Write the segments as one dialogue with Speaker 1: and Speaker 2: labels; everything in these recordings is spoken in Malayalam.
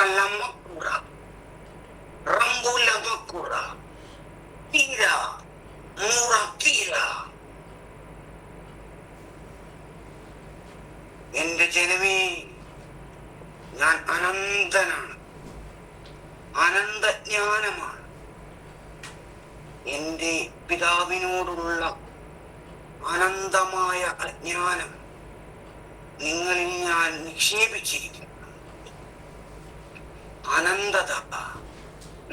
Speaker 1: Alamakura, Rambulamakura, Kira, Murakira. എന്റെ ജനമേ, ഞാൻ അനന്തനാണ്, അനന്തജ്ഞാനമാണ്. എന്റെ പിതാവിനോടുള്ള അനന്തമായ അജ്ഞാനം നിങ്ങളിൽ ഞാൻ നിക്ഷേപിച്ചിരിക്കുന്നു. അനന്തത,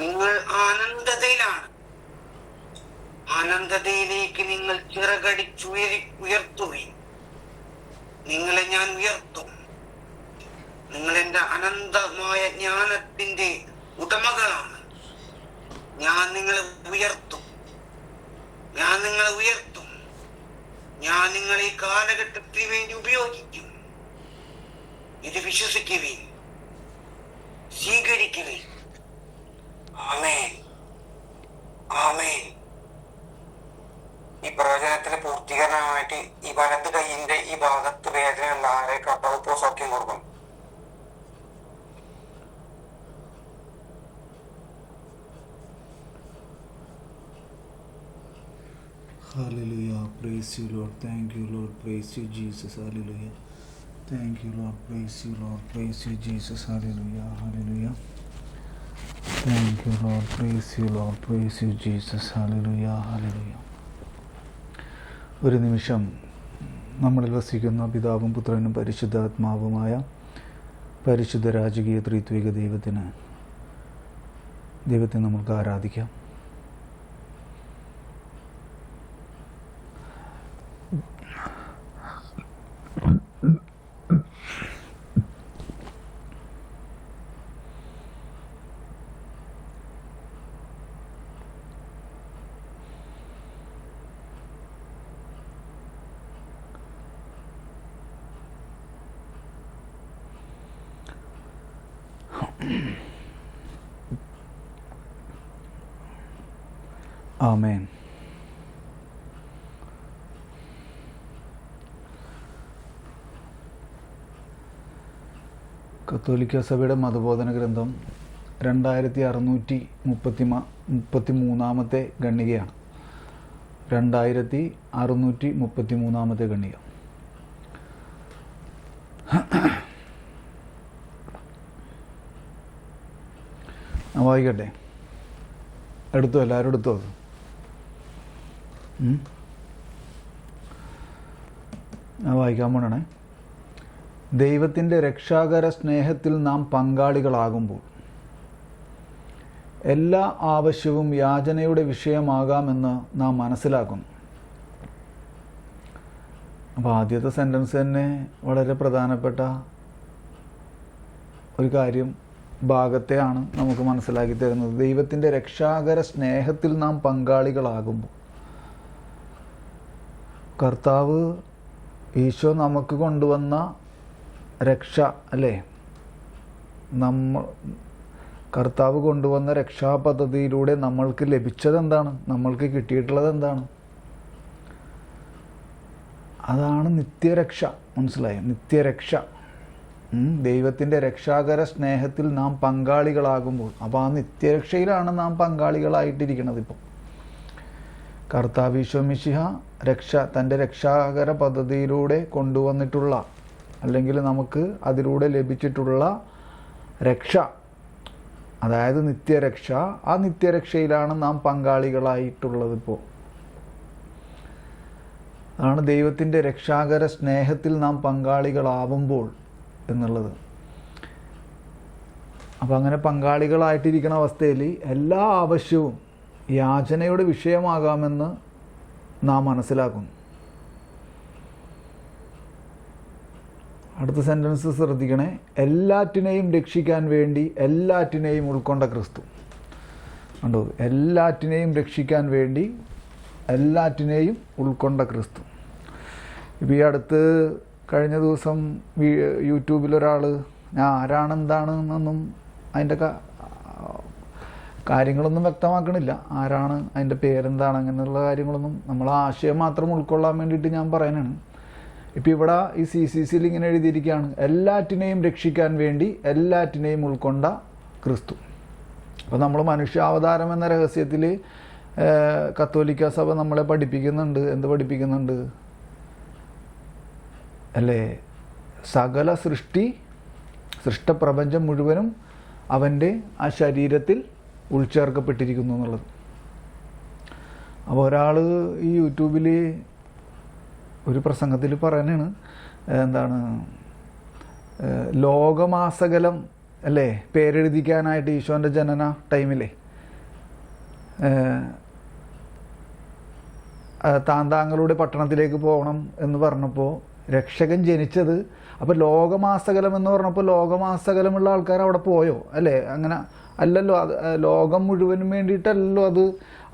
Speaker 1: നിങ്ങൾ ആനന്ദതയിലാണ്. അനന്തതയിലേക്ക് നിങ്ങൾ ഉയർത്തുകയും നിങ്ങളെ ഞാൻ ഉയർത്തും. നിങ്ങൾ എൻ്റെ അനന്തമായ ജ്ഞാനത്തിന്റെ ഉടമകളാണ്. ഞാൻ നിങ്ങളെ ഉയർത്തും, ഞാൻ നിങ്ങളെ ഉയർത്തും. ഞാൻ നിങ്ങളെ ഈ കാലഘട്ടത്തിന് വേണ്ടി ഉപയോഗിക്കും. ഇത് വിശ്വസിക്കുവിൻ, സ്വീകരിക്കുവിൻ. ആമേൻ, ആമേൻ. ഈ പ്രവചനത്തിന് പൂർത്തീകരണമായിട്ട് ഈ വലത് കൈയിന്റെ ഈ ഭാഗത്ത് വേദനയുള്ള ആരെ കർത്താവ് ഇപ്പോൾ സൗഖ്യം കൊടുക്കും.
Speaker 2: Hallelujah. Praise you, Lord. Thank you, Lord. Praise you, Jesus. Hallelujah. Thank you, Lord. Praise you, Lord. Praise you, Jesus. Hallelujah. Hallelujah. Thank you, Lord. Praise you, Lord. Praise you, Jesus. Hallelujah. Hallelujah. ഒരു നിമിഷം നമ്മളിൽ വസിക്കുന്ന പിതാവും പുത്രനും പരിശുദ്ധാത്മാവുമായ പരിശുദ്ധ രാജകീയ ത്രിത്വിക ദൈവത്തെ നമുക്ക് ആരാധിക്കാം. ആമേൻ. കത്തോലിക്ക സഭയുടെ മതബോധന ഗ്രന്ഥം 2633 ഖണ്ഡികയാണ്. 2633 ഖണ്ഡിക. വായിക്കട്ടെ. എടുത്തോ, എല്ലാവരും എടുത്തോ. ഞാൻ വായിക്കാൻ പോണേ. ദൈവത്തിൻ്റെ രക്ഷാകര സ്നേഹത്തിൽ നാം പങ്കാളികളാകുമ്പോൾ എല്ലാ ആവശ്യവും യാചനയുടെ വിഷയമാകാമെന്ന് നാം മനസ്സിലാക്കുന്നു. അപ്പോൾ ആദ്യത്തെ സെൻറ്റൻസ് തന്നെ വളരെ പ്രധാനപ്പെട്ട ഒരു ഭാഗത്തെയാണ് നമുക്ക് മനസ്സിലാക്കി തരുന്നത്. ദൈവത്തിൻ്റെ രക്ഷാകര സ്നേഹത്തിൽ നാം പങ്കാളികളാകുമ്പോൾ, കർത്താവ് ഈശോ നമുക്ക് കൊണ്ടുവന്ന രക്ഷ അല്ലേ, കർത്താവ് കൊണ്ടുവന്ന രക്ഷാപദ്ധതിയിലൂടെ നമ്മൾക്ക് ലഭിച്ചതെന്താണ്, നമ്മൾക്ക് കിട്ടിയിട്ടുള്ളത് എന്താണ്? അതാണ് നിത്യരക്ഷ. മനസ്സിലായോ? നിത്യരക്ഷ. ദൈവത്തിൻ്റെ രക്ഷാകര സ്നേഹത്തിൽ നാം പങ്കാളികളാകുമ്പോൾ, അപ്പോൾ ആ നിത്യരക്ഷയിലാണ് നാം പങ്കാളികളായിട്ടിരിക്കുന്നത്. ഇപ്പം കർത്താവ് ഈശോ മിശിഹ തൻ്റെ രക്ഷാകര പദ്ധതിയിലൂടെ കൊണ്ടുവന്നിട്ടുള്ള, അല്ലെങ്കിൽ നമുക്ക് അതിലൂടെ ലഭിച്ചിട്ടുള്ള രക്ഷ, അതായത് നിത്യരക്ഷ, ആ നിത്യരക്ഷയിലാണ് നാം പങ്കാളികളായിട്ടുള്ളത്. ഇപ്പോൾ അതാണ് ദൈവത്തിൻ്റെ രക്ഷാകര സ്നേഹത്തിൽ നാം പങ്കാളികളാവുമ്പോൾ എന്നുള്ളത്. അപ്പം അങ്ങനെ പങ്കാളികളായിട്ടിരിക്കുന്ന അവസ്ഥയിൽ എല്ലാ ആവശ്യവും യാചനയുടെ വിഷയമാകാമെന്ന് നാം മനസ്സിലാക്കുന്നു. അടുത്ത സെൻറ്റൻസ് ശ്രദ്ധിക്കണേ. എല്ലാറ്റിനെയും രക്ഷിക്കാൻ വേണ്ടി എല്ലാറ്റിനെയും ഉൾക്കൊണ്ട ക്രിസ്തു. കണ്ടോ? എല്ലാറ്റിനെയും രക്ഷിക്കാൻ വേണ്ടി എല്ലാറ്റിനെയും ഉൾക്കൊണ്ട ക്രിസ്തു. ഇപ്പോൾ ഈ അടുത്ത് കഴിഞ്ഞ ദിവസം യൂട്യൂബിലൊരാൾ, ഞാൻ ആരാണെന്താണെന്നൊന്നും അതിൻ്റെ കാര്യങ്ങളൊന്നും വ്യക്തമാക്കണില്ല, ആരാണ്, അതിൻ്റെ പേരെന്താണ്, അങ്ങനെയുള്ള കാര്യങ്ങളൊന്നും, നമ്മൾ ആശയം മാത്രം ഉൾക്കൊള്ളാൻ വേണ്ടിയിട്ട് ഞാൻ പറയാനാണ്. ഇപ്പം ഇവിടെ ഈ CCCയിൽ ഇങ്ങനെ എഴുതിയിരിക്കുകയാണ്, എല്ലാറ്റിനെയും രക്ഷിക്കാൻ വേണ്ടി എല്ലാറ്റിനെയും ഉൾക്കൊണ്ട ക്രിസ്തു. അപ്പോൾ നമ്മൾ മനുഷ്യാവതാരം എന്ന രഹസ്യത്തിൽ കത്തോലിക്ക സഭ നമ്മളെ പഠിപ്പിക്കുന്നുണ്ട്. എന്ത് പഠിപ്പിക്കുന്നുണ്ട് അല്ലേ? സകല സൃഷ്ടപ്രപഞ്ചം മുഴുവനും അവൻ്റെ ആ ശരീരത്തിൽ ഉൾച്ചേർക്കപ്പെട്ടിരിക്കുന്നു എന്നുള്ളത്. അപ്പോൾ ഒരാൾ ഈ യൂട്യൂബിൽ ഒരു പ്രസംഗത്തിൽ പറയുന്നതാണ്, എന്താണ്, ലോകമാസകലം അല്ലേ പേരെഴുതിക്കാനായിട്ട് ഈശോൻ്റെ ജനന ടൈമിലെ താന്താങ്ങളുടെ പട്ടണത്തിലേക്ക് പോകണം എന്ന് പറഞ്ഞപ്പോൾ രക്ഷകൻ ജനിച്ചത്, അപ്പോൾ ലോകമാസകലം എന്ന് പറഞ്ഞപ്പോൾ ലോകമാസകലമുള്ള ആൾക്കാർ അവിടെ പോയോ അല്ലേ? അങ്ങനെ അല്ലല്ലോ. അത് ലോകം മുഴുവനും വേണ്ടിയിട്ടല്ലോ അത്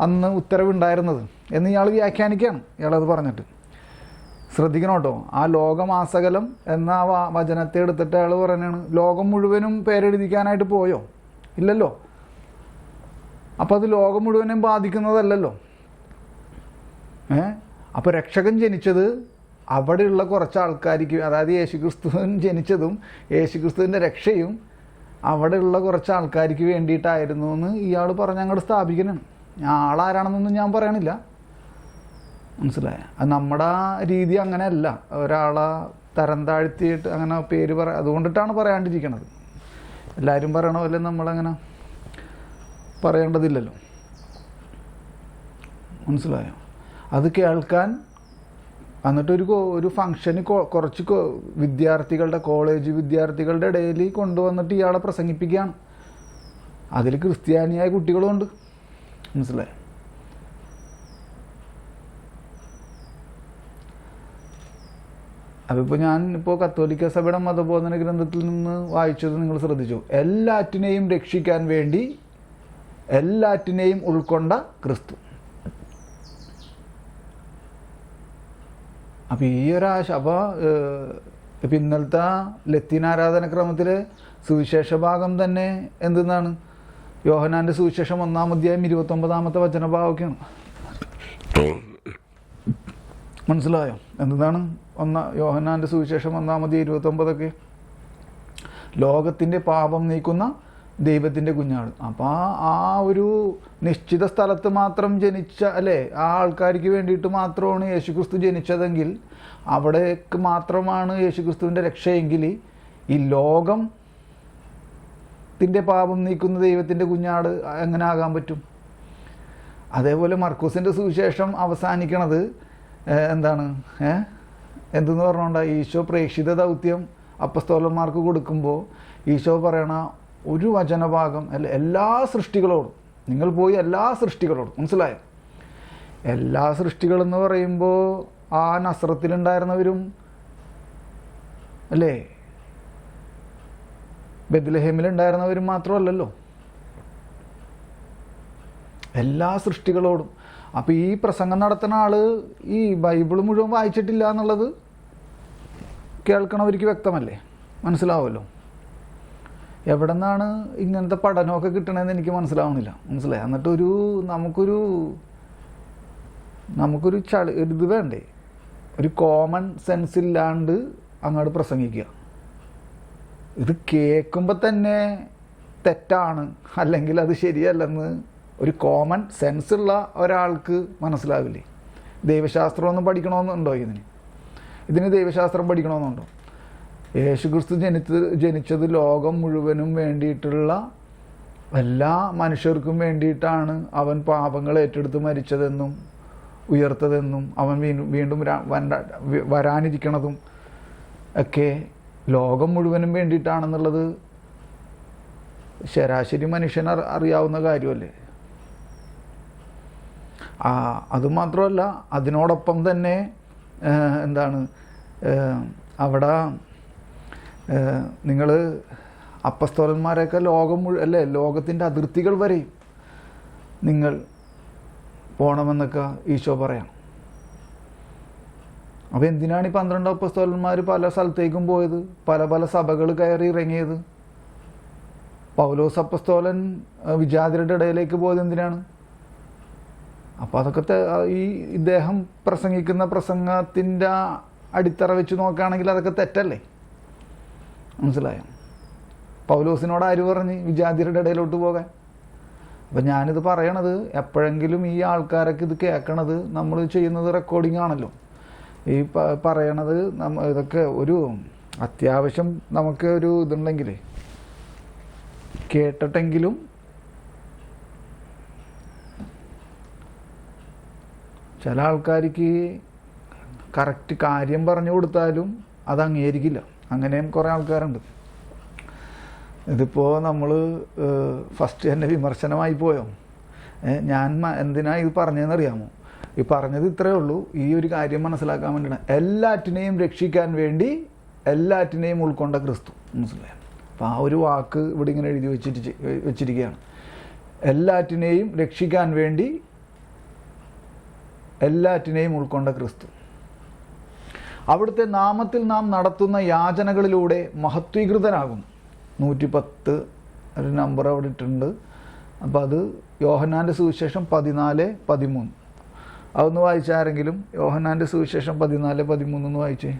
Speaker 2: അന്ന് ഉത്തരവുണ്ടായിരുന്നത് എന്ന് ഇയാൾ വ്യാഖ്യാനിക്കുകയാണ്. ഇയാളത് പറഞ്ഞിട്ട് ശ്രദ്ധിക്കണം കേട്ടോ. ആ ലോകമാസകലം എന്ന ആ വചനത്തെ എടുത്തിട്ട് അയാൾ പറയുന്നതാണ്, ലോകം മുഴുവനും പേരെഴുതിക്കാനായിട്ട് പോയോ? ഇല്ലല്ലോ. അപ്പോൾ അത് ലോകം മുഴുവനും ബാധിക്കുന്നതല്ലല്ലോ. അപ്പോൾ രക്ഷകൻ ജനിച്ചത് അവിടെയുള്ള കുറച്ച് ആൾക്കാർക്ക്, അതായത് യേശുക്രിസ്തുവൻ ജനിച്ചതും യേശുക്രിസ്തുവിൻ്റെ രക്ഷയും അവിടെയുള്ള കുറച്ച് ആൾക്കാർക്ക് വേണ്ടിയിട്ടായിരുന്നു എന്ന് ഇയാൾ പറഞ്ഞ് അങ്ങോട്ട് സ്ഥാപിക്കണം. ആളാരാണെന്നൊന്നും ഞാൻ പറയണില്ല, മനസ്സിലായ? അത് നമ്മുടെ രീതി അങ്ങനെയല്ല. ഒരാളെ തരം താഴ്ത്തിയിട്ട് അങ്ങനെ പേര് അതുകൊണ്ടിട്ടാണ് പറയാണ്ടിരിക്കണത്. എല്ലാവരും പറയണ പോലെ നമ്മളങ്ങനെ പറയേണ്ടതില്ലല്ലോ, മനസ്സിലായോ? അത് കേൾക്കാൻ എന്നിട്ടൊരു ഒരു ഫംഗ്ഷന് കുറച്ച് വിദ്യാർത്ഥികളുടെ, കോളേജ് വിദ്യാർത്ഥികളുടെ ഇടയിൽ കൊണ്ടുവന്നിട്ട് ഇയാളെ പ്രസംഗിപ്പിക്കുകയാണ്. അതിൽ ക്രിസ്ത്യാനിയായ കുട്ടികളുമുണ്ട്, മനസ്സിലായോ? അതിപ്പോൾ ഇപ്പോൾ കത്തോലിക്ക സഭയുടെ മതബോധന ഗ്രന്ഥത്തിൽ നിന്ന് വായിച്ചത് നിങ്ങൾ ശ്രദ്ധിച്ചു. എല്ലാറ്റിനെയും രക്ഷിക്കാൻ വേണ്ടി എല്ലാറ്റിനെയും ഉൾക്കൊണ്ട ക്രിസ്തു. അപ്പോൾ ഈ ഒരാശ, അപ്പോൾ ഇപ്പം ഇന്നലത്തെ ലത്തീൻ ആരാധനക്രമത്തിൽ സുവിശേഷ ഭാഗം തന്നെ എന്തെന്നാണ്? യോഹന്നാൻ്റെ സുവിശേഷം 1-ാം അധ്യായം 29-ാമത്തെ വചനഭാഗമൊക്കെയാണ്. മനസ്സിലായോ? എന്താണ് യോഹന്നാൻ്റെ സുവിശേഷം 1-ാം അധ്യായം 29 ലോകത്തിൻ്റെ പാപം നീക്കുന്ന ദൈവത്തിൻ്റെ കുഞ്ഞാട്. അപ്പോൾ ആ ഒരു നിശ്ചിത സ്ഥലത്ത് മാത്രം ജനിച്ച അല്ലേ, ആ ആൾക്കാർക്ക് വേണ്ടിയിട്ട് മാത്രമാണ് യേശുക്രിസ്തു ജനിച്ചതെങ്കിൽ, അവിടേക്ക് മാത്രമാണ് യേശുക്രിസ്തുവിൻ്റെ രക്ഷയെങ്കിൽ ഈ ലോകത്തിൻ്റെ പാപം നീക്കുന്ന ദൈവത്തിൻ്റെ കുഞ്ഞാട് എങ്ങനെ ആകാൻ പറ്റും? അതേപോലെ മർക്കോസിൻ്റെ സുവിശേഷം അവസാനിക്കണത് എന്താണ്? എന്തെന്ന് പറഞ്ഞുകൊണ്ടാണ്? ഈശോ പ്രേക്ഷിത ദൗത്യം അപ്പസ്തോലന്മാർക്ക് കൊടുക്കുമ്പോൾ ഈശോ പറയണ ഒരു വചനഭാഗം അല്ല, എല്ലാ സൃഷ്ടികളോടും നിങ്ങൾ പോയി എല്ലാ സൃഷ്ടികളോടും, മനസ്സിലായോ? എല്ലാ സൃഷ്ടികളെന്ന് പറയുമ്പോൾ ആ നസ്രത്തിലുണ്ടായിരുന്നവരും അല്ലേ, ബെത്ലഹേമിലുണ്ടായിരുന്നവരും മാത്രമല്ലല്ലോ, എല്ലാ സൃഷ്ടികളോടും. അപ്പോൾ ഈ പ്രസംഗം നടത്തുന്ന ആൾ ഈ ബൈബിൾ മുഴുവൻ വായിച്ചിട്ടില്ല എന്നുള്ളത് കേൾക്കണവർക്ക് വ്യക്തമല്ലേ, മനസ്സിലാവുമല്ലോ. എവിടെ നിന്നാണ് ഇങ്ങനത്തെ പഠനമൊക്കെ കിട്ടണമെന്ന് എനിക്ക് മനസ്സിലാവണില്ല, മനസ്സിലായി? എന്നിട്ട് നമുക്കൊരു ഇത് വേണ്ടേ, ഒരു കോമൺ സെൻസ് ഇല്ലാണ്ട് അങ്ങോട്ട് പ്രസംഗിക്കുക. ഇത് കേൾക്കുമ്പോൾ തന്നെ തെറ്റാണ് അല്ലെങ്കിൽ അത് ശരിയല്ലെന്ന് ഒരു കോമൺ സെൻസ് ഉള്ള ഒരാൾക്ക് മനസ്സിലാവില്ലേ? ദൈവശാസ്ത്രമൊന്നും പഠിക്കണമെന്നുണ്ടോ? ഇതിന് ദൈവശാസ്ത്രം പഠിക്കണമെന്നുണ്ടോ? യേശുക്രിസ്തു ജനിച്ചത് ലോകം മുഴുവനും വേണ്ടിയിട്ടുള്ള എല്ലാ മനുഷ്യർക്കും വേണ്ടിയിട്ടാണ്. അവൻ പാപങ്ങൾ ഏറ്റെടുത്ത് മരിച്ചതെന്നും ഉയർത്തതെന്നും അവൻ വീണ്ടും വരാനിരിക്കണതും ഒക്കെ ലോകം മുഴുവനും വേണ്ടിയിട്ടാണെന്നുള്ളത് ശരാശരി മനുഷ്യൻ അറിയാവുന്ന കാര്യമല്ലേ? അതുമാത്രമല്ല, അതിനോടൊപ്പം തന്നെ എന്താണ് അവിടെ നിങ്ങൾ അപ്പസ്തോലന്മാരെയൊക്കെ അല്ലേ ലോകത്തിൻ്റെ അതിർത്തികൾ വരെയും നിങ്ങൾ പോകണമെന്നൊക്കെ ഈശോ പറയാം. അപ്പോൾ എന്തിനാണ് ഈ 12 അപ്പസ്തോലന്മാർ പല സ്ഥലത്തേക്കും പോയത്, പല സഭകൾ കയറി ഇറങ്ങിയത്? പൗലോസ് അപ്പസ്തോലൻ വിജാതിരുടെ ഇടയിലേക്ക് പോയത് എന്തിനാണ്? അപ്പോൾ അതൊക്കെ ഈ ഇദ്ദേഹം പ്രസംഗിക്കുന്ന പ്രസംഗത്തിൻ്റെ അടിത്തറ വെച്ച് നോക്കുകയാണെങ്കിൽ അതൊക്കെ തെറ്റല്ലേ? മനസ്സിലായോ? പൗലോസിനോട് ആര് പറഞ്ഞ് വിജാതിയരുടെ ഇടയിലോട്ട് പോകാൻ? അപ്പം ഞാനിത് പറയണത് എപ്പോഴെങ്കിലും ഈ ആൾക്കാരൊക്കെ ഇത് കേൾക്കണത് നമ്മൾ ചെയ്യുന്നത് റെക്കോർഡിംഗ് ആണല്ലോ. ഈ പറയണത് ഇതൊക്കെ ഒരു അത്യാവശ്യം നമുക്ക് ഒരു ഇതുണ്ടെങ്കിൽ കേട്ടിട്ടെങ്കിലും ചില ആൾക്കാർക്ക് കറക്റ്റ് കാര്യം പറഞ്ഞു കൊടുത്താലും അത് അംഗീകരിക്കില്ല. അങ്ങനെയും കുറേ ആൾക്കാരുണ്ട്. ഇതിപ്പോൾ നമ്മൾ ഫസ്റ്റ് തന്നെ വിമർശനമായി പോയോ? ഞാൻ എന്തിനാ ഇത് പറഞ്ഞതെന്നറിയാമോ? ഈ പറഞ്ഞത് ഇത്രയേ ഉള്ളൂ. ഈ ഒരു കാര്യം മനസ്സിലാക്കാൻ വേണ്ടിയാണ്. എല്ലാറ്റിനെയും രക്ഷിക്കാൻ വേണ്ടി എല്ലാറ്റിനെയും ഉൾക്കൊണ്ട ക്രിസ്തു. മനസ്സിലായോ? അപ്പോൾ ആ ഒരു വാക്ക് ഇവിടെ ഇങ്ങനെ എഴുതി വെച്ചിരിക്കുകയാണ്. എല്ലാറ്റിനെയും രക്ഷിക്കാൻ വേണ്ടി എല്ലാറ്റിനെയും ഉൾക്കൊണ്ട ക്രിസ്തു. അവിടുത്തെ നാമത്തിൽ നാം നടത്തുന്ന യാചനകളിലൂടെ മഹത്വീകൃതനാകും. 110 ഒരു നമ്പർ അവിടെ ഇട്ടിട്ടുണ്ട്. അപ്പോൾ അത് യോഹന്നാൻ്റെ സുവിശേഷം 14:13. അതൊന്ന് വായിച്ചാരെങ്കിലും യോഹന്നാൻ്റെ സുവിശേഷം 14:13 ഒന്ന് വായിച്ചേ.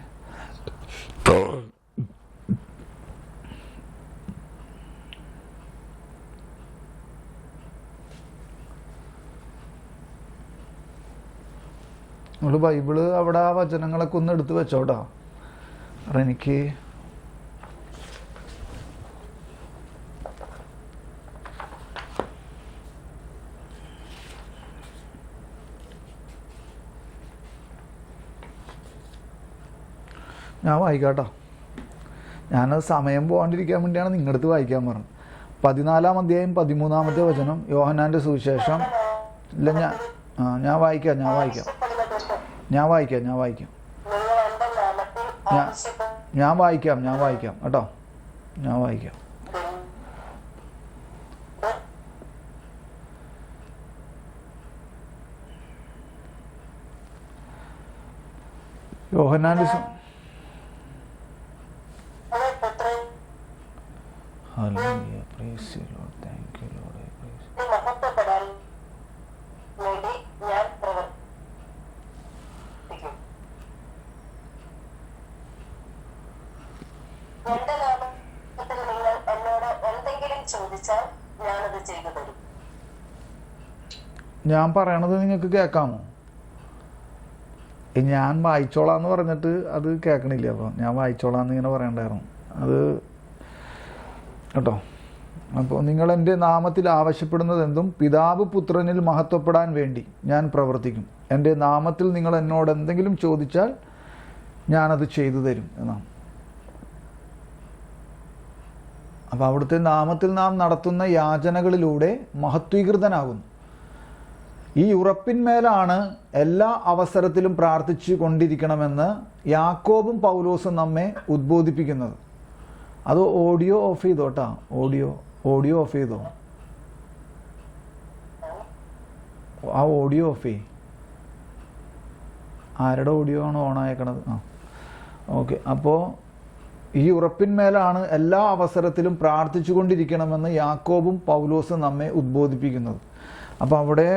Speaker 2: നമ്മൾ ബൈബിള് അവിടെ ആ വചനങ്ങളൊക്കെ ഒന്ന് എടുത്ത് വെച്ചോട്ടാ. കാരണം എനിക്ക് ഞാൻ വായിക്കാട്ടോ. ഞാനത് സമയം പോകാണ്ടിരിക്കാൻ വേണ്ടിയാണ് നിങ്ങളുടെ അടുത്ത് വായിക്കാൻ പറഞ്ഞത്. 14-ാം അധ്യായം 13-ാമത്തെ വചനം യോഹന്നാൻ്റെ സുവിശേഷം. ഇല്ല, ഞാൻ വായിക്കാം കേട്ടോ. ഞാൻ വായിക്കാം. യോഹന്നാൻ്റെ Hallelujah, praise you Lord, thank you Lord, I praise you. ഞാൻ പറയണത് നിങ്ങൾക്ക് കേൾക്കാമോ? ഞാൻ വായിച്ചോളാന്ന് പറഞ്ഞിട്ട് അത് കേൾക്കണില്ല. അപ്പോൾ ഞാൻ വായിച്ചോളാന്ന് ഇങ്ങനെ പറയണ്ടായിരുന്നു അത് കേട്ടോ. അപ്പോൾ നിങ്ങൾ എൻ്റെ നാമത്തിൽ ആവശ്യപ്പെടുന്നത് എന്തും പിതാവ് പുത്രനിൽ മഹത്വപ്പെടാൻ വേണ്ടി ഞാൻ പ്രവർത്തിക്കും. എൻ്റെ നാമത്തിൽ നിങ്ങൾ എന്നോട് എന്തെങ്കിലും ചോദിച്ചാൽ ഞാനത് ചെയ്തു തരും എന്നാണ്. അപ്പോൾ അവിടുത്തെ നാമത്തിൽ നാം നടത്തുന്ന യാചനകളിലൂടെ മഹത്വീകൃതനാകുന്നു. ഈ ഉറപ്പിന്മേലാണ് എല്ലാ അവസരത്തിലും പ്രാർത്ഥിച്ചു കൊണ്ടിരിക്കണമെന്ന് യാക്കോബും പൗലോസും നമ്മെ ഉദ്ബോധിപ്പിക്കുന്നത്. അത് ഓഡിയോ ഓഫ് ചെയ്തോട്ടാ. ഓഡിയോ ഓഫ് ചെയ്തോ. ആ ഓഡിയോ ഓഫ് ചെയ്. ആരുടെ ഓഡിയോ ആണ് ഓണായേക്കണത്? ഓക്കെ. അപ്പോൾ ഈ ഉറപ്പിന്മേലാണ് എല്ലാ അവസരത്തിലും പ്രാർത്ഥിച്ചു കൊണ്ടിരിക്കണമെന്ന് യാക്കോബും പൗലോസും നമ്മെ ഉദ്ബോധിപ്പിക്കുന്നത്. അപ്പോൾ അവിടെ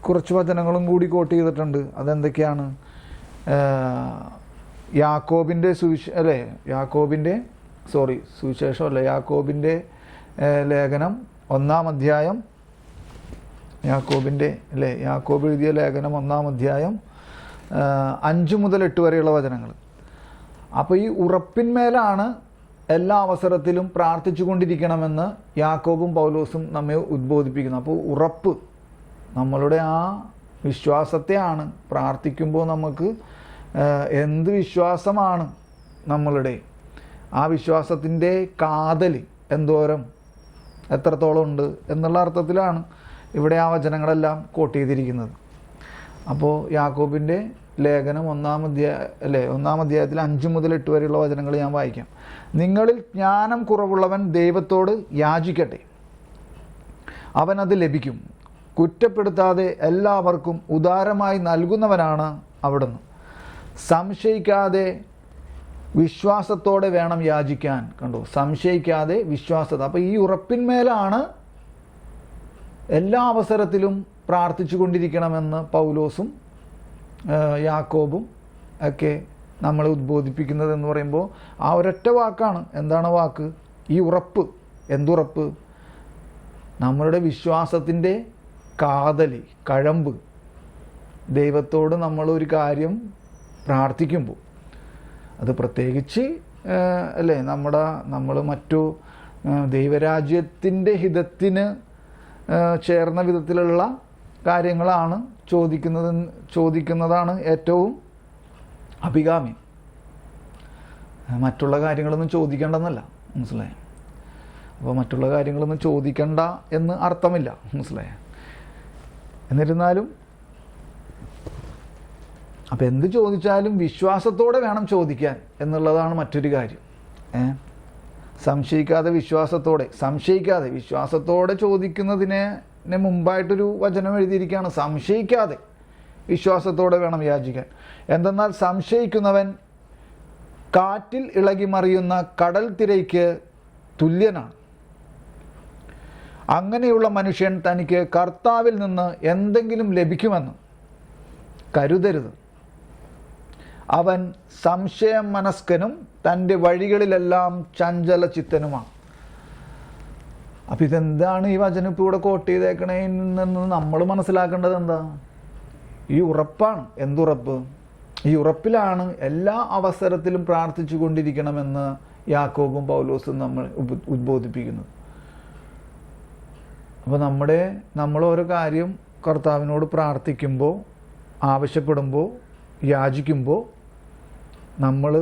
Speaker 2: കുറച്ച് വചനങ്ങളും കൂടി കോട്ട് ചെയ്തിട്ടുണ്ട്. അതെന്തൊക്കെയാണ്? യാക്കോബിൻ്റെ യാക്കോബിൻ്റെ ലേഖനം 1-ാം അധ്യായം. യാക്കോബ് എഴുതിയ ലേഖനം 1-ാം അധ്യായം 5 മുതൽ 8 വരെയുള്ള വചനങ്ങൾ. അപ്പോൾ ഈ ഉറപ്പിന്മേലാണ് എല്ലാ അവസരത്തിലും പ്രാർത്ഥിച്ചു കൊണ്ടിരിക്കണമെന്ന് യാക്കോബും പൗലോസും നമ്മെ ഉദ്ബോധിപ്പിക്കുന്നു. അപ്പോൾ ഉറപ്പ്, നമ്മളുടെ ആ വിശ്വാസത്തെയാണ് പ്രാർത്ഥിക്കുമ്പോൾ നമുക്ക് എന്ത് വിശ്വാസമാണ് നമ്മളുടെ ആ വിശ്വാസത്തിൻ്റെ കാതൽ എത്രത്തോളം ഉണ്ട് എന്നുള്ള അർത്ഥത്തിലാണ് ഇവിടെ ആ വചനങ്ങളെല്ലാം കോട്ട് ചെയ്തിരിക്കുന്നത്. അപ്പോൾ യാക്കോബിൻ്റെ ലേഖനം 1-ാം അധ്യായത്തിൽ 5 മുതൽ 8 വരെയുള്ള വചനങ്ങൾ ഞാൻ വായിക്കാം. നിങ്ങളിൽ ജ്ഞാനം കുറവുള്ളവൻ ദൈവത്തോട് യാചിക്കട്ടെ, അവനത് ലഭിക്കും. കുറ്റപ്പെടുത്താതെ എല്ലാവർക്കും ഉദാരമായി നൽകുന്നവനാണ് അവിടുന്ന്. സംശയിക്കാതെ വിശ്വാസത്തോടെ വേണം യാചിക്കാൻ. കണ്ടോ, സംശയിക്കാതെ വിശ്വാസത. അപ്പോൾ ഈ ഉറപ്പിന്മേലാണ് എല്ലാ അവസരത്തിലും പ്രാർത്ഥിച്ചു കൊണ്ടിരിക്കണമെന്ന് പൗലോസും യാക്കോബും ഒക്കെ നമ്മളെ ഉദ്ബോധിപ്പിക്കുന്നത് എന്ന് പറയുമ്പോൾ ആ ഒരൊറ്റ വാക്കാണ്. എന്താണ് വാക്ക്? ഈ ഉറപ്പ്. എന്തുറപ്പ്? നമ്മളുടെ വിശ്വാസത്തിൻ്റെ കാതലി, കഴമ്പ്. ദൈവത്തോട് നമ്മളൊരു കാര്യം പ്രാർത്ഥിക്കുമ്പോൾ, അത് പ്രത്യേകിച്ച് അല്ലേ നമ്മൾ മറ്റു ദൈവരാജ്യത്തിൻ്റെ ഹിതത്തിന് ചേർന്ന വിധത്തിലുള്ള കാര്യങ്ങളാണ് ചോദിക്കുന്നതാണ് ഏറ്റവും അഭികാമ്യം. മറ്റുള്ള കാര്യങ്ങളൊന്നും ചോദിക്കേണ്ടെന്നല്ല, മനസ്സിലായോ? അപ്പോൾ മറ്റുള്ള കാര്യങ്ങളൊന്നും ചോദിക്കണ്ട എന്ന് അർത്ഥമില്ല, മനസ്സിലായോ? എന്നിരുന്നാലും അപ്പം എന്ത് ചോദിച്ചാലും വിശ്വാസത്തോടെ വേണം ചോദിക്കാൻ എന്നുള്ളതാണ് മറ്റൊരു കാര്യം. സംശയിക്കാതെ വിശ്വാസത്തോടെ ചോദിക്കുന്നതിന് മുമ്പായിട്ടൊരു വചനം എഴുതിയിരിക്കുകയാണ്. സംശയിക്കാതെ വിശ്വാസത്തോടെ വേണം യാചിക്കാൻ. എന്തെന്നാൽ സംശയിക്കുന്നവൻ കാറ്റിൽ ഇളകി മറിയുന്ന കടൽ തിരയ്ക്ക് തുല്യനാണ്. അങ്ങനെയുള്ള മനുഷ്യൻ തനിക്ക് കർത്താവിൽ നിന്ന് എന്തെങ്കിലും ലഭിക്കുമെന്ന് കരുതരുത്. അവൻ സംശയമനസ്കനും തൻ്റെ വഴികളിലെല്ലാം ചഞ്ചലചിത്തനുമാണ്. അപ്പം ഇതെന്താണ് ഈ വചനം ഇപ്പോൾ ഇവിടെ കോട്ട് ചെയ്തേക്കണേന്ന് നമ്മൾ മനസ്സിലാക്കേണ്ടത് എന്താ? ഈ ഉറപ്പാണ്. എന്തുറപ്പ്? ഈ ഉറപ്പിലാണ് എല്ലാ അവസരത്തിലും പ്രാർത്ഥിച്ചു കൊണ്ടിരിക്കണമെന്ന് യാക്കോബും പൗലോസും നമ്മൾ ഉദ്ബോധിപ്പിക്കുന്നത്. അപ്പോൾ നമ്മൾ ഓരോ കാര്യം കർത്താവിനോട് പ്രാർത്ഥിക്കുമ്പോൾ, ആവശ്യപ്പെടുമ്പോൾ, യാചിക്കുമ്പോൾ നമ്മൾ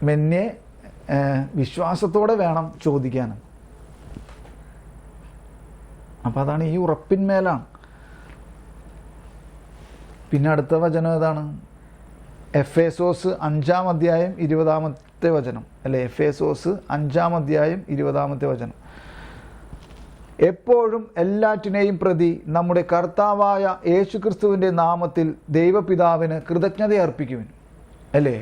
Speaker 2: മെന്യെ വിശ്വാസത്തോടെ വേണം ചോദിക്കാനും. അപ്പം അതാണ് ഈ ഉറപ്പിന്മേലാണ്. പിന്നെ അടുത്ത വചനം ഏതാണ്? എഫേസോസ് 5-ാം അധ്യായം 20-ാമത്തെ വചനം അല്ലേ? എഫേസോസ് 5-ാം അധ്യായം 20-ാമത്തെ വചനം. എപ്പോഴും എല്ലാറ്റിനെയും പ്രതി നമ്മുടെ കർത്താവായ യേശുക്രിസ്തുവിൻ്റെ നാമത്തിൽ ദൈവപിതാവിന് കൃതജ്ഞത അർപ്പിക്കുവിൻ. അല്ലേ?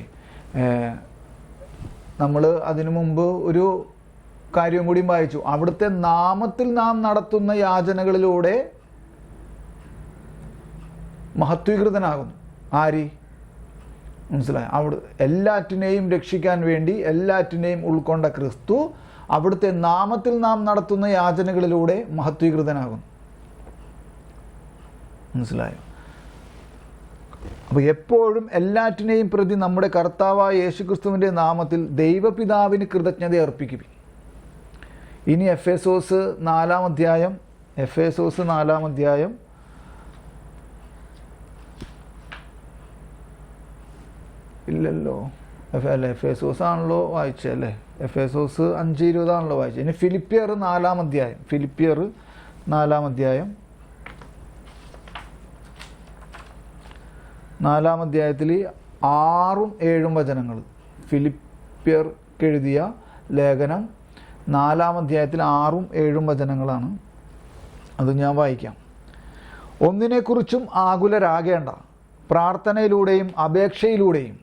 Speaker 2: നമ്മൾ അതിനു മുമ്പ് ഒരു കാര്യം കൂടി വായിച്ചു. അവിടുത്തെ നാമത്തിൽ നാം നടത്തുന്ന യാചനകളിലൂടെ മഹത്വീകൃതനാകുന്നു. ആര്? മനസ്സിലായി? എല്ലാറ്റിനെയും രക്ഷിക്കാൻ വേണ്ടി എല്ലാറ്റിനെയും ഉൾക്കൊണ്ട ക്രിസ്തു അവിടുത്തെ നാമത്തിൽ നാം നടത്തുന്ന യാചനകളിലൂടെ മഹത്വീകൃതനാകുന്നു. മനസ്സിലായോ? അപ്പോൾ എപ്പോഴും എല്ലാറ്റിനെയും പ്രതി നമ്മുടെ കർത്താവായ യേശുക്രിസ്തുവിൻ്റെ നാമത്തിൽ ദൈവപിതാവിന് കൃതജ്ഞത അർപ്പിക്കും. ഇനി എഫേസോസ് 4-ാം അധ്യായം ഇല്ലല്ലോ, അല്ല എഫേസോസ് ആണല്ലോ വായിച്ചല്ലേ? എഫേസോസ് 5:20 വായിച്ചത്. ഇനി ഫിലിപ്പിയർ 4-ാം അധ്യായം. 4-ാം അധ്യായത്തിൽ 6-7 വചനങ്ങൾ. ഫിലിപ്പിയർക്ക് എഴുതിയ ലേഖനം 4-ാം അധ്യായത്തിൽ 6-7 വചനങ്ങളാണ്. അത് ഞാൻ വായിക്കാം. ഒന്നിനെക്കുറിച്ചും ആകുലരാകേണ്ട, പ്രാർത്ഥനയിലൂടെയും അപേക്ഷയിലൂടെയും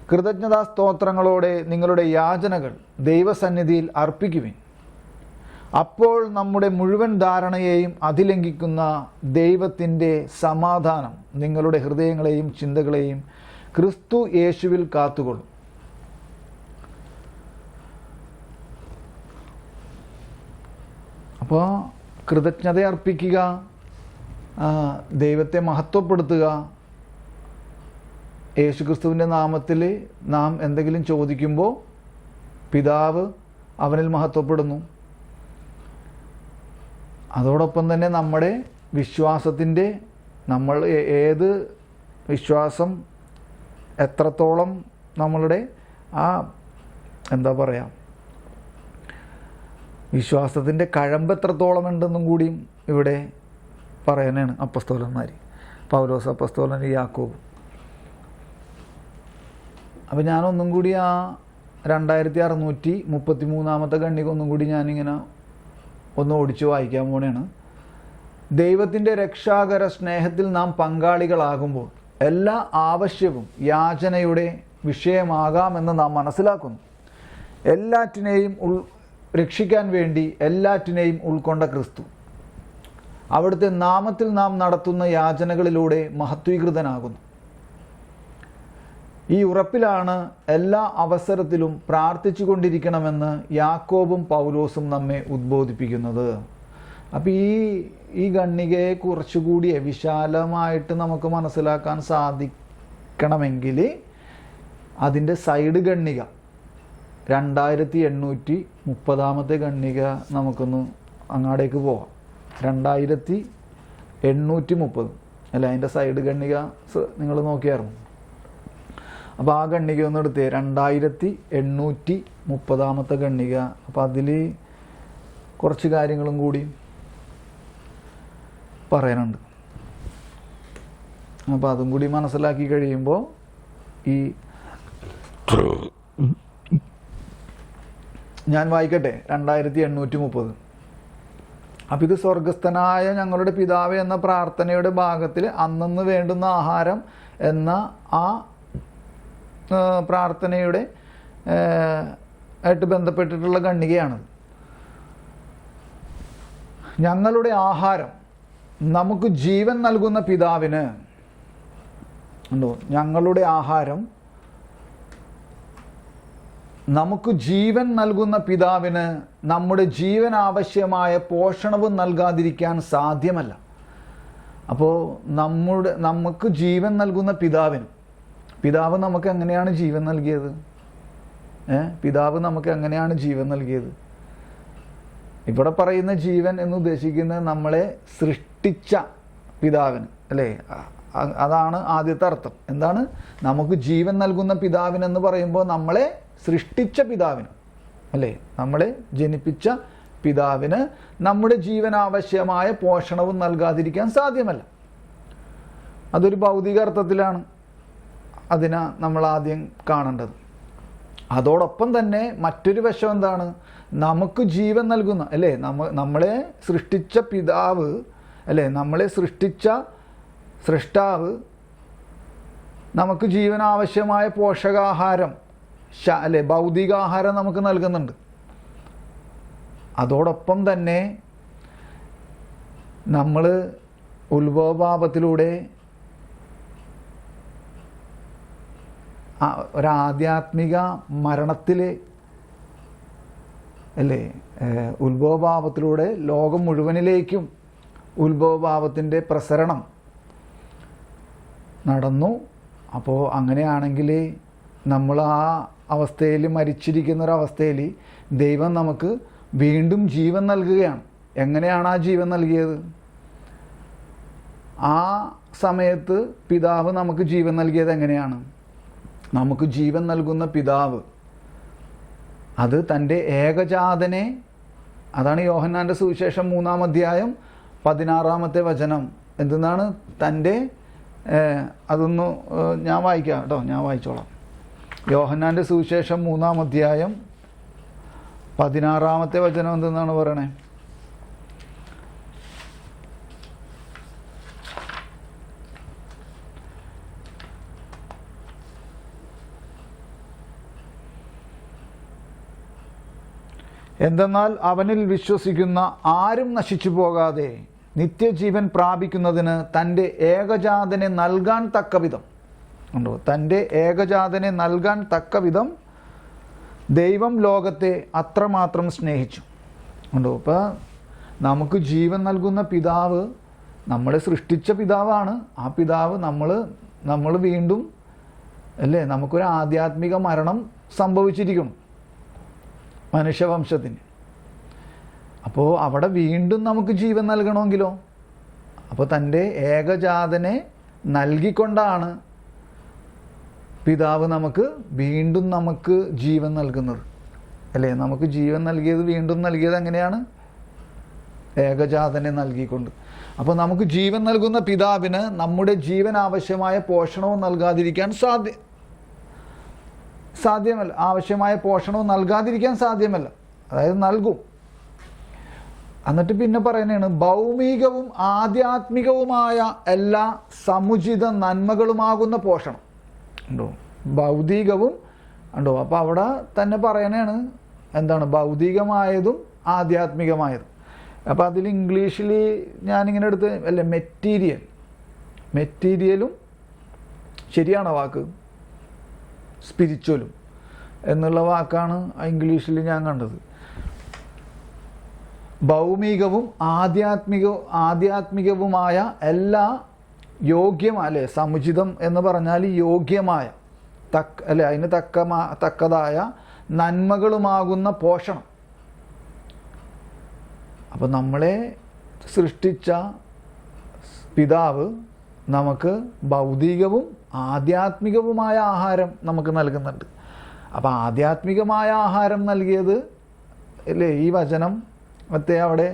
Speaker 2: കൃതജ്ഞതാ സ്തോത്രങ്ങളോടെ നിങ്ങളുടെ യാചനകൾ ദൈവസന്നിധിയിൽ അർപ്പിക്കുവിൻ. അപ്പോൾ നമ്മുടെ മുഴുവൻ ധാരണയെയും അതിലംഘിക്കുന്ന ദൈവത്തിൻ്റെ സമാധാനം നിങ്ങളുടെ ഹൃദയങ്ങളെയും ചിന്തകളെയും ക്രിസ്തു യേശുവിൽ കാത്തുകൊള്ളും. അപ്പോൾ കൃതജ്ഞത അർപ്പിക്കുക, ദൈവത്തെ മഹത്വപ്പെടുത്തുക. യേശുക്രിസ്തുവിൻ്റെ നാമത്തിൽ നാം എന്തെങ്കിലും ചോദിക്കുമ്പോൾ പിതാവ് അവനിൽ മഹത്വപ്പെടുന്നു. അതോടൊപ്പം തന്നെ നമ്മുടെ വിശ്വാസത്തിൻ്റെ നമ്മൾ ഏത് വിശ്വാസം എത്രത്തോളം നമ്മളുടെ വിശ്വാസത്തിൻ്റെ കഴമ്പ് എത്രത്തോളം ഉണ്ടെന്നും കൂടിയും ഇവിടെ പറയാനാണ് അപ്പസ്തോലന്മാർ, പൗലോസ് അപ്പസ്തോലൻ, യാക്കോബ്. അപ്പോൾ ഞാനൊന്നും കൂടി 2633 ഖണ്ഡിക ഒന്നും കൂടി ഞാനിങ്ങനെ ഒന്ന് ഓടിച്ച് വായിക്കാൻ പോണെയാണ്. ദൈവത്തിൻ്റെ രക്ഷാകര സ്നേഹത്തിൽ നാം പങ്കാളികളാകുമ്പോൾ എല്ലാ ആവശ്യവും യാചനയുടെ വിഷയമാകാമെന്ന് നാം മനസ്സിലാക്കുന്നു. എല്ലാറ്റിനെയും രക്ഷിക്കാൻ വേണ്ടി എല്ലാറ്റിനെയും ഉൾക്കൊണ്ട ക്രിസ്തു. അവിടുത്തെ നാമത്തിൽ നാം നടത്തുന്ന യാചനകളിലൂടെ മഹത്വീകൃതനാകുന്നു. ഈ ഉറപ്പിലാണ് എല്ലാ അവസരത്തിലും പ്രാർത്ഥിച്ചു കൊണ്ടിരിക്കണമെന്ന് യാക്കോബും പൗലോസും നമ്മെ ഉദ്ബോധിപ്പിക്കുന്നത്. അപ്പം ഈ ഖണ്ഡികയെ കുറച്ചുകൂടി വിശാലമായിട്ട് നമുക്ക് മനസ്സിലാക്കാൻ സാധിക്കണമെങ്കിൽ അതിൻ്റെ സൈഡ് ഖണ്ഡിക 2830 ഖണ്ഡിക നമുക്കൊന്ന് അങ്ങാടേക്ക് പോവാം. 2830 അല്ല, അതിൻ്റെ സൈഡ് ഖണ്ഡിക നിങ്ങൾ നോക്കിയായിരുന്നു. അപ്പോൾ ആ ഖണ്ഡിക ഒന്ന് എടുത്തേ, 2830 ഖണ്ഡിക. അപ്പോൾ അതിൽ കുറച്ച് കാര്യങ്ങളും കൂടി പറയാനുണ്ട്. അപ്പോൾ അതും കൂടി മനസ്സിലാക്കി കഴിയുമ്പോൾ ഈ ഞാൻ വായിക്കട്ടെ. 2830. അപ്പം ഇത് സ്വർഗസ്ഥനായ ഞങ്ങളുടെ പിതാവേ എന്ന പ്രാർത്ഥനയുടെ ഭാഗത്തിൽ അന്നന്ന് വേണ്ടുന്ന ആഹാരം എന്ന ആ പ്രാർത്ഥനയുടെ ആയിട്ട് ബന്ധപ്പെട്ടിട്ടുള്ള ഖണ്ഡികയാണ്. ഞങ്ങളുടെ ആഹാരം നമുക്ക് ജീവൻ നൽകുന്ന പിതാവിന് ഉണ്ടോ, ഞങ്ങളുടെ ആഹാരം നമുക്ക് ജീവൻ നൽകുന്ന പിതാവിന് നമ്മുടെ ജീവൻ ആവശ്യമായ പോഷണവും നൽകാതിരിക്കാൻ സാധ്യമല്ല. അപ്പോൾ നമുക്ക് ജീവൻ നൽകുന്ന പിതാവ് നമുക്ക് എങ്ങനെയാണ് ജീവൻ നൽകിയത്? പിതാവ് നമുക്ക് എങ്ങനെയാണ് ജീവൻ നൽകിയത്? ഇവിടെ പറയുന്ന ജീവൻ എന്ന് ഉദ്ദേശിക്കുന്നത് നമ്മളെ സൃഷ്ടിച്ച പിതാവിന് അല്ലേ? അതാണ് ആദ്യത്തെ അർത്ഥം. എന്താണ് നമുക്ക് ജീവൻ നൽകുന്ന പിതാവിനെന്ന് പറയുമ്പോൾ? നമ്മളെ സൃഷ്ടിച്ച പിതാവിന് അല്ലേ, നമ്മളെ ജനിപ്പിച്ച പിതാവിന് നമ്മുടെ ജീവൻ ആവശ്യമായ പോഷണവും നൽകാതിരിക്കാൻ സാധ്യമല്ല. അതൊരു ഭൗതിക അർത്ഥത്തിലാണ് അതിനെ നമ്മൾ ആദ്യം കാണേണ്ടത്. അതോടൊപ്പം തന്നെ മറ്റൊരു വശം എന്താണ്? നമുക്ക് ജീവൻ നൽകുന്ന അല്ലേ, നമ്മളെ സൃഷ്ടിച്ച പിതാവ് അല്ലേ, നമ്മളെ സൃഷ്ടിച്ച സൃഷ്ടാവ് നമുക്ക് ജീവൻ ആവശ്യമായ പോഷകാഹാരം അല്ലേ, ഭൗതികാഹാരം നമുക്ക് നൽകുന്നുണ്ട്. അതോടൊപ്പം തന്നെ നമ്മൾ ഉത്ഭവപാപത്തിലൂടെ ഒരാധ്യാത്മിക മരണത്തിൽ അല്ലേ, ഉത്ഭവപാപത്തിലൂടെ ലോകം മുഴുവനിലേക്കും ഉത്ഭവപാപത്തിൻ്റെ പ്രസരണം നടന്നു. അപ്പോൾ അങ്ങനെയാണെങ്കിൽ നമ്മൾ ആ അവസ്ഥയിൽ, മരിച്ചിരിക്കുന്നൊരവസ്ഥയിൽ ദൈവം നമുക്ക് വീണ്ടും ജീവൻ നൽകുകയാണ്. എങ്ങനെയാണ് ആ ജീവൻ നൽകിയത്? ആ സമയത്ത് പിതാവ് നമുക്ക് ജീവൻ നൽകിയത് എങ്ങനെയാണ്? നമുക്ക് ജീവൻ നൽകുന്ന പിതാവ് അത് തൻ്റെ ഏകജാതനെ, അതാണ് യോഹന്നാൻ്റെ സുവിശേഷം 3-ാം അധ്യായം 16-ാമത്തെ വചനം. എന്തെന്നാണ്? തൻ്റെ അതൊന്ന് ഞാൻ വായിക്കാം കേട്ടോ, ഞാൻ വായിച്ചോളാം. യോഹന്നാൻ്റെ സുവിശേഷം 3-ാം അധ്യായം 16-ാമത്തെ വചനം എന്തെന്നാണ് പറയണേ? എന്തെന്നാൽ അവനിൽ വിശ്വസിക്കുന്ന ആരും നശിച്ചു പോകാതെ നിത്യജീവൻ പ്രാപിക്കുന്നതിന് തൻ്റെ ഏകജാതനെ നൽകാൻ തക്കവിധം ഉണ്ടോ, തൻ്റെ ഏകജാതനെ നൽകാൻ തക്കവിധം ദൈവം ലോകത്തെ അത്രമാത്രം സ്നേഹിച്ചു ഉണ്ടോ. അപ്പോൾ നമുക്ക് ജീവൻ നൽകുന്ന പിതാവ് നമ്മളെ സൃഷ്ടിച്ച പിതാവാണ്. ആ പിതാവ് നമ്മൾ വീണ്ടും അല്ലേ, നമുക്കൊരു ആധ്യാത്മിക മരണം സംഭവിച്ചിരിക്കണം മനുഷ്യവംശത്തിന്. അപ്പോൾ അവിടെ വീണ്ടും നമുക്ക് ജീവൻ നൽകണമെങ്കിലോ? അപ്പോൾ തൻ്റെ ഏകജാതനെ നൽകിക്കൊണ്ടാണ് പിതാവ് വീണ്ടും നമുക്ക് ജീവൻ നൽകുന്നത് അല്ലേ. നമുക്ക് ജീവൻ നൽകിയത്, വീണ്ടും നൽകിയത് എങ്ങനെയാണ്? ഏകജാതനെ നൽകിക്കൊണ്ട്. അപ്പോൾ നമുക്ക് ജീവൻ നൽകുന്ന പിതാവിന് നമ്മുടെ ജീവൻ ആവശ്യമായ പോഷണവും നൽകാതിരിക്കാൻ സാധ്യമല്ല. ആവശ്യമായ പോഷണവും നൽകാതിരിക്കാൻ സാധ്യമല്ല. അതായത് നൽകും. എന്നിട്ട് പിന്നെ പറയുന്നതാണ് ഭൗമികവും ആധ്യാത്മികവുമായ എല്ലാ സമുചിത നന്മകളുമാകുന്ന പോഷണം ഉണ്ടോ. ഭൗതികവും ഉണ്ടോ. അപ്പോൾ അവിടെ തന്നെ പറയണതാണ് എന്താണ് ഭൗതികമായതും ആധ്യാത്മികമായതും. അപ്പോൾ അതിൽ ഇംഗ്ലീഷിൽ ഞാനിങ്ങനെ എടുത്ത് അല്ലേ മെറ്റീരിയലും ശരിയാണോ വാക്ക്, സ്പിരിച്വലും എന്നുള്ള വാക്കാണ് ഇംഗ്ലീഷിൽ ഞാൻ കണ്ടത്. ഭൗമികവും ആധ്യാത്മികവുമായ എല്ലാ അല്ലേ സമുചിതം എന്ന് പറഞ്ഞാൽ യോഗ്യമായ അല്ലേ അതിന് തക്കതായ നന്മകളുമാകുന്ന പോഷണം. അപ്പം നമ്മളെ സൃഷ്ടിച്ച പിതാവ് നമുക്ക് ഭൗതികവും ആധ്യാത്മികവുമായ ആഹാരം നമുക്ക് നൽകുന്നുണ്ട്. അപ്പം ആധ്യാത്മികമായ ആഹാരം നൽകിയത് അല്ലേ ഈ വചനം അവിടെ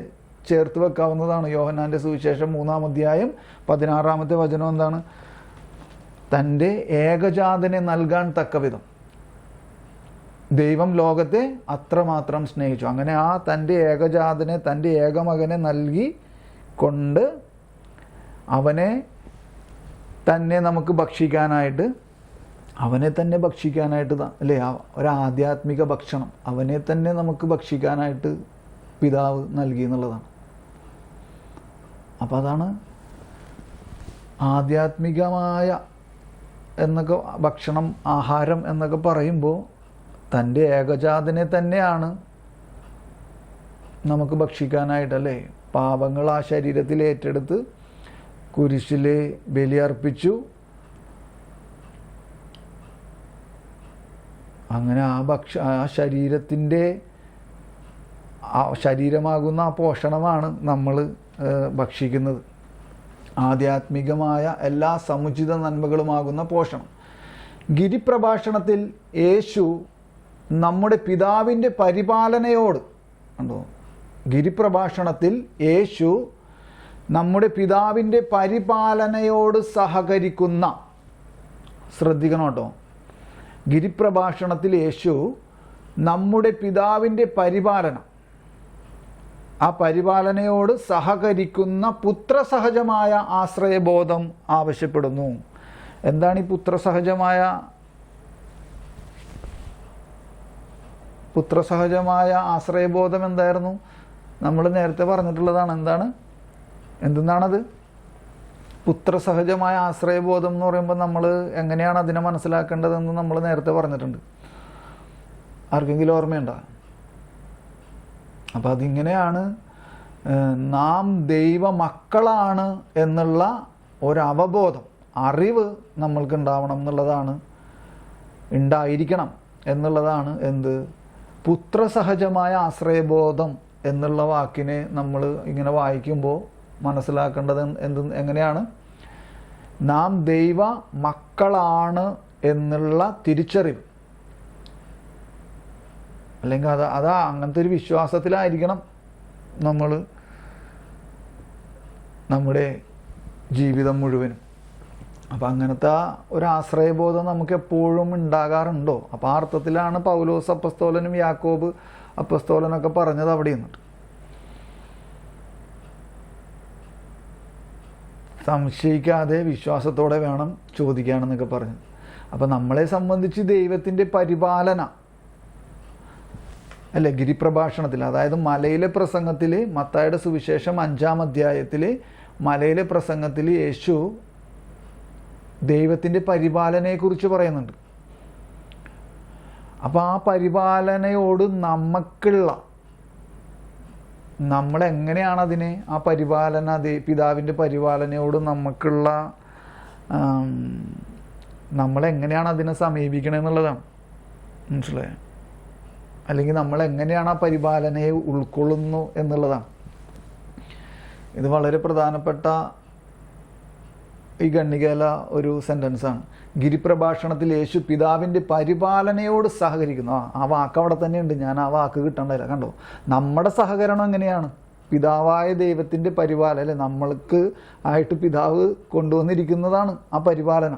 Speaker 2: ചേർത്ത് വെക്കാവുന്നതാണ്. യോഹന്നാൻ്റെ സുവിശേഷം 3-ാം അധ്യായം 16-ാമത്തെ വചനം എന്താണ്? തൻ്റെ ഏകജാതനെ നൽകാൻ തക്കവിധം ദൈവം ലോകത്തെ അത്രമാത്രം സ്നേഹിച്ചു. അങ്ങനെ ആ തൻ്റെ ഏകജാതനെ, തൻ്റെ ഏകമകനെ നൽകി കൊണ്ട് അവനെ തന്നെ നമുക്ക് ഭക്ഷിക്കാനായിട്ട് അല്ലേ ഒരു ആധ്യാത്മിക ഭക്ഷണം അവനെ തന്നെ നമുക്ക് ഭക്ഷിക്കാനായിട്ട് പിതാവ് നൽകി എന്നുള്ളതാണ്. അപ്പം അതാണ് ആധ്യാത്മികമായ എന്നൊക്കെ ഭക്ഷണം, ആഹാരം എന്നൊക്കെ പറയുമ്പോൾ തൻ്റെ ഏകജാതനെ തന്നെയാണ് നമുക്ക് ഭക്ഷിക്കാനായിട്ടല്ലേ. പാപങ്ങൾ ആ ശരീരത്തിൽ ഏറ്റെടുത്ത് കുരിശിൽ ബലിയർപ്പിച്ചു. അങ്ങനെ ആ ശരീരത്തിൻ്റെ ശരീരമാകുന്ന ആ പോഷണമാണ് നമ്മൾ ഭക്ഷിക്കുന്നത്. ആധ്യാത്മികമായ എല്ലാ സമുചിത നന്മകളുമാകുന്ന പോഷണം. ഗിരിപ്രഭാഷണത്തിൽ യേശു നമ്മുടെ പിതാവിൻ്റെ പരിപാലനയോട് ഗിരിപ്രഭാഷണത്തിൽ യേശു നമ്മുടെ പിതാവിൻ്റെ പരിപാലനയോട് സഹകരിക്കുന്ന, ശ്രദ്ധിക്കണം കേട്ടോ, ഗിരിപ്രഭാഷണത്തിൽ യേശു നമ്മുടെ പിതാവിൻ്റെ ആ പരിപാലനയോട് സഹകരിക്കുന്ന പുത്രസഹജമായ ആശ്രയബോധം ആവശ്യപ്പെടുന്നു. എന്താണ് ഈ പുത്രസഹജമായ ആശ്രയബോധം? എന്തായിരുന്നു? നമ്മൾ നേരത്തെ പറഞ്ഞിട്ടുള്ളതാണ്. എന്തെന്നാണത്? പുത്രസഹജമായ ആശ്രയബോധം എന്ന് പറയുമ്പോൾ നമ്മൾ എങ്ങനെയാണ് അതിനെ മനസ്സിലാക്കേണ്ടതെന്ന് നമ്മൾ നേരത്തെ പറഞ്ഞിട്ടുണ്ട്. ആർക്കെങ്കിലും ഓർമ്മയുണ്ടോ? അപ്പം അതിങ്ങനെയാണ്, നാം ദൈവമക്കളാണ് എന്നുള്ള ഒരവബോധം, അറിവ് നമ്മൾക്ക് ഉണ്ടായിരിക്കണം എന്നുള്ളതാണ് പുത്രസഹജമായ ആശ്രയബോധം എന്നുള്ള വാക്കിനെ നമ്മൾ ഇങ്ങനെ വായിക്കുമ്പോൾ മനസ്സിലാക്കേണ്ടത് എങ്ങനെയാണ്? നാം ദൈവ മക്കളാണ് എന്നുള്ള തിരിച്ചറിവ്, അല്ലെങ്കിൽ അങ്ങനത്തെ ഒരു വിശ്വാസത്തിലായിരിക്കണം നമ്മൾ നമ്മുടെ ജീവിതം മുഴുവനും. അപ്പം അങ്ങനത്തെ ഒരു ആശ്രയബോധം നമുക്ക് എപ്പോഴും ഉണ്ടാകാറുണ്ടോ? അപ്പോൾ ആ അർത്ഥത്തിലാണ് പൗലോസ് അപ്പസ്തോലനും യാക്കോബ് അപ്പസ്തോലനൊക്കെ പറഞ്ഞത് അവിടെ നിന്നിട്ട്. സംശയിക്കാതെ വിശ്വാസത്തോടെ വേണം ചോദിക്കാനെന്നൊക്കെ പറഞ്ഞു. അപ്പം നമ്മളെ സംബന്ധിച്ച് ദൈവത്തിൻ്റെ പരിപാലന അല്ലേ ഗിരിപ്രഭാഷണത്തിൽ, അതായത് മലയിലെ പ്രസംഗത്തിൽ, മത്തായിയുടെ സുവിശേഷം 5-ാം അധ്യായത്തിൽ മലയിലെ പ്രസംഗത്തിൽ യേശു ദൈവത്തിൻ്റെ പരിപാലനയെക്കുറിച്ച് പറയുന്നുണ്ട്. അപ്പോൾ ആ പരിപാലനയോട് നമ്മളെങ്ങനെയാണ് അതിനെ, ആ പിതാവിൻ്റെ പരിപാലനയോട് നമ്മളെങ്ങനെയാണ് അതിനെ സമീപിക്കണമെന്നുള്ളതാണ്. മനസ്സിലായോ? അല്ലെങ്കിൽ നമ്മളെങ്ങനെയാണ് ആ പരിപാലനയെ ഉൾക്കൊള്ളുന്നു എന്നുള്ളതാണ്. ഇത് വളരെ പ്രധാനപ്പെട്ട ഈ ഗണ്ണികേല ഒരു സെൻറ്റൻസാണ്. ഗിരിപ്രഭാഷണത്തിൽ യേശു പിതാവിൻ്റെ പരിപാലനയോട് സഹകരിക്കുന്നു. ആ വാക്ക് അവിടെ തന്നെയുണ്ട്, ഞാൻ ആ വാക്ക് കിട്ടണ്ടല്ല. കണ്ടോ, നമ്മുടെ സഹകരണം എങ്ങനെയാണ്? പിതാവായ ദൈവത്തിൻ്റെ പരിപാലന, അല്ലെ, നമ്മൾക്ക് ആയിട്ട് പിതാവ് കൊണ്ടുവന്നിരിക്കുന്നതാണ് ആ പരിപാലന.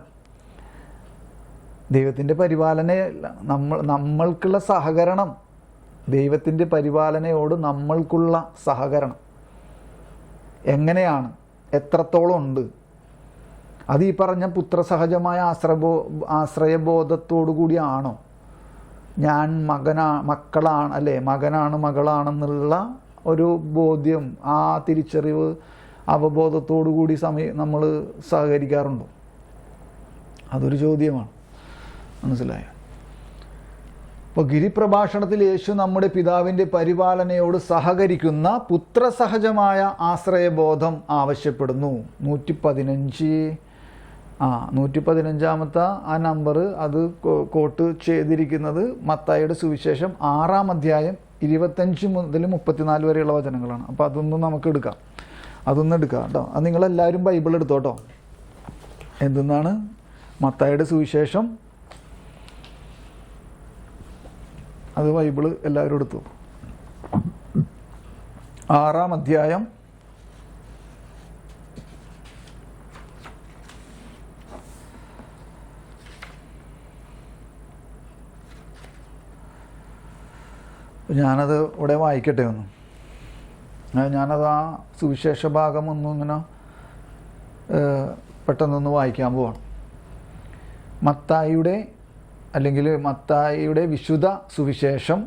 Speaker 2: ദൈവത്തിൻ്റെ പരിപാലനയല്ല, നമ്മൾക്കുള്ള സഹകരണം, ദൈവത്തിൻ്റെ പരിപാലനയോട് നമ്മൾക്കുള്ള സഹകരണം എങ്ങനെയാണ്, എത്രത്തോളം ഉണ്ട്? അത് ഈ പറഞ്ഞ പുത്രസഹജമായ ആശ്രയബോധത്തോടു കൂടിയാണോ? ഞാൻ മകളാണ്, അല്ലേ, മകനാണെന്നുള്ള ഒരു ബോധ്യം, ആ തിരിച്ചറിവ്, അവബോധത്തോടു കൂടി നമ്മൾ സഹകരിക്കാറുണ്ടോ? അതൊരു ചോദ്യമാണ്. മനസ്സിലായോ? അപ്പോൾ ഗിരിപ്രഭാഷണത്തിൽ യേശു നമ്മുടെ പിതാവിൻ്റെ പരിപാലനയോട് സഹകരിക്കുന്ന പുത്രസഹജമായ ആശ്രയബോധം ആവശ്യപ്പെടുന്നു. 115 ആ നമ്പർ അത് കോട്ട് ചെയ്തിരിക്കുന്നത് മത്തായിയുടെ സുവിശേഷം 6-ാം അധ്യായം 25 മുതൽ 34 വരെയുള്ള വചനങ്ങളാണ്. അപ്പോൾ അതൊന്നും നമുക്ക് എടുക്കാം, കേട്ടോ. അത് നിങ്ങളെല്ലാവരും ബൈബിൾ എടുത്തോട്ടോ. എന്തെന്നാണ് മത്തായിയുടെ സുവിശേഷം? അത് ബൈബിള് എല്ലാവരും എടുത്തു. 6-ാം അധ്യായം ഞാനത് ഇവിടെ വായിക്കട്ടെ ഒന്ന്. ഞാനത് ആ സുവിശേഷ ഭാഗം ഒന്നും ഇങ്ങനെ പെട്ടെന്നൊന്ന് വായിക്കാൻ പോവാണ്. മത്തായിയുടെ വിശുദ്ധ സുവിശേഷം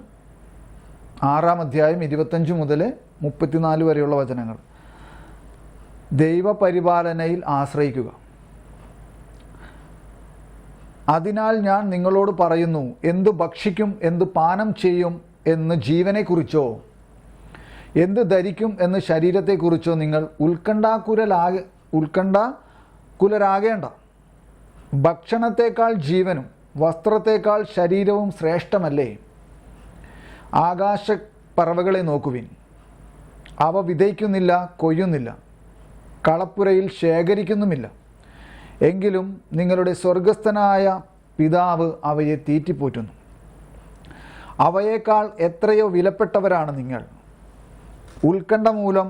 Speaker 2: 6-ാം അധ്യായം 25 മുതൽ 34 വരെയുള്ള വചനങ്ങൾ. ദൈവപരിപാലനയിൽ ആശ്രയിക്കുക. അതിനാൽ ഞാൻ നിങ്ങളോട് പറയുന്നു, എന്ത് ഭക്ഷിക്കും, എന്ത് പാനം ചെയ്യും എന്ന് ജീവനെക്കുറിച്ചോ എന്ത് ധരിക്കും എന്ന് ശരീരത്തെക്കുറിച്ചോ നിങ്ങൾ ഉത്കണ്ഠാകുലരാകേണ്ട. ഭക്ഷണത്തേക്കാൾ ജീവനും വസ്ത്രത്തേക്കാൾ ശരീരവും ശ്രേഷ്ഠമല്ലേ? ആകാശപ്പറവകളെ നോക്കുവിൻ. അവ വിതയ്ക്കുന്നില്ല, കൊയ്യുന്നില്ല, കളപ്പുരയിൽ ശേഖരിക്കുന്നുമില്ല. എങ്കിലും നിങ്ങളുടെ സ്വർഗസ്ഥനായ പിതാവ് അവയെ തീറ്റിപ്പോറ്റുന്നു. അവയേക്കാൾ എത്രയോ വിലപ്പെട്ടവരാണ് നിങ്ങൾ. ഉത്കണ്ഠ മൂലം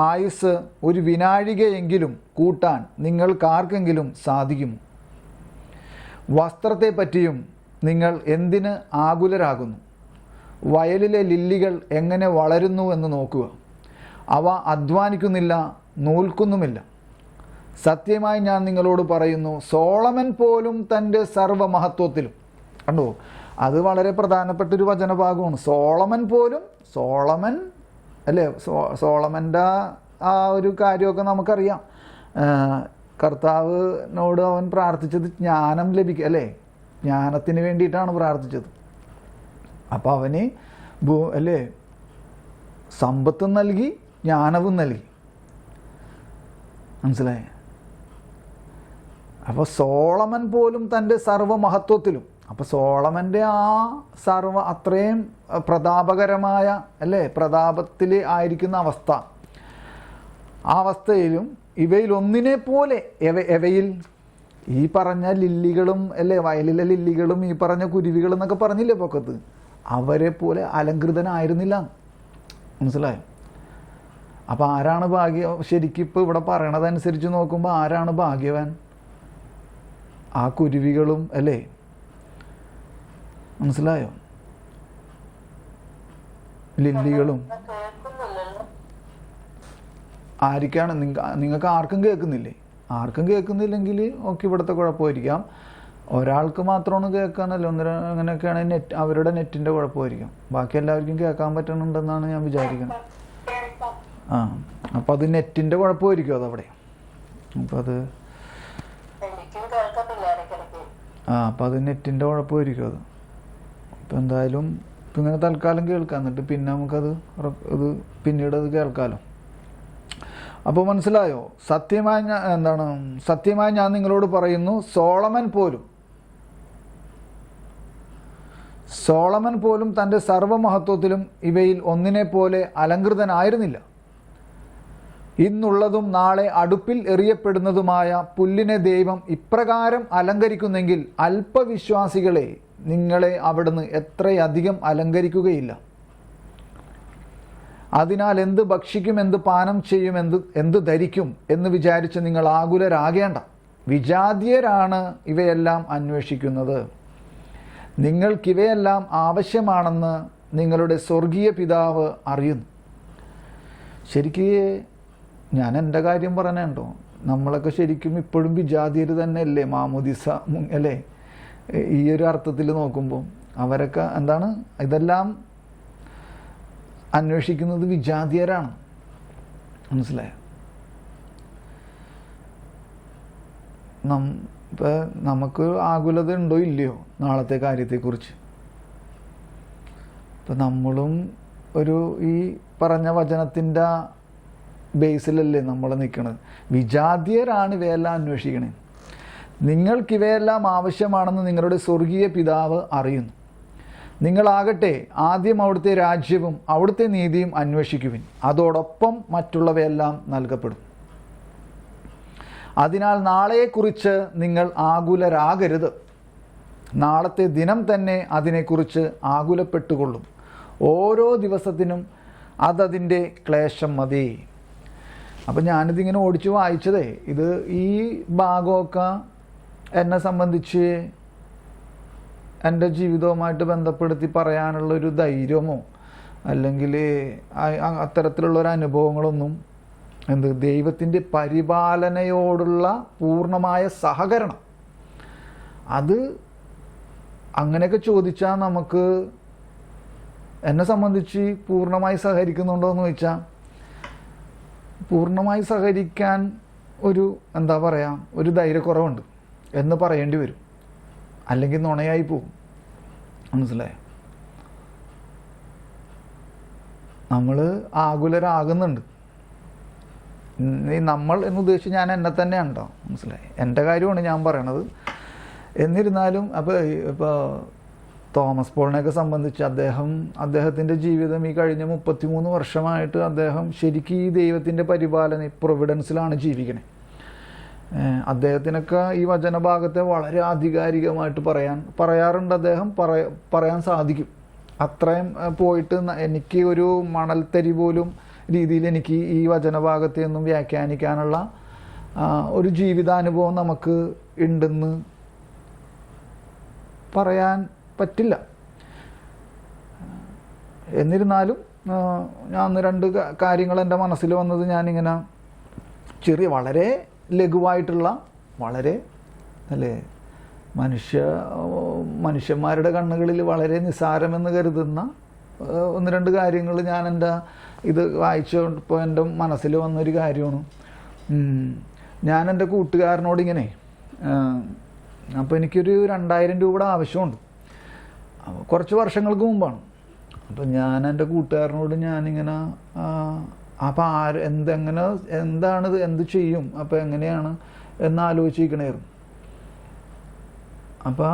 Speaker 2: ആയുസ് ഒരു വിനാഴികയെങ്കിലും കൂട്ടാൻ നിങ്ങൾക്കാർക്കെങ്കിലും സാധിക്കുമോ? വസ്ത്രത്തെപ്പറ്റിയും നിങ്ങൾ എന്തിന് ആകുലരാകുന്നു? വയലിലെ ലില്ലികൾ എങ്ങനെ വളരുന്നു എന്ന് നോക്കുക. അവ അധ്വാനിക്കുന്നില്ല, നൂൽക്കുന്നുമില്ല. സത്യമായി ഞാൻ നിങ്ങളോട് പറയുന്നു, സോളമൻ പോലും തൻ്റെ സർവമഹത്വത്തിലും, കണ്ടോ, അത് വളരെ പ്രധാനപ്പെട്ടൊരു വചനഭാഗമാണ്. സോളമൻ അല്ലേ, സോളമൻ്റെ ആ ഒരു കാര്യമൊക്കെ നമുക്കറിയാം. കർത്താവിനോട് അവൻ പ്രാർത്ഥിച്ചത് ജ്ഞാനം ലഭിക്കുക അല്ലേ, ജ്ഞാനത്തിന് വേണ്ടിയിട്ടാണ് പ്രാർത്ഥിച്ചത്. അപ്പം അവന് അല്ലേ സമ്പത്തും നൽകി, ജ്ഞാനവും നൽകി. മനസ്സിലായേ? അപ്പോൾ സോളമൻ പോലും തൻ്റെ സർവമഹത്വത്തിലും, അപ്പോൾ സോളമൻ്റെ ആ അത്രയും പ്രതാപകരമായ അല്ലേ പ്രതാപത്തിൽ ആയിരിക്കുന്ന അവസ്ഥ, ആ അവസ്ഥയിലും ഇവയിൽ ഒന്നിനെ പോലെ എവയിൽ ഈ പറഞ്ഞ ലില്ലികളും അല്ലേ, വയലിലെ ലില്ലികളും ഈ പറഞ്ഞ കുരുവികളും എന്നൊക്കെ പറഞ്ഞില്ലേ പൊക്കത്ത്, അവരെ പോലെ അലങ്കൃതനായിരുന്നില്ല. മനസ്സിലായോ? അപ്പോൾ ആരാണ് ശരിക്കും ഇപ്പോൾ ഇവിടെ പറയണതനുസരിച്ച് നോക്കുമ്പോൾ ആരാണ് ഭാഗ്യവാൻ? ആ കുരുവികളും അല്ലേ? മനസ്സിലായോ? ലില്ലികളും. ആർക്കാണ്? നിങ്ങൾക്ക് ആർക്കും കേൾക്കുന്നില്ലേ? ആർക്കും കേൾക്കുന്നില്ലെങ്കിൽ ഓക്കെ, ഇവിടുത്തെ കുഴപ്പമായിരിക്കാം. ഒരാൾക്ക് മാത്രമാണ് കേൾക്കാനല്ലോ, അങ്ങനെയൊക്കെയാണ് അവരുടെ നെറ്റിൻ്റെ കുഴപ്പമായിരിക്കും. ബാക്കി എല്ലാവർക്കും കേൾക്കാൻ പറ്റുന്നുണ്ടെന്നാണ് ഞാൻ വിചാരിക്കുന്നത്. അപ്പം അത് നെറ്റിൻ്റെ കുഴപ്പമായിരിക്കും അതവിടെ. അപ്പം അത് അപ്പം അത് നെറ്റിൻ്റെ കുഴപ്പമായിരിക്കും അത്. അപ്പം എന്തായാലും ഇപ്പം ഇങ്ങനെ തൽക്കാലം കേൾക്കാം, എന്നിട്ട് പിന്നെ നമുക്കത് പിന്നീട് അത് കേൾക്കാമല്ലോ. അപ്പോൾ മനസ്സിലായോ? സത്യമായി ഞാൻ നിങ്ങളോട് പറയുന്നു, സോളമൻ പോലും തൻ്റെ സർവമഹത്വത്തിലും ഇവയിൽ ഒന്നിനെ പോലെ അലങ്കൃതനായിരുന്നില്ല. ഇന്നുള്ളതും നാളെ അടുപ്പിൽ എറിയപ്പെടുന്നതുമായ പുല്ലിനെ ദൈവം ഇപ്രകാരം അലങ്കരിക്കുന്നെങ്കിൽ അല്പവിശ്വാസികളെ, നിങ്ങളെ അവിടുന്ന് എത്രയധികം അലങ്കരിക്കുകയില്ല. അതിനാൽ എന്ത് ഭക്ഷിക്കും, എന്ത് പാനം ചെയ്യും, എന്ത് ധരിക്കും എന്ന് വിചാരിച്ച് നിങ്ങൾ ആകുലരാകേണ്ട. വിജാതീയരാണ് ഇവയെല്ലാം അന്വേഷിക്കുന്നത്. നിങ്ങൾക്കിവയെല്ലാം ആവശ്യമാണെന്ന് നിങ്ങളുടെ സ്വർഗീയ പിതാവ് അറിയുന്നു. ശരിക്ക് ഞാൻ എൻ്റെ കാര്യം പറഞ്ഞുണ്ടോ, നമ്മളൊക്കെ ശരിക്കും ഇപ്പോഴും വിജാതീയർ തന്നെ അല്ലേ, മാമോദിസ അല്ലേ, ഈ ഒരു അർത്ഥത്തിൽ നോക്കുമ്പോൾ അവരൊക്കെ എന്താണ്, ഇതെല്ലാം അന്വേഷിക്കുന്നത് വിജാതീയരാണ്. മനസ്സിലായോ? ഇപ്പം നമുക്ക് ആകുലത ഉണ്ടോ ഇല്ലയോ നാളത്തെ കാര്യത്തെക്കുറിച്ച്? ഇപ്പം നമ്മളും ഒരു ഈ പറഞ്ഞ വചനത്തിൻ്റെ ബേസിലല്ലേ നമ്മൾ നിൽക്കുന്നത്. വിജാതീയരാണ് ഇവയെല്ലാം അന്വേഷിക്കണേ. നിങ്ങൾക്കിവയെല്ലാം ആവശ്യമാണെന്ന് നിങ്ങളുടെ സ്വർഗീയ പിതാവ് അറിയുന്നു. നിങ്ങളാകട്ടെ ആദ്യം അവിടുത്തെ രാജ്യവും അവിടുത്തെ നീതിയും അന്വേഷിക്കുവിൻ, അതോടൊപ്പം മറ്റുള്ളവയെല്ലാം നൽകപ്പെടും. അതിനാൽ നാളെയെക്കുറിച്ച് നിങ്ങൾ ആകുലരാകരുത്. നാളത്തെ ദിനം തന്നെ അതിനെക്കുറിച്ച് ആകുലപ്പെട്ടുകൊള്ളും. ഓരോ ദിവസത്തിനും അതതിൻ്റെ ക്ലേശം മതി. അപ്പം ഞാനിതിങ്ങനെ ഓടിച്ച് വായിച്ചതേ, ഇത് ഈ ഭാഗമൊക്കെ എന്നെ സംബന്ധിച്ച് എൻ്റെ ജീവിതവുമായിട്ട് ബന്ധപ്പെടുത്തി പറയാനുള്ളൊരു ധൈര്യമോ അല്ലെങ്കിൽ അത്തരത്തിലുള്ളൊരു അനുഭവങ്ങളൊന്നും ദൈവത്തിൻ്റെ പരിപാലനയോടുള്ള പൂർണ്ണമായ സഹകരണം, അത് അങ്ങനെയൊക്കെ ചോദിച്ചാൽ നമുക്ക് എന്നെ സംബന്ധിച്ച് പൂർണ്ണമായി സഹകരിക്കുന്നുണ്ടോ എന്ന് ചോദിച്ചാൽ പൂർണ്ണമായി സഹകരിക്കാൻ ഒരു ഒരു ധൈര്യക്കുറവുണ്ട് എന്ന് പറയേണ്ടി വരും. അല്ലെങ്കിൽ നുണയായി പോകും. മനസ്സിലായോ? നമ്മൾ ആകുലരാകുന്നുണ്ട്. നമ്മൾ എന്ന് ഉദ്ദേശിച്ച് ഞാൻ എന്നെ തന്നെയാണ് കേട്ടോ. മനസ്സിലായി? എൻ്റെ കാര്യമാണ് ഞാൻ പറയണത്. എന്നിരുന്നാലും ഇപ്പോൾ തോമസ് പോളിനെയൊക്കെ സംബന്ധിച്ച് അദ്ദേഹത്തിൻ്റെ ജീവിതം ഈ കഴിഞ്ഞ 33 വർഷമായിട്ട് അദ്ദേഹം ശരിക്കും ഈ ദൈവത്തിൻ്റെ പരിപാലന പ്രൊവിഡൻസിലാണ് ജീവിക്കണേ. അദ്ദേഹത്തിനൊക്കെ ഈ വചനഭാഗത്തെ വളരെ ആധികാരികമായിട്ട് പറയാറുണ്ട്. അദ്ദേഹം പറയാൻ സാധിക്കും. അത്രയും പോയിട്ട് എനിക്ക് ഒരു മണൽത്തരി പോലും രീതിയിൽ എനിക്ക് ഈ വചനഭാഗത്തെ ഒന്നും വ്യാഖ്യാനിക്കാനുള്ള ഒരു ജീവിതാനുഭവം നമുക്ക് ഉണ്ടെന്ന് പറയാൻ പറ്റില്ല. എന്നിരുന്നാലും ഞാൻ 2 കാര്യങ്ങൾ എൻ്റെ മനസ്സിൽ വന്നത് ഞാനിങ്ങനെ വളരെ ലഘുവായിട്ടുള്ള വളരെ മനുഷ്യന്മാരുടെ കണ്ണുകളിൽ വളരെ നിസ്സാരമെന്ന് കരുതുന്ന 1-2 കാര്യങ്ങൾ ഞാൻ എൻ്റെ ഇത് വായിച്ചപ്പോൾ എൻ്റെ മനസ്സിൽ വന്നൊരു കാര്യമാണ്. ഞാൻ എൻ്റെ കൂട്ടുകാരനോട് ഇങ്ങനെ അപ്പോൾ എനിക്കൊരു 2000 രൂപയുടെ ആവശ്യമുണ്ട്. കുറച്ച് വർഷങ്ങൾക്ക് മുമ്പാണ്. അപ്പം ഞാൻ എൻ്റെ കൂട്ടുകാരനോട് ഞാനിങ്ങനെ അപ്പം എന്താണിത്, എന്ത് ചെയ്യും, അപ്പം എങ്ങനെയാണ് എന്നാലോചിക്കണമായിരുന്നു. അപ്പം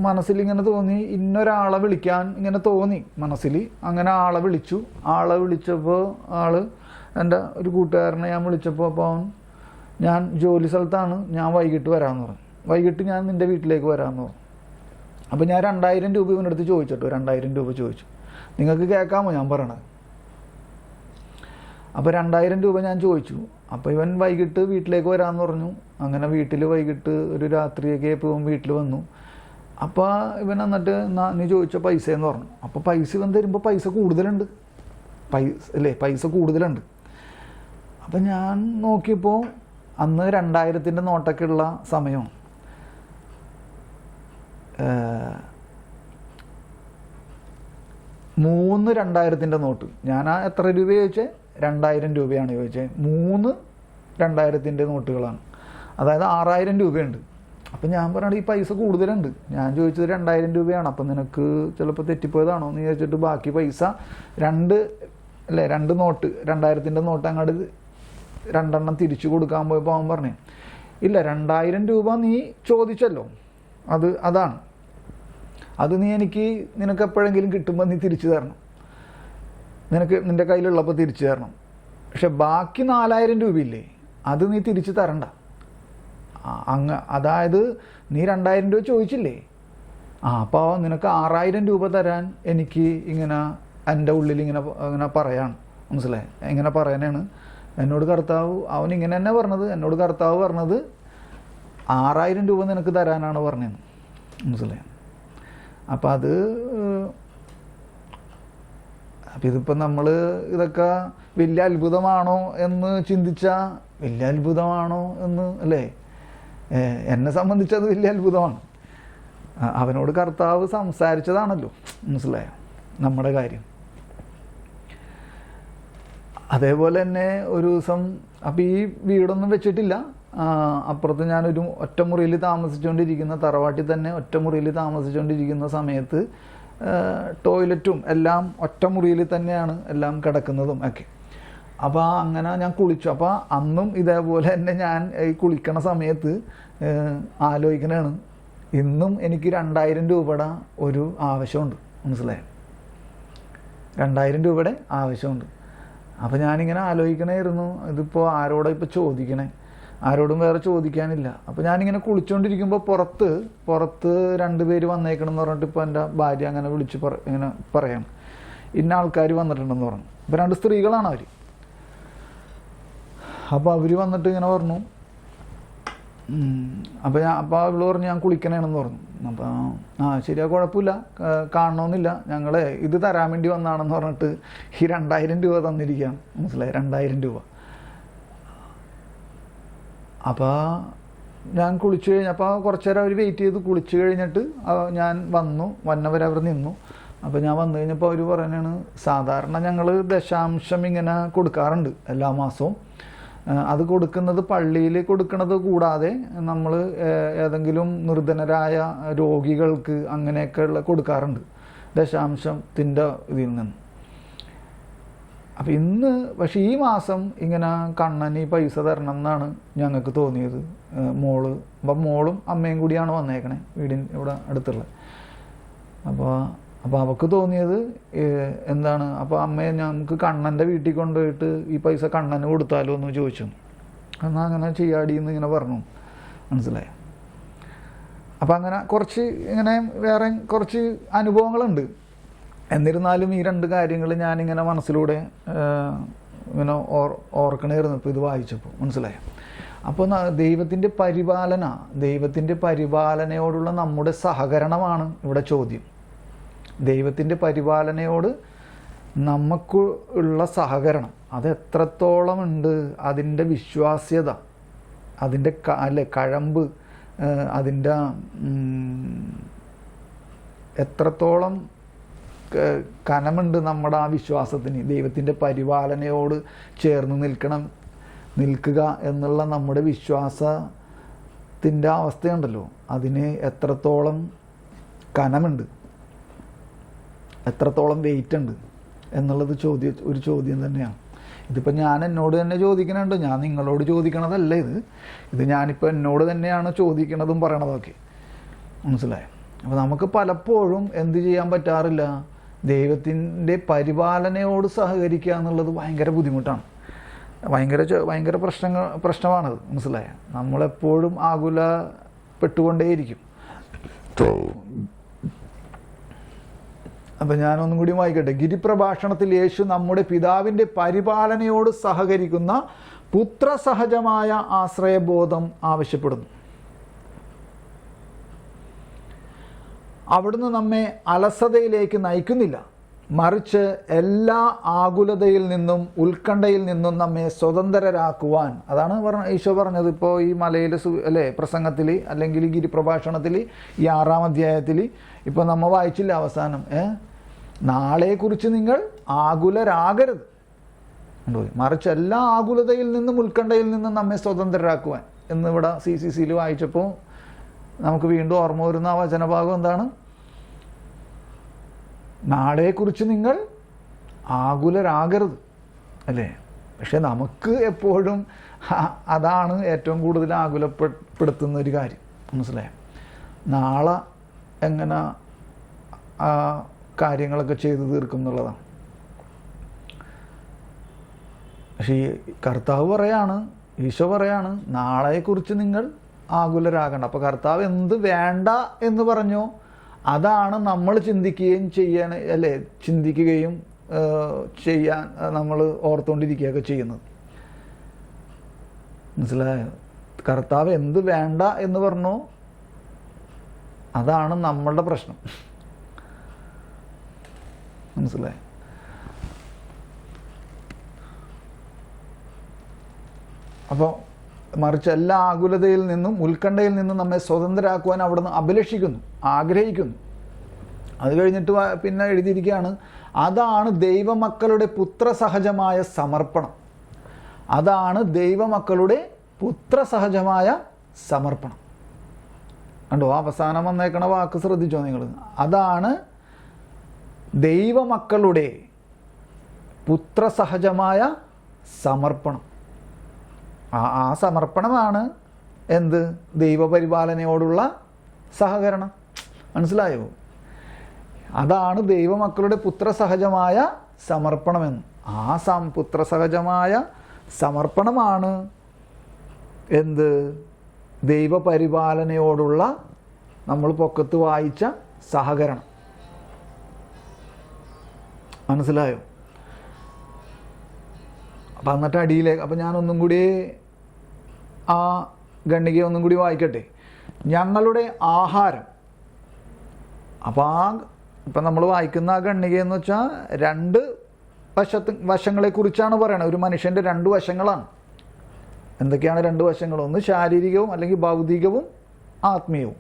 Speaker 2: മനസ്സിലിങ്ങനെ തോന്നി, ഇന്നൊരാളെ വിളിക്കാൻ ഇങ്ങനെ തോന്നി മനസ്സിൽ. അങ്ങനെ ആളെ വിളിച്ചപ്പോൾ എൻ്റെ ഒരു കൂട്ടുകാരനെ ഞാൻ വിളിച്ചപ്പോൾ അപ്പോൾ ഞാൻ ജോലി സ്ഥലത്താണ്, ഞാൻ വൈകിട്ട് വരാമെന്ന് പറഞ്ഞു. വൈകിട്ട് ഞാൻ നിൻ്റെ വീട്ടിലേക്ക് വരാമെന്ന് പറഞ്ഞു. അപ്പോൾ ഞാൻ 2000 രൂപ ഇവനടുത്ത് ചോദിച്ചിട്ടു. 2000 രൂപ ചോദിച്ചു. നിങ്ങൾക്ക് കേൾക്കാമോ ഞാൻ പറയണത്? അപ്പോൾ 2000 രൂപ ഞാൻ ചോദിച്ചു. അപ്പോൾ ഇവൻ വൈകിട്ട് വീട്ടിലേക്ക് വരാമെന്ന് പറഞ്ഞു. അങ്ങനെ വീട്ടിൽ വൈകിട്ട് ഒരു രാത്രിയൊക്കെ ഇപ്പം വീട്ടിൽ വന്നു. അപ്പോൾ ഇവൻ എന്നിട്ട് നീ ചോദിച്ച പൈസ എന്ന് പറഞ്ഞു. അപ്പോൾ പൈസ ഇവൻ തരുമ്പോൾ പൈസ കൂടുതലുണ്ട്. പൈസ കൂടുതലുണ്ട്. അപ്പം ഞാൻ നോക്കിയപ്പോൾ അന്ന് 2000-ൻ്റെ നോട്ടൊക്കെ ഉള്ള സമയമാണ്. 3 2000-ൻ്റെ നോട്ട്. ഞാൻ എത്ര രൂപ ചോദിച്ചേ? 2000 രൂപയാണ് ചോദിച്ചത്. 3 2000-ൻ്റെ നോട്ടുകളാണ്. അതായത് 6000 രൂപയുണ്ട്. അപ്പം ഞാൻ പറയണത് ഈ പൈസ കൂടുതലുണ്ട്. ഞാൻ ചോദിച്ചത് 2000 രൂപയാണ്. അപ്പം നിനക്ക് ചിലപ്പോൾ തെറ്റിപ്പോയതാണോ എന്ന് ചോദിച്ചിട്ട് ബാക്കി പൈസ 2 നോട്ട് 2000-ൻ്റെ നോട്ട് അങ്ങോട്ട് 2 എണ്ണം തിരിച്ചു കൊടുക്കാൻ പോയപ്പോൾ അവൻ പറഞ്ഞു, ഇല്ല 2000 രൂപ നീ ചോദിച്ചല്ലോ, അതാണ് അത് നിനക്ക് എപ്പോഴെങ്കിലും കിട്ടുമ്പോൾ നീ തിരിച്ചു തരണം, നിൻ്റെ കയ്യിലുള്ളപ്പോൾ തിരിച്ചു തരണം. പക്ഷെ ബാക്കി 4000 രൂപയില്ലേ, അത് നീ തിരിച്ചു തരണ്ട. അതായത് നീ 2000 രൂപ ചോദിച്ചില്ലേ, അപ്പോൾ നിനക്ക് 6000 രൂപ തരാൻ എനിക്ക് ഇങ്ങനെ എൻ്റെ ഉള്ളിൽ ഇങ്ങനെ പറയാണ്. മനസ്സിലായി? ഇങ്ങനെ പറയാനാണ് എന്നോട് കർത്താവ്, അവൻ ഇങ്ങനെ തന്നെ പറഞ്ഞത്. എന്നോട് കർത്താവ് പറഞ്ഞത് 6000 രൂപ നിനക്ക് തരാനാണ് പറഞ്ഞത്. മനസ്സിലായി? അപ്പം ഇതിപ്പോൾ നമ്മൾ ഇതൊക്കെ വലിയ അത്ഭുതമാണോ എന്ന് ചിന്തിച്ചാൽ വലിയ അത്ഭുതമാണോ എന്ന് അല്ലേ? എന്നെ സംബന്ധിച്ചത് വലിയ അത്ഭുതമാണ്. അവനോട് കർത്താവ് സംസാരിച്ചതാണല്ലോ. മനസ്സിലായോ നമ്മുടെ കാര്യം? അതേപോലെ തന്നെ ഒരു ദിവസം അപ്പം ഈ വീടൊന്നും വെച്ചിട്ടില്ല, അപ്പുറത്ത് ഞാനൊരു ഒറ്റമുറിയിൽ താമസിച്ചുകൊണ്ടിരിക്കുന്ന, തറവാട്ടിൽ തന്നെ ഒറ്റമുറിയിൽ താമസിച്ചുകൊണ്ടിരിക്കുന്ന സമയത്ത് ടോയ്ലറ്റും എല്ലാം ഒറ്റമുറിയിൽ തന്നെയാണ് എല്ലാം കിടക്കുന്നതും ഒക്കെ. അപ്പോൾ അങ്ങനെ ഞാൻ കുളിച്ചു. അപ്പോൾ അന്നും ഇതേപോലെ തന്നെ ഞാൻ ഈ കുളിക്കണ സമയത്ത് ആലോചിക്കണതാണ്, ഇന്നും എനിക്ക് 2000 രൂപയുടെ ഒരു ആവശ്യമുണ്ട്. മനസ്സിലായോ? 2000 രൂപയുടെ ആവശ്യമുണ്ട്. അപ്പോൾ ഞാനിങ്ങനെ ആലോചിക്കണമായിരുന്നു, ഇതിപ്പോൾ ആരോടാ ഇപ്പോൾ ചോദിക്കണേ, ആരോടും വേറെ ചോദിക്കാനില്ല. അപ്പോൾ ഞാനിങ്ങനെ കുളിച്ചുകൊണ്ടിരിക്കുമ്പോൾ പുറത്ത് 2 പേര് വന്നേക്കണം എന്ന് പറഞ്ഞിട്ട് ഇപ്പോൾ എൻ്റെ ഭാര്യ അങ്ങനെ വിളിച്ച് ഇങ്ങനെ പറയാം, ഇന്ന ആൾക്കാർ വന്നിട്ടുണ്ടെന്ന് പറഞ്ഞു. അപ്പോൾ 2 സ്ത്രീകളാണ് അവർ. അപ്പോൾ അവർ വന്നിട്ട് ഇങ്ങനെ പറഞ്ഞു, അപ്പോൾ അവൾ പറഞ്ഞു ഞാൻ കുളിക്കണേണെന്ന് പറഞ്ഞു. അപ്പോൾ ശരിയാ, കുഴപ്പമില്ല, കാണണമെന്നില്ല, ഞങ്ങൾ ഇത് തരാൻ വേണ്ടി വന്നാണെന്ന് പറഞ്ഞിട്ട് ഈ 2000 രൂപ തന്നിരിക്കുകയാണ്. മനസ്സിലായി? 2000 രൂപ. അപ്പോൾ ഞാൻ കുളിച്ചു കഴിഞ്ഞപ്പോൾ കുറച്ച് നേരം അവർ വെയിറ്റ് ചെയ്ത് കുളിച്ച് കഴിഞ്ഞിട്ട് ഞാൻ വന്നവരവർ നിന്നു. അപ്പോൾ ഞാൻ വന്നു കഴിഞ്ഞപ്പോൾ അവർ പറയുകയാണ്, സാധാരണ ഞങ്ങൾ ദശാംശം ഇങ്ങനെ കൊടുക്കാറുണ്ട് എല്ലാ മാസവും. അത് കൊടുക്കുന്നത് പള്ളിയിൽ കൊടുക്കുന്നത് കൂടാതെ നമ്മൾ ഏതെങ്കിലും നിർധനരായ രോഗികൾക്ക് അങ്ങനെയൊക്കെയുള്ള കൊടുക്കാറുണ്ട് ദശാംശത്തിൻ്റെ ഇതിൽ നിന്ന്. അപ്പം പക്ഷേ ഈ മാസം ഇങ്ങനെ കണ്ണന് ഈ പൈസ തരണം എന്നാണ് ഞങ്ങൾക്ക് തോന്നിയത്. അപ്പം മോളും അമ്മയും കൂടിയാണ് വന്നേക്കണേ, വീടിന് ഇവിടെ അടുത്തുള്ള. അപ്പോൾ അവൾക്ക് തോന്നിയത് എന്താണ്, അപ്പോൾ അമ്മയെ നമുക്ക് കണ്ണൻ്റെ വീട്ടിൽ കൊണ്ടുപോയിട്ട് ഈ പൈസ കണ്ണന് കൊടുത്താലോ എന്ന് ചോദിച്ചു. എന്നാൽ അങ്ങനെ ചെയ്യാടിയെന്ന് ഇങ്ങനെ പറഞ്ഞു. മനസ്സിലായി? അപ്പം അങ്ങനെ വേറെ കുറച്ച് അനുഭവങ്ങളുണ്ട്. എന്നിരുന്നാലും ഈ 2 കാര്യങ്ങൾ ഞാനിങ്ങനെ മനസ്സിലൂടെ ഇങ്ങനെ ഓർക്കണമായിരുന്നു ഇപ്പോൾ ഇത് വായിച്ചപ്പോൾ. മനസ്സിലായോ? അപ്പോൾ ദൈവത്തിൻ്റെ പരിപാലനയോടുള്ള നമ്മുടെ സഹകരണമാണ് ഇവിടെ ചോദ്യം. ദൈവത്തിൻ്റെ പരിപാലനയോട് നമുക്ക് ഉള്ള സഹകരണം അത് എത്രത്തോളം ഉണ്ട്, അതിൻ്റെ വിശ്വാസ്യത, അതിൻ്റെ കഴമ്പ്, അതിൻ്റെ എത്രത്തോളം കനമുണ്ട് നമ്മുടെ ആ വിശ്വാസത്തിന്. ദൈവത്തിൻ്റെ പരിപാലനയോട് ചേർന്ന് നിൽക്കുക എന്നുള്ള നമ്മുടെ വിശ്വാസത്തിൻ്റെ അവസ്ഥയുണ്ടല്ലോ, അതിന് എത്രത്തോളം കനമുണ്ട്, എത്രത്തോളം വെയിറ്റ് ഉണ്ട് എന്നുള്ളത് ഒരു ചോദ്യം തന്നെയാണ്. ഇതിപ്പോൾ ഞാൻ എന്നോട് തന്നെ ചോദിക്കണുണ്ട്, ഞാൻ നിങ്ങളോട് ചോദിക്കണതല്ല ഇത് ഞാനിപ്പോൾ എന്നോട് തന്നെയാണ് ചോദിക്കണതും പറയണതൊക്കെ. മനസ്സിലായോ? അപ്പോൾ നമുക്ക് പലപ്പോഴും എന്ത് ചെയ്യാൻ പറ്റാറില്ല, ദൈവത്തിൻ്റെ പരിപാലനയോട് സഹകരിക്കുക എന്നുള്ളത് ഭയങ്കര ബുദ്ധിമുട്ടാണ്, ഭയങ്കര പ്രശ്നമാണത്. മനസ്സിലായോ? നമ്മളെപ്പോഴും ആകുലപ്പെട്ടുകൊണ്ടേയിരിക്കും. അപ്പം ഞാനൊന്നും കൂടി വായിക്കട്ടെ. ഗിരിപ്രഭാഷണത്തിൽ യേശു നമ്മുടെ പിതാവിൻ്റെ പരിപാലനയോട് സഹകരിക്കുന്ന പുത്രസഹജമായ ആശ്രയബോധം ആവശ്യപ്പെടുന്നു. അവിടുന്ന് നമ്മെ അലസതയിലേക്ക് നയിക്കുന്നില്ല, മറിച്ച് എല്ലാ ആകുലതയിൽ നിന്നും ഉത്കണ്ഠയിൽ നിന്നും നമ്മെ സ്വതന്ത്രരാക്കുവാൻ. അതാണ് ഈശോ പറഞ്ഞത് ഇപ്പോൾ ഈ മലയിലെ പ്രസംഗത്തിൽ, അല്ലെങ്കിൽ ഗിരിപ്രഭാഷണത്തിൽ ഈ 6-ാം അധ്യായത്തിൽ ഇപ്പോൾ നമ്മൾ വായിച്ചില്ല അവസാനം, നാളെക്കുറിച്ച് നിങ്ങൾ ആകുലരാകരുത്, മറിച്ച് എല്ലാ ആകുലതയിൽ നിന്നും ഉത്കണ്ഠയിൽ നിന്നും നമ്മെ സ്വതന്ത്രരാക്കുവാൻ എന്നിവിടെ CCCയിൽ വായിച്ചപ്പോൾ നമുക്ക് വീണ്ടും ഓർമ്മ വരുന്ന ആ വചനഭാഗം എന്താണ്? നാളെക്കുറിച്ച് നിങ്ങൾ ആകുലരാകരുത്, അല്ലേ? പക്ഷെ നമുക്ക് എപ്പോഴും അതാണ് ഏറ്റവും കൂടുതൽ ആകുലപ്പെടുത്തുന്ന ഒരു കാര്യം. മനസ്സിലായോ? നാളെ എങ്ങനെ കാര്യങ്ങളൊക്കെ ചെയ്തു തീർക്കും എന്നുള്ളതാണ്. പക്ഷേ ഈ കർത്താവ് പറയാണ്, ഈശോ പറയാണ്, നാളെക്കുറിച്ച് നിങ്ങൾ ആകുലരാകണം. അപ്പോൾ കർത്താവ് എന്ത് വേണ്ട എന്ന് പറഞ്ഞോ അതാണ് നമ്മൾ ചിന്തിക്കുകയും ചെയ്യാൻ നമ്മൾ ഓർത്തുകൊണ്ടിരിക്കുകയൊക്കെ ചെയ്യുന്നത്. മനസ്സിലായോ? കർത്താവ് എന്ത് വേണ്ട എന്ന് പറഞ്ഞോ അതാണ് നമ്മളുടെ പ്രശ്നം. മനസ്സിലായോ? അപ്പോൾ മറിച്ച് എല്ലാ ആകുലതയിൽ നിന്നും ഉത്കണ്ഠയിൽ നിന്നും നമ്മെ സ്വതന്ത്രരാക്കുവാൻ അവിടുന്ന് അഭിലഷിക്കുന്നു, ആഗ്രഹിക്കുന്നു. അത് കഴിഞ്ഞിട്ട് പിന്നെ എഴുതിയിരിക്കുകയാണ്, അതാണ് ദൈവമക്കളുടെ പുത്രസഹജമായ സമർപ്പണം. അതാണ് ദൈവമക്കളുടെ പുത്രസഹജമായ സമർപ്പണം. കണ്ടോ, അവസാനം വന്നേക്കണ വാക്ക് ശ്രദ്ധിച്ചോ നിങ്ങൾ? അതാണ് ദൈവമക്കളുടെ പുത്രസഹജമായ സമർപ്പണം. ആ സമർപ്പണമാണ് എന്ത്? ദൈവപരിപാലനയോടുള്ള സഹകരണം. മനസ്സിലായോ? അതാണ് ദൈവമക്കളുടെ പുത്രസഹജമായ സമർപ്പണമെന്ന്. ആ പുത്രസഹജമായ സമർപ്പണമാണ് എന്ത്? ദൈവപരിപാലനയോടുള്ള നമ്മൾ പൊക്കത്ത് വായിച്ച സഹകരണം. മനസ്സിലായോ? അപ്പം എന്നിട്ട് അടിയിലേക്ക്, അപ്പം ഞാനൊന്നും കൂടി ആ ഖണ്ഡിക ഒന്നും കൂടി വായിക്കട്ടെ. ഞങ്ങളുടെ ആഹാരം. അപ്പം ഇപ്പം നമ്മൾ വായിക്കുന്ന ആ ഖണ്ഡിക എന്ന് വെച്ചാൽ രണ്ട് വശങ്ങളെക്കുറിച്ചാണ് പറയണത്. ഒരു മനുഷ്യൻ്റെ രണ്ട് വശങ്ങളാണ്. എന്തൊക്കെയാണ് രണ്ട് വശങ്ങൾ? ഒന്ന് ശാരീരികവും അല്ലെങ്കിൽ ഭൗതികവും ആത്മീയവും.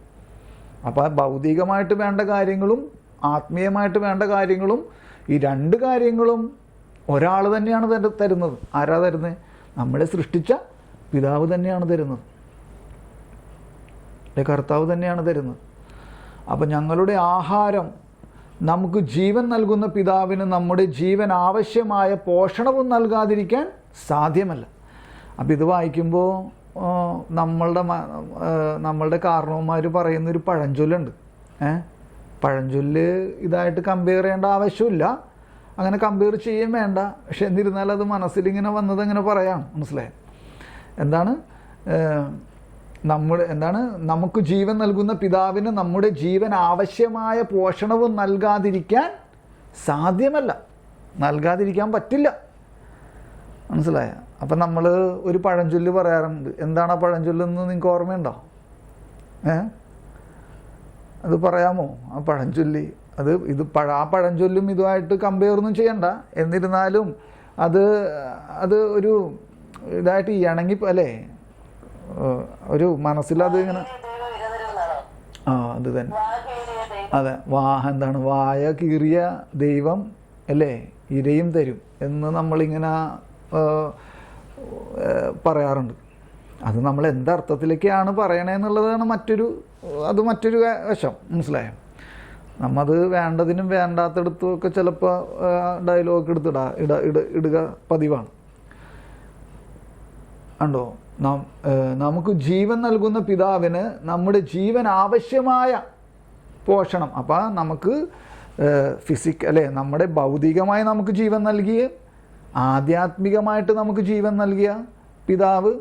Speaker 2: അപ്പോൾ ഭൗതികമായിട്ട് വേണ്ട കാര്യങ്ങളും ആത്മീയമായിട്ട് വേണ്ട കാര്യങ്ങളും, ഈ രണ്ട് കാര്യങ്ങളും ഒരാൾ തന്നെയാണ് തരുന്നത്. ആരാ തരുന്നത്? നമ്മളെ സൃഷ്ടിച്ച പിതാവ് തന്നെയാണ് തരുന്നത്. കർത്താവ് തന്നെയാണ് തരുന്നത്. അപ്പം ഞങ്ങളുടെ ആഹാരം നമുക്ക് ജീവൻ നൽകുന്ന പിതാവിന് നമ്മുടെ ജീവൻ ആവശ്യമായ പോഷണവും നൽകാതിരിക്കാൻ സാധ്യമല്ല. അപ്പം ഇത് വായിക്കുമ്പോൾ നമ്മളുടെ കാരണവന്മാർ പറയുന്നൊരു പഴഞ്ചൊല്ലുണ്ട്. പഴഞ്ചൊല്ല് ഇതായിട്ട് കമ്പയർ ചെയ്യേണ്ട ആവശ്യമില്ല, അങ്ങനെ കമ്പയർ ചെയ്യുകയും വേണ്ട. പക്ഷെ എന്നിരുന്നാൽ അത് മനസ്സിലിങ്ങനെ വന്നത് അങ്ങനെ പറയാം. മനസ്സിലായി? എന്താണ് നമുക്ക് ജീവൻ നൽകുന്ന പിതാവിന് നമ്മുടെ ജീവൻ ആവശ്യമായ പോഷണവും നൽകാതിരിക്കാൻ സാധ്യമല്ല, നൽകാതിരിക്കാൻ പറ്റില്ല. മനസ്സിലായ? അപ്പം നമ്മൾ ഒരു പഴഞ്ചൊല്ല് പറയാറുണ്ട്. എന്താണ് ആ പഴഞ്ചൊല്ലെന്ന് നിങ്ങൾക്ക് ഓർമ്മയുണ്ടോ? അത് പറയാമോ ആ പഴഞ്ചൊല്ലി? ആ പഴഞ്ചൊല്ലും ഇതുമായിട്ട് കമ്പയർ ഒന്നും ചെയ്യണ്ട. എന്നിരുന്നാലും അത് ഒരു ഇതായിട്ട് ഇണങ്ങി അല്ലേ, ഒരു മനസ്സിലത് ഇങ്ങനെ അത് തന്നെ. അതെ, എന്താണ് വായ കീറിയ ദൈവം അല്ലേ ഇരയും തരും എന്ന് നമ്മളിങ്ങനെ പറയാറുണ്ട്. അത് നമ്മൾ എന്തർത്ഥത്തിലേക്കാണ് പറയണേന്നുള്ളതാണ് മറ്റൊരു വശം. മനസ്സിലായോ? നമ്മത് വേണ്ടതിനും വേണ്ടാത്തടത്തും ഒക്കെ ചിലപ്പോൾ ഡയലോഗ് ഇടുക പതിവാണ്. കണ്ടോ, നമുക്ക് ജീവൻ നൽകുന്ന പിതാവിന് നമ്മുടെ ജീവൻ ആവശ്യമായ പോഷണം. അപ്പം നമുക്ക് നമ്മുടെ ഭൗതികമായി നമുക്ക് ജീവൻ നൽകിയ, ആധ്യാത്മികമായിട്ട് നമുക്ക് ജീവൻ നൽകിയ പിതാവ്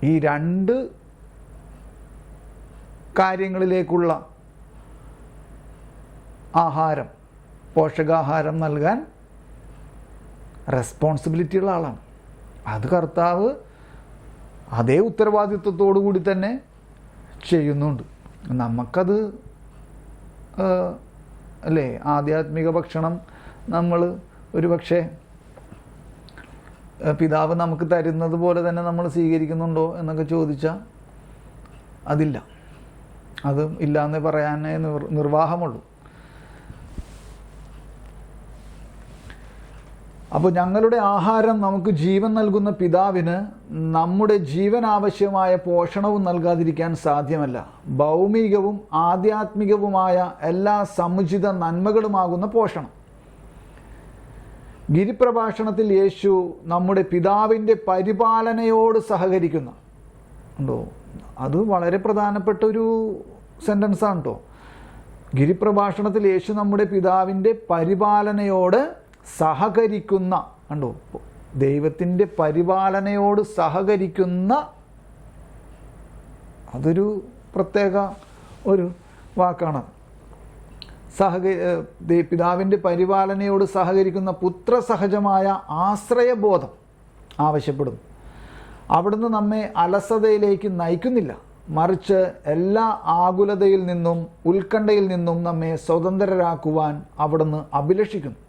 Speaker 2: ഈ രണ്ട് കാര്യങ്ങളിലേക്കുള്ള ആഹാരം, പോഷകാഹാരം നൽകാൻ റെസ്പോൺസിബിലിറ്റി ഉള്ള ആളാണ്. അത് കർത്താവ് അതേ ഉത്തരവാദിത്വത്തോടു കൂടി തന്നെ ചെയ്യുന്നുണ്ട്. നമുക്കത് അല്ലേ ആധ്യാത്മിക ഭക്ഷണം നമ്മൾ ഒരുപക്ഷെ പിതാവ് നമുക്ക് തരുന്നത് പോലെ തന്നെ നമ്മൾ സ്വീകരിക്കുന്നുണ്ടോ എന്നൊക്കെ ചോദിച്ചാൽ അതില്ല. അത് ഇല്ലയെന്നേ പറയാനേ നിർവാഹമുള്ളൂ. അപ്പോൾ ഞങ്ങളുടെ ആഹാരം നമുക്ക് ജീവൻ നൽകുന്ന പിതാവിന് നമ്മുടെ ജീവൻ ആവശ്യമായ പോഷണവും നൽകാതിരിക്കാൻ സാധ്യമല്ല. ഭൗമികവും ആധ്യാത്മികവുമായ എല്ലാ സമുചിത നന്മകളുമാകുന്ന പോഷണം. ഗിരിപ്രഭാഷണത്തിൽ യേശു നമ്മുടെ പിതാവിൻ്റെ പരിപാലനയോട് സഹകരിക്കുന്ന ഉണ്ടോ? അത് വളരെ പ്രധാനപ്പെട്ട ഒരു സെൻറ്റൻസാണ് കേട്ടോ. ഗിരിപ്രഭാഷണത്തിൽ യേശു നമ്മുടെ പിതാവിൻ്റെ പരിപാലനയോട് സഹകരിക്കുന്ന, കണ്ടോ, ദൈവത്തിൻ്റെ പരിപാലനയോട് സഹകരിക്കുന്ന, അതൊരു പ്രത്യേക ഒരു വാക്കാണ്. പിതാവിൻ്റെ പരിപാലനയോട് സഹകരിക്കുന്ന പുത്രസഹജമായ ആശ്രയബോധം ആവശ്യപ്പെടുന്നു. അവിടുന്ന് നമ്മെ അലസതയിലേക്ക് നയിക്കുന്നില്ല, മറിച്ച് എല്ലാ ആകുലതയിൽ നിന്നും ഉത്കണ്ഠയിൽ നിന്നും നമ്മെ സ്വതന്ത്രരാക്കുവാൻ അവിടുന്ന് അഭിലഷിക്കുന്നു.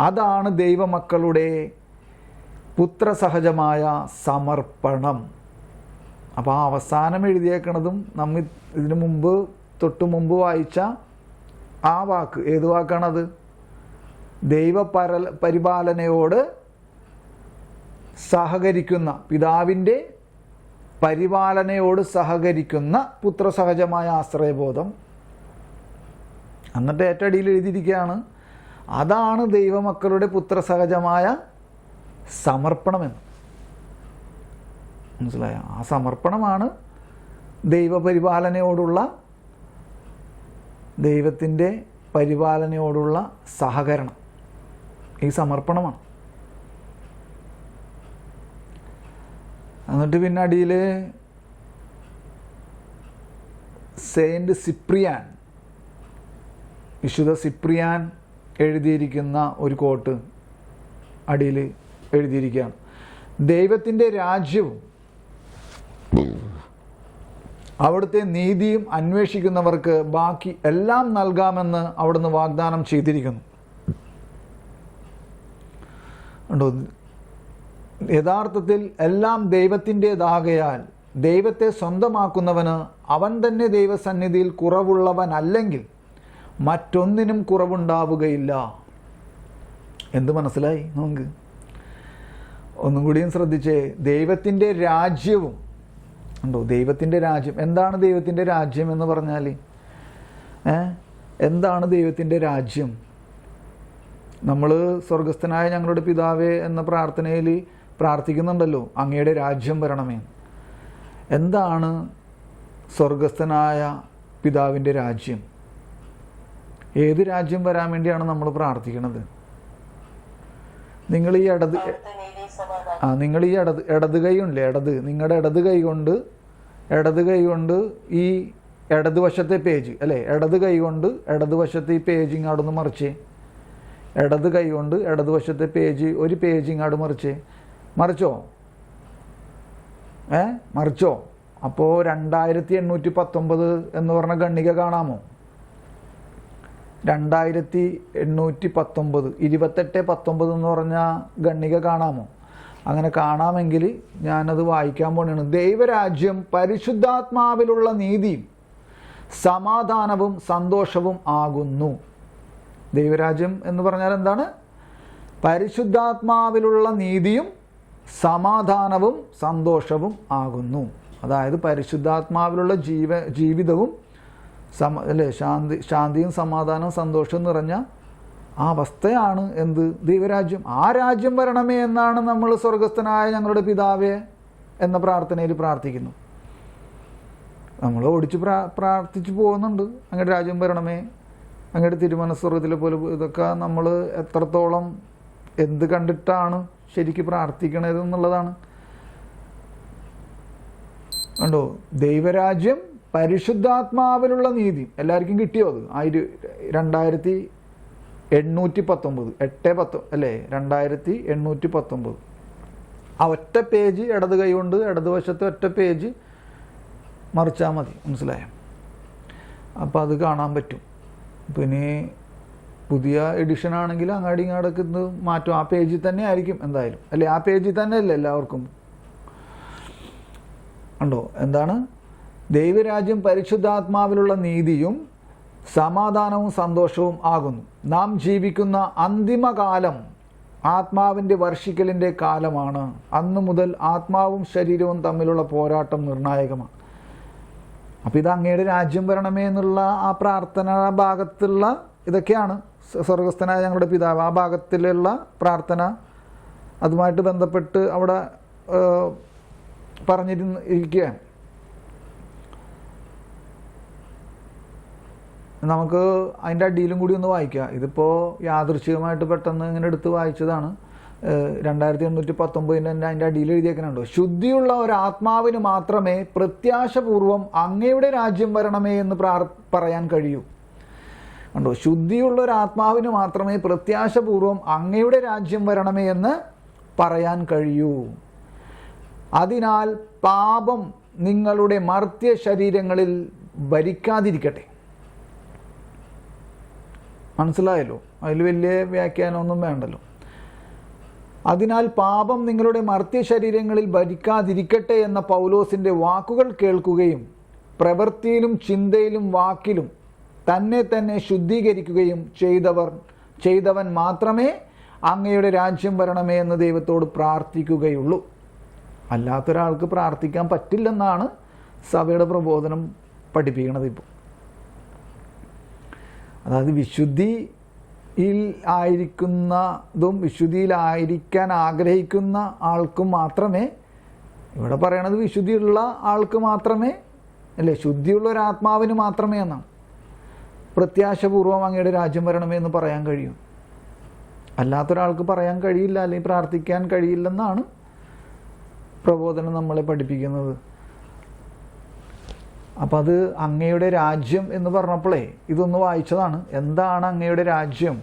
Speaker 2: അതാണ് ദൈവമക്കളുടെ പുത്രസഹജമായ സമർപ്പണം. അപ്പോൾ ആ അവസാനം എഴുതിയേക്കണതും നമ്മൾ ഇതിനു മുമ്പ് തൊട്ട് മുമ്പ് വായിച്ച ആ വാക്ക്, ഏത് വാക്കാണത്? പരിപാലനയോട് സഹകരിക്കുന്ന, പിതാവിൻ്റെ പരിപാലനയോട് സഹകരിക്കുന്ന പുത്രസഹജമായ ആശ്രയബോധം. എന്നിട്ട് ഏറ്റടിയിൽ എഴുതിയിരിക്കുകയാണ്, അതാണ് ദൈവമക്കളുടെ പുത്രസഹജമായ സമർപ്പണമെന്ന്. മനസ്സിലായോ? ആ സമർപ്പണമാണ് ദൈവപരിപാലനയോടുള്ള, ദൈവത്തിൻ്റെ പരിപാലനയോടുള്ള സഹകരണം. ഈ സമർപ്പണമാണ്. എന്നിട്ട് പിന്നെ അടിയിൽ സെയിൻറ്റ് സിപ്രിയാൻ, വിശുദ്ധ സിപ്രിയാൻ എഴുതിയിരിക്കുന്ന ഒരു കോട്ട് അടിയിൽ എഴുതിയിരിക്കുകയാണ്. ദൈവത്തിൻ്റെ രാജ്യവും അവിടുത്തെ നീതിയും അന്വേഷിക്കുന്നവർക്ക് ബാക്കി എല്ലാം നൽകാമെന്ന് അവിടുന്ന് വാഗ്ദാനം ചെയ്തിരിക്കുന്നു. ഉണ്ടോ? യഥാർത്ഥത്തിൽ എല്ലാം ദൈവത്തിൻ്റേതാകയാൽ ദൈവത്തെ സ്വന്തമാക്കുന്നവന് അവൻ തന്നെ ദൈവസന്നിധിയിൽ കുറവുള്ളവനല്ലെങ്കിൽ മറ്റൊന്നിനും കുറവുണ്ടാവുകയില്ല. എന്ത് മനസ്സിലായി നമുക്ക്? ഒന്നും കൂടിയും ശ്രദ്ധിച്ചേ. ദൈവത്തിൻ്റെ രാജ്യവും ഉണ്ടോ? ദൈവത്തിൻ്റെ രാജ്യം എന്താണ്? ദൈവത്തിൻ്റെ രാജ്യം എന്ന് പറഞ്ഞാൽ എന്താണ് ദൈവത്തിൻ്റെ രാജ്യം? നമ്മൾ സ്വർഗസ്ഥനായ ഞങ്ങളുടെ പിതാവേ എന്ന പ്രാർത്ഥനയിൽ പ്രാർത്ഥിക്കുന്നുണ്ടല്ലോ, അങ്ങയുടെ രാജ്യം വരണമേ. എന്താണ് സ്വർഗസ്ഥനായ പിതാവിൻ്റെ രാജ്യം? ഏത് രാജ്യം വരാൻ വേണ്ടിയാണ് നമ്മൾ പ്രാർത്ഥിക്കുന്നത്? നിങ്ങൾ ഈ ഇടത് കൈ ഉണ്ടല്ലേ, നിങ്ങളുടെ ഇടത് കൈ കൊണ്ട് ഈ ഇടതുവശത്തെ പേജ് അല്ലേ, ഇടത് കൈ കൊണ്ട് ഇടതുവശത്തെ ഈ പേജ് ഇങ്ങോട്ട് ഒന്ന് മറിച്ചേ. ഇടത് കൈ കൊണ്ട് ഇടതുവശത്തെ പേജ്, ഒരു പേജ് ഇങ്ങോട്ട് മറിച്ചോ? മറിച്ചോ? അപ്പോൾ 2819 എന്ന് പറഞ്ഞ ഗണ്ണിക കാണാമോ? 2819 2819 എന്ന് പറഞ്ഞ ഗണ്ണിക കാണാമോ? അങ്ങനെ കാണാമെങ്കിൽ ഞാനത് വായിക്കാൻ പോണെയാണ്. ദൈവരാജ്യം പരിശുദ്ധാത്മാവിലുള്ള നീതിയും സമാധാനവും സന്തോഷവും ആകുന്നു. ദൈവരാജ്യം എന്ന് പറഞ്ഞാൽ എന്താണ്? പരിശുദ്ധാത്മാവിലുള്ള നീതിയും സമാധാനവും സന്തോഷവും ആകുന്നു. അതായത് പരിശുദ്ധാത്മാവിലുള്ള ജീവിതവും ശാന്തിയും സമാധാനവും സന്തോഷവും നിറഞ്ഞ ആ അവസ്ഥയാണ് എന്ത്? ദൈവരാജ്യം. ആ രാജ്യം വരണമേ എന്നാണ് നമ്മൾ സ്വർഗസ്ഥനായ ഞങ്ങളുടെ പിതാവേ എന്ന പ്രാർത്ഥനയിൽ പ്രാർത്ഥിക്കുന്നു. നമ്മൾ ഓടിച്ച് പ്രാർത്ഥിച്ചു പോകുന്നുണ്ട്, അങ്ങയുടെ രാജ്യം വരണമേ, അങ്ങയുടെ തിരുമനസ്വർഗത്തിലെ പോലെ. ഇതൊക്കെ നമ്മൾ എത്രത്തോളം എന്ത് കണ്ടിട്ടാണ് ശരിക്കും പ്രാർത്ഥിക്കണത് എന്നുള്ളതാണ്. കണ്ടോ? ദൈവരാജ്യം പരിശുദ്ധാത്മാവിലുള്ള നീതി എല്ലാവർക്കും കിട്ടിയോ? അത് 2819 8-10 അല്ലേ, 2819. ആ ഒറ്റ പേജ് ഇടത് കൈ കൊണ്ട് ഇടതുവശത്തെ ഒറ്റ പേജ് മറിച്ചാൽ മതി. മനസ്സിലായോ? അപ്പോൾ അത് കാണാൻ പറ്റും. പിന്നെ പുതിയ എഡിഷൻ ആണെങ്കിൽ അങ്ങാടി ഇങ്ങാടൊക്കെ ഇത് മാറ്റും. ആ പേജിൽ തന്നെ ആയിരിക്കും എന്തായാലും, അല്ലേ? ആ പേജിൽ തന്നെ അല്ലേ എല്ലാവർക്കും? ഉണ്ടോ? എന്താണ്? ദൈവരാജ്യം പരിശുദ്ധാത്മാവിലുള്ള നീതിയും സമാധാനവും സന്തോഷവും ആകുന്നു. നാം ജീവിക്കുന്ന അന്തിമകാലം ആത്മാവിൻ്റെ വർഷിക്കലിൻ്റെ കാലമാണ്. അന്നു മുതൽ ആത്മാവും ശരീരവും തമ്മിലുള്ള പോരാട്ടം നിർണായകമാണ്. അപ്പോൾ ഇത് അങ്ങയുടെ രാജ്യം വരണമേ എന്നുള്ള ആ പ്രാർത്ഥന ഭാഗത്തുള്ള ഇതൊക്കെയാണ് സ്വർഗസ്ഥനായ ഞങ്ങളുടെ പിതാവ് ആ ഭാഗത്തിലുള്ള പ്രാർത്ഥന. അതുമായിട്ട് ബന്ധപ്പെട്ട് അവിടെ പറഞ്ഞിരിക്കുകയാണ്. നമുക്ക് അതിൻ്റെ അടിയിലും കൂടി ഒന്ന് വായിക്കാം. ഇതിപ്പോൾ യാദൃച്ഛികമായിട്ട് പെട്ടെന്ന് ഇങ്ങനെ എടുത്ത് വായിച്ചതാണ്. 2819 അതിൻ്റെ അടിയിൽ എഴുതിയേക്കുന്നുണ്ടോ? ശുദ്ധിയുള്ള ഒരാത്മാവിന് മാത്രമേ പ്രത്യാശപൂർവം അങ്ങയുടെ രാജ്യം വരണമേ എന്ന് പറയാൻ കഴിയൂ. കണ്ടോ? ശുദ്ധിയുള്ള ഒരാത്മാവിന് മാത്രമേ പ്രത്യാശപൂർവം അങ്ങയുടെ രാജ്യം വരണമേ എന്ന് പറയാൻ കഴിയൂ. അതിനാൽ പാപം നിങ്ങളുടെ മർത്യ ശരീരങ്ങളിൽ ഭരിക്കാതിരിക്കട്ടെ. മനസ്സിലായല്ലോ? അതിൽ വലിയ വ്യാഖ്യാനമൊന്നും വേണ്ടല്ലോ. അതിനാൽ പാപം നിങ്ങളുടെ മർത്യ ശരീരങ്ങളിൽ ഭരിക്കാതിരിക്കട്ടെ എന്ന പൗലോസിൻ്റെ വാക്കുകൾ കേൾക്കുകയും പ്രവൃത്തിയിലും ചിന്തയിലും വാക്കിലും തന്നെ ശുദ്ധീകരിക്കുകയും ചെയ്തവർ ചെയ്തവൻ മാത്രമേ അങ്ങയുടെ രാജ്യം വരണമേ എന്ന് ദൈവത്തോട് പ്രാർത്ഥിക്കുകയുള്ളൂ. അല്ലാത്തൊരാൾക്ക് പ്രാർത്ഥിക്കാൻ പറ്റില്ലെന്നാണ് സഭയുടെ പ്രബോധനം പഠിപ്പിക്കുന്നത്. ഇപ്പോൾ അതായത് വിശുദ്ധിയിൽ ആയിരിക്കുന്നതും വിശുദ്ധിയിലായിരിക്കാൻ ആഗ്രഹിക്കുന്ന ആൾക്കും മാത്രമേ, ഇവിടെ പറയണത് വിശുദ്ധിയുള്ള ആൾക്ക് മാത്രമേ അല്ലേ, ശുദ്ധിയുള്ള ഒരു ആത്മാവിന് മാത്രമേ എന്നാണ് പ്രത്യാശപൂർവ്വം അങ്ങയുടെ രാജ്യം വരണമേ എന്ന് പറയാൻ കഴിയും. അല്ലാത്തൊരാൾക്ക് പറയാൻ കഴിയില്ല, അല്ലെങ്കിൽ പ്രാർത്ഥിക്കാൻ കഴിയില്ലെന്നാണ് പ്രബോധനം നമ്മളെ പഠിപ്പിക്കുന്നത്. അപ്പം അത് അങ്ങയുടെ രാജ്യം എന്ന് പറഞ്ഞപ്പോഴേ ഇതൊന്ന് വായിച്ചതാണ്. എന്താണ് അങ്ങയുടെ രാജ്യം?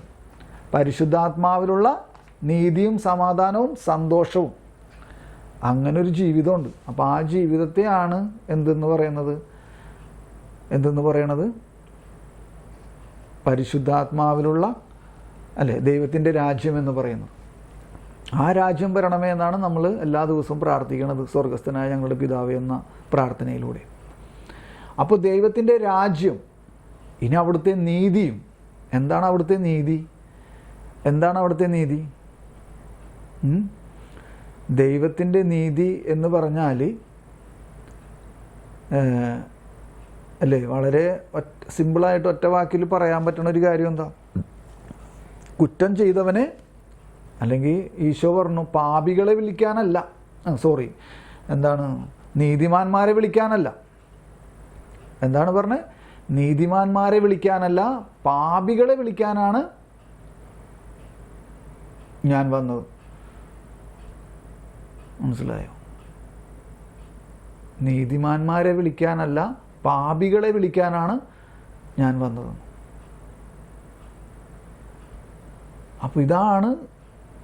Speaker 2: പരിശുദ്ധാത്മാവിലുള്ള നീതിയും സമാധാനവും സന്തോഷവും, അങ്ങനൊരു ജീവിതമുണ്ട്. അപ്പം ആ ജീവിതത്തെയാണ് എന്തെന്ന് പറയണത് പരിശുദ്ധാത്മാവിലുള്ള ദൈവത്തിൻ്റെ രാജ്യം എന്ന് പറയുന്നത്. ആ രാജ്യം വരണമേ എന്നാണ് നമ്മൾ എല്ലാ ദിവസവും പ്രാർത്ഥിക്കുന്നത്, സ്വർഗസ്ഥനായ ഞങ്ങളുടെ പിതാവേ എന്ന പ്രാർത്ഥനയിലൂടെ. അപ്പോൾ ദൈവത്തിൻ്റെ രാജ്യം, ഇനി അവിടുത്തെ നീതിയും. എന്താണ് അവിടുത്തെ നീതി? ദൈവത്തിൻ്റെ നീതി എന്ന് പറഞ്ഞാൽ വളരെ സിമ്പിളായിട്ട് ഒറ്റ വാക്കിൽ പറയാൻ പറ്റുന്ന ഒരു കാര്യം എന്താ? കുറ്റം ചെയ്തവനെ, അല്ലെങ്കിൽ ഈശോ പറഞ്ഞു പാപികളെ വിളിക്കാനല്ല, നീതിമാന്മാരെ വിളിക്കാനല്ല. എന്താണ് പറഞ്ഞത്? നീതിമാന്മാരെ വിളിക്കാനല്ല, പാപികളെ വിളിക്കാനാണ് ഞാൻ വന്നത്. മനസ്സിലായോ? നീതിമാന്മാരെ വിളിക്കാനല്ല, പാപികളെ വിളിക്കാനാണ് ഞാൻ വന്നത്. അപ്പോൾ ഇതാണ്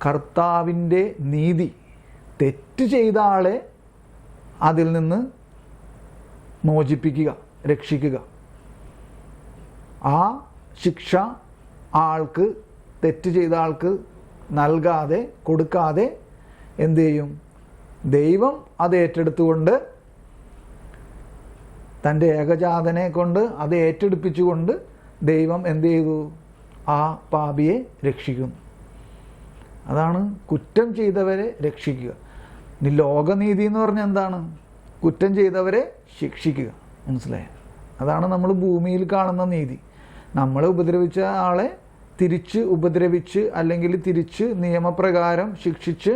Speaker 2: കർത്താവിൻ്റെ നീതി. തെറ്റ് ചെയ്ത ആളെ അതിൽ നിന്ന് മോചിപ്പിക്കുക, രക്ഷിക്കുക. ആ ശിക്ഷ ആൾക്ക്, തെറ്റ് ചെയ്ത ആൾക്ക് നൽകാതെ, കൊടുക്കാതെ എന്ത് ചെയ്യും? ദൈവം അത് ഏറ്റെടുത്തുകൊണ്ട്, തൻ്റെ ഏകജാതനെ കൊണ്ട് അത് ഏറ്റെടുപ്പിച്ചുകൊണ്ട് ദൈവം എന്ത് ചെയ്തു? ആ പാപിയെ രക്ഷിക്കുന്നു. അതാണ് കുറ്റം ചെയ്തവരെ രക്ഷിക്കുക. ഇനി ലോകനീതി എന്ന് പറഞ്ഞാൽ എന്താണ്? കുറ്റം ചെയ്തവരെ ശിക്ഷിക്കുക. മനസ്സിലായോ? അതാണ് നമ്മൾ ഭൂമിയിൽ കാണുന്ന നീതി. നമ്മളെ ഉപദ്രവിച്ച ആളെ തിരിച്ച് ഉപദ്രവിച്ച്, അല്ലെങ്കിൽ തിരിച്ച് നിയമപ്രകാരം ശിക്ഷിച്ച്,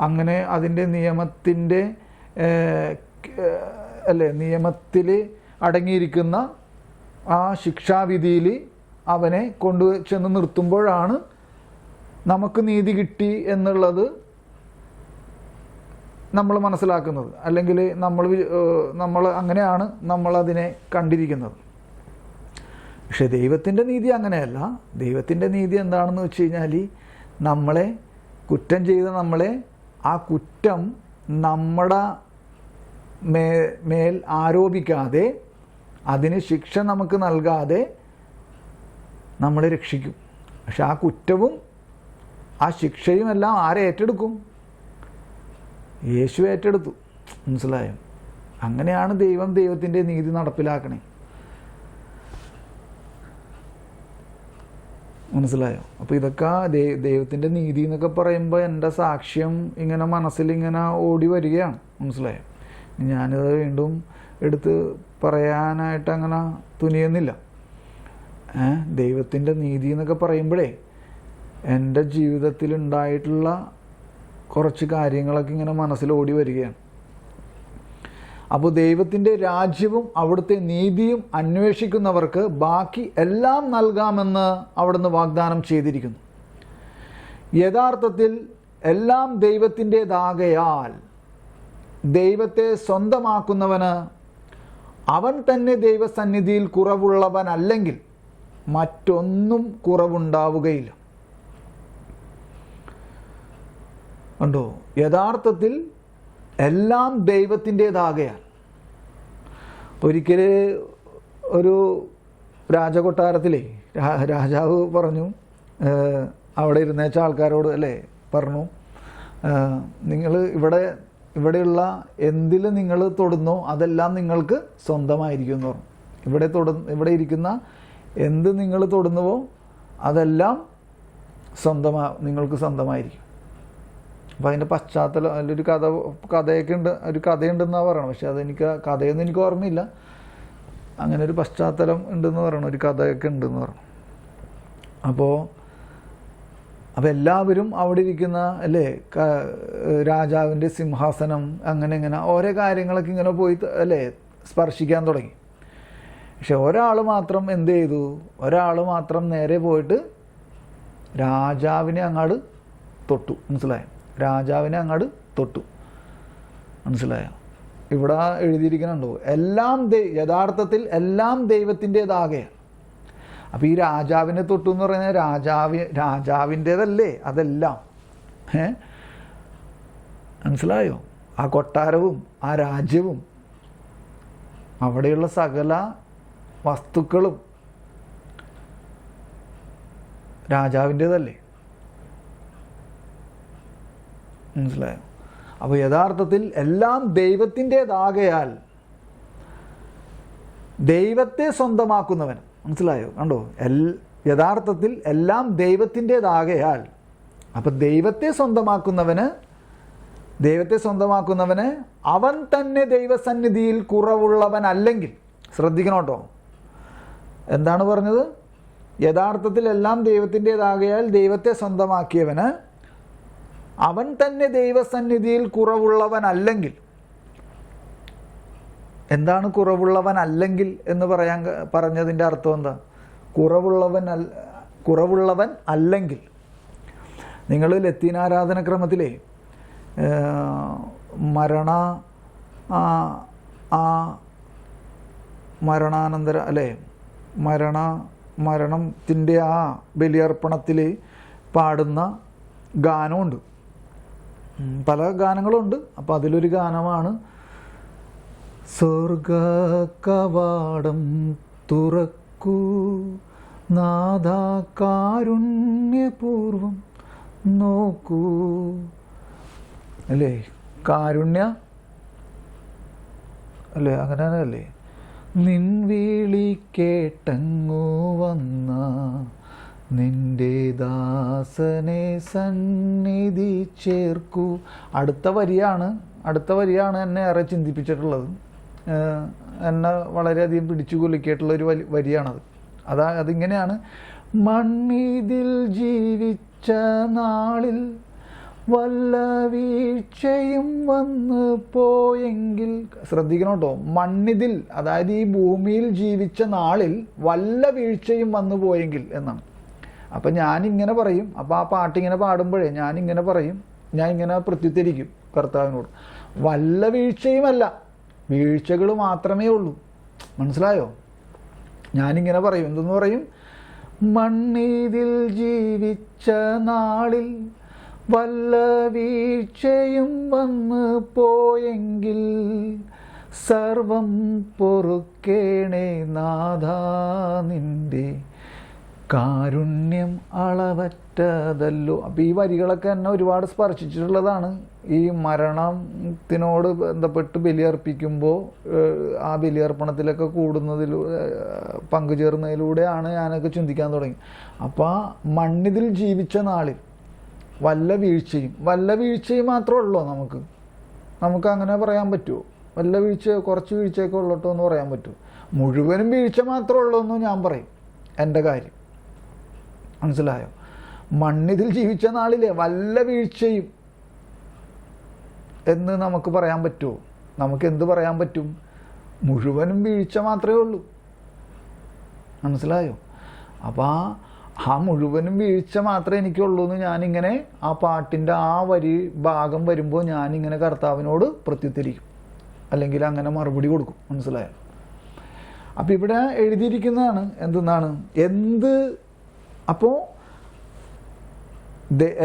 Speaker 2: അങ്ങനെ അതിൻ്റെ നിയമത്തിൻ്റെ നിയമത്തിൽ അടങ്ങിയിരിക്കുന്ന ആ ശിക്ഷാവിധിയിൽ അവനെ കൊണ്ടു ചെന്ന് നിർത്തുമ്പോഴാണ് നമുക്ക് നീതി എന്നുള്ളത് നമ്മൾ മനസ്സിലാക്കുന്നത്. അല്ലെങ്കിൽ നമ്മൾ അങ്ങനെയാണ് നമ്മളതിനെ കണ്ടിരിക്കുന്നത്. പക്ഷെ ദൈവത്തിൻ്റെ നീതി അങ്ങനെയല്ല. ദൈവത്തിൻ്റെ നീതി എന്താണെന്ന് വെച്ച് കഴിഞ്ഞാൽ, നമ്മളെ കുറ്റം ചെയ്ത നമ്മളെ, ആ കുറ്റം നമ്മുടെ മേൽ ആരോപിക്കാതെ, അതിന് ശിക്ഷ നമുക്ക് നൽകാതെ നമ്മളെ രക്ഷിക്കും. പക്ഷെ ആ കുറ്റവും ആ ശിക്ഷയും എല്ലാം ആരെ ഏറ്റെടുക്കും? യേശു ഏറ്റെടുത്തു. മനസ്സിലായോ? അങ്ങനെയാണ് ദൈവത്തിൻ്റെ നീതി നടപ്പിലാക്കണേ. മനസ്സിലായോ? അപ്പോൾ ഇതൊക്കെ ദൈവത്തിൻ്റെ നീതി എന്നൊക്കെ പറയുമ്പോൾ എൻ്റെ സാക്ഷ്യം ഇങ്ങനെ മനസ്സിലിങ്ങനെ ഓടി വരികയാണ്. മനസ്സിലായോ? ഞാനിത് വീണ്ടും എടുത്ത് പറയാനായിട്ട് അങ്ങനെ തുനിയുന്നില്ല. ദൈവത്തിൻ്റെ നീതി എന്നൊക്കെ പറയുമ്പോഴേ എൻ്റെ ജീവിതത്തിൽ ഉണ്ടായിട്ടുള്ള കുറച്ച് കാര്യങ്ങളൊക്കെ ഇങ്ങനെ മനസ്സിൽ ഓടി വരികയാണ്. അപ്പോൾ ദൈവത്തിൻ്റെ രാജ്യവും അവിടുത്തെ നീതിയും അന്വേഷിക്കുന്നവർക്ക് ബാക്കി എല്ലാം നൽകാമെന്ന് അവിടുന്ന് വാഗ്ദാനം ചെയ്തിരിക്കുന്നു. യഥാർത്ഥത്തിൽ എല്ലാം ദൈവത്തിൻ്റെതാകയാൽ ദൈവത്തെ സ്വന്തമാക്കുന്നവന് അവൻ തന്നെ ദൈവസന്നിധിയിൽ കുറവുള്ളവനല്ലെങ്കിൽ മറ്റൊന്നും കുറവുണ്ടാവുകയില്ല. കണ്ടോ? യഥാർത്ഥത്തിൽ എല്ലാം ദൈവത്തിൻ്റെതാകയാൽ. ഒരിക്കൽ ഒരു രാജകൊട്ടാരത്തിലെ രാജാവ് പറഞ്ഞു, അവിടെ ഇരുന്നേച്ച ആൾക്കാരോട് പറഞ്ഞു, നിങ്ങൾ ഇവിടെയുള്ള എന്തിൽ നിങ്ങൾ തൊടുന്നോ അതെല്ലാം നിങ്ങൾക്ക് സ്വന്തമായിരിക്കും എന്ന് പറഞ്ഞു. ഇവിടെ ഇരിക്കുന്ന എന്ത് നിങ്ങൾ തൊടുന്നുവോ അതെല്ലാം നിങ്ങൾക്ക് സ്വന്തമായിരിക്കും. അപ്പോൾ അതിൻ്റെ പശ്ചാത്തലം അതിലൊരു കഥയൊക്കെ ഉണ്ട്, ഒരു കഥയുണ്ടെന്നാണ് പറയണം. പക്ഷെ അതെനിക്ക് കഥയൊന്നും എനിക്ക് ഓർമ്മയില്ല. അങ്ങനെ ഒരു പശ്ചാത്തലം ഉണ്ടെന്ന് പറയണം, ഒരു കഥയൊക്കെ ഉണ്ടെന്ന് പറയണം. അപ്പോൾ എല്ലാവരും അവിടെ ഇരിക്കുന്ന അല്ലേ രാജാവിൻ്റെ സിംഹാസനം അങ്ങനെ ഇങ്ങനെ ഓരോ കാര്യങ്ങളൊക്കെ ഇങ്ങനെ പോയി അല്ലേ സ്പർശിക്കാൻ തുടങ്ങി. പക്ഷെ ഒരാൾ മാത്രം എന്ത് ചെയ്തു? ഒരാൾ മാത്രം നേരെ പോയിട്ട് രാജാവിനെ അങ്ങാട് തൊട്ടു. മനസ്സിലായോ? രാജാവിനെ അങ്ങാട് തൊട്ടു. മനസ്സിലായോ? ഇവിടെ എഴുതിയിരിക്കുന്നുണ്ടോ? യഥാർത്ഥത്തിൽ എല്ലാം ദൈവത്തിൻ്റെതാകെയാണ്. അപ്പോൾ ഈ രാജാവിനെ തൊട്ടു എന്ന് പറയുന്നത് രാജാവിൻ്റേതല്ലേ അതെല്ലാം? മനസ്സിലായോ? ആ കൊട്ടാരവും ആ രാജ്യവും അവിടെയുള്ള സകല വസ്തുക്കളും രാജാവിൻ്റേതല്ലേ? മനസ്സിലായോ? അപ്പോൾ യഥാർത്ഥത്തിൽ എല്ലാം ദൈവത്തിൻ്റേതാകയാൽ ദൈവത്തെ സ്വന്തമാക്കുന്നവൻ, മനസ്സിലായോ? കണ്ടോ? യഥാർത്ഥത്തിൽ എല്ലാം ദൈവത്തിൻ്റേതാകയാൽ, അപ്പം ദൈവത്തെ സ്വന്തമാക്കുന്നവന് അവൻ തന്നെ ദൈവസന്നിധിയിൽ കുറവുള്ളവനല്ലെങ്കിൽ, ശ്രദ്ധിക്കണം കേട്ടോ, എന്താണ് പറഞ്ഞത്? യഥാർത്ഥത്തിൽ എല്ലാം ദൈവത്തിൻ്റേതാകയാൽ ദൈവത്തെ സ്വന്തമാക്കിയവന് അവൻ തന്നെ ദൈവസന്നിധിയിൽ കുറവുള്ളവനല്ലെങ്കിൽ. എന്താണ് കുറവുള്ളവൻ എന്ന് പറഞ്ഞതിൻ്റെ അർത്ഥം എന്താ? കുറവുള്ളവൻ അല്ലെങ്കിൽ, നിങ്ങൾ ലത്തീനാരാധനക്രമത്തിലെ മരണാനന്തര അല്ലേ മരണത്തിൻ്റെ ആ ബലിയർപ്പണത്തിൽ പാടുന്ന ഗാനമുണ്ട്. പല ഗാനങ്ങളുണ്ട്. അപ്പോൾ അതിലൊരു ഗാനമാണ് സ്വർഗകവാടം തുറക്കൂ നാഥാ കാരുണ്യപൂർവം നോക്കൂ, അല്ലേ? കാരുണ്യ അല്ലേ? അങ്ങനെ അല്ലേ? നിൻ വിളി കേട്ടങ്ങു വന്ന നിന്റെ ദാസനെ സന്നിധി ചേർക്കൂ. അടുത്ത വരിയാണ് എന്നെ ഏറെ ചിന്തിപ്പിച്ചിട്ടുള്ളത്. എന്നെ വളരെയധികം പിടിച്ചു കുലുക്കിയിട്ടുള്ളൊരു വരിയാണത്. അതിങ്ങനെയാണ്: മണ്ണിതിൽ ജീവിച്ച നാളിൽ വല്ല വീഴ്ചയും വന്നു പോയെങ്കിൽ. ശ്രദ്ധിക്കണം കേട്ടോ, മണ്ണിതിൽ, അതായത് ഈ ഭൂമിയിൽ ജീവിച്ച നാളിൽ വല്ല വീഴ്ചയും വന്നു പോയെങ്കിൽ എന്നാണ്. അപ്പം ഞാനിങ്ങനെ പറയും. അപ്പോൾ ആ പാട്ടിങ്ങനെ പാടുമ്പോഴേ ഞാനിങ്ങനെ പറയും, ഞാൻ ഇങ്ങനെ പ്രത്യുത്തരിക്കും കർത്താവിനോട്, വല്ല വീഴ്ചയുമല്ല, വീഴ്ചകൾ മാത്രമേ ഉള്ളൂ. മനസ്സിലായോ? ഞാനിങ്ങനെ പറയും. എന്തെന്ന് പറയും? മണ്ണിതിൽ ജീവിച്ച നാളിൽ വല്ല വീഴ്ചയും വന്നു പോയെങ്കിൽ സർവം പൊറുക്കേണേ നാഥാ നിന്റെ കാരുണ്യം അളവറ്റതല്ലോ. അപ്പോൾ ഈ വരികളൊക്കെ എന്നെ ഒരുപാട് സ്പർശിച്ചിട്ടുള്ളതാണ്. ഈ മരണത്തിനോട് ബന്ധപ്പെട്ട് ബലിയർപ്പിക്കുമ്പോൾ ആ ബലിയർപ്പണത്തിലൊക്കെ പങ്കുചേർന്നതിലൂടെയാണ് ഞാനൊക്കെ ചിന്തിക്കാൻ തുടങ്ങി. അപ്പോൾ മണ്ണിതിൽ ജീവിച്ച നാളിൽ വല്ല വീഴ്ചയും മാത്രമേ ഉള്ളൂ. നമുക്ക് അങ്ങനെ പറയാൻ പറ്റുമോ? വല്ല വീഴ്ച, കുറച്ച് വീഴ്ചയൊക്കെ ഉള്ളട്ടോ എന്ന് പറയാൻ പറ്റുമോ? മുഴുവനും വീഴ്ച മാത്രമേ ഉള്ളൂ എന്ന് ഞാൻ പറയും എൻ്റെ കാര്യം. മനസ്സിലായോ? മണ്ണിതിൽ ജീവിച്ച നാളിലെ വല്ല വീഴ്ചയും എന്ന് നമുക്ക് പറയാൻ പറ്റുമോ? നമുക്ക് എന്ത് പറയാൻ പറ്റും? മുഴുവനും വീഴ്ച മാത്രമേ ഉള്ളൂ. മനസ്സിലായോ? അപ്പോൾ ആ മുഴുവനും വീഴ്ച മാത്രമേ എനിക്കുള്ളൂ എന്ന് ഞാനിങ്ങനെ ആ പാട്ടിൻ്റെ ആ ഭാഗം വരുമ്പോൾ ഞാനിങ്ങനെ കർത്താവിനോട് പ്രത്യുത്തരിക്കും, അല്ലെങ്കിൽ അങ്ങനെ മറുപടി കൊടുക്കും. മനസ്സിലായോ? അപ്പം ഇവിടെ എഴുതിയിരിക്കുന്നതാണ് എന്തെന്നാണ് അപ്പോൾ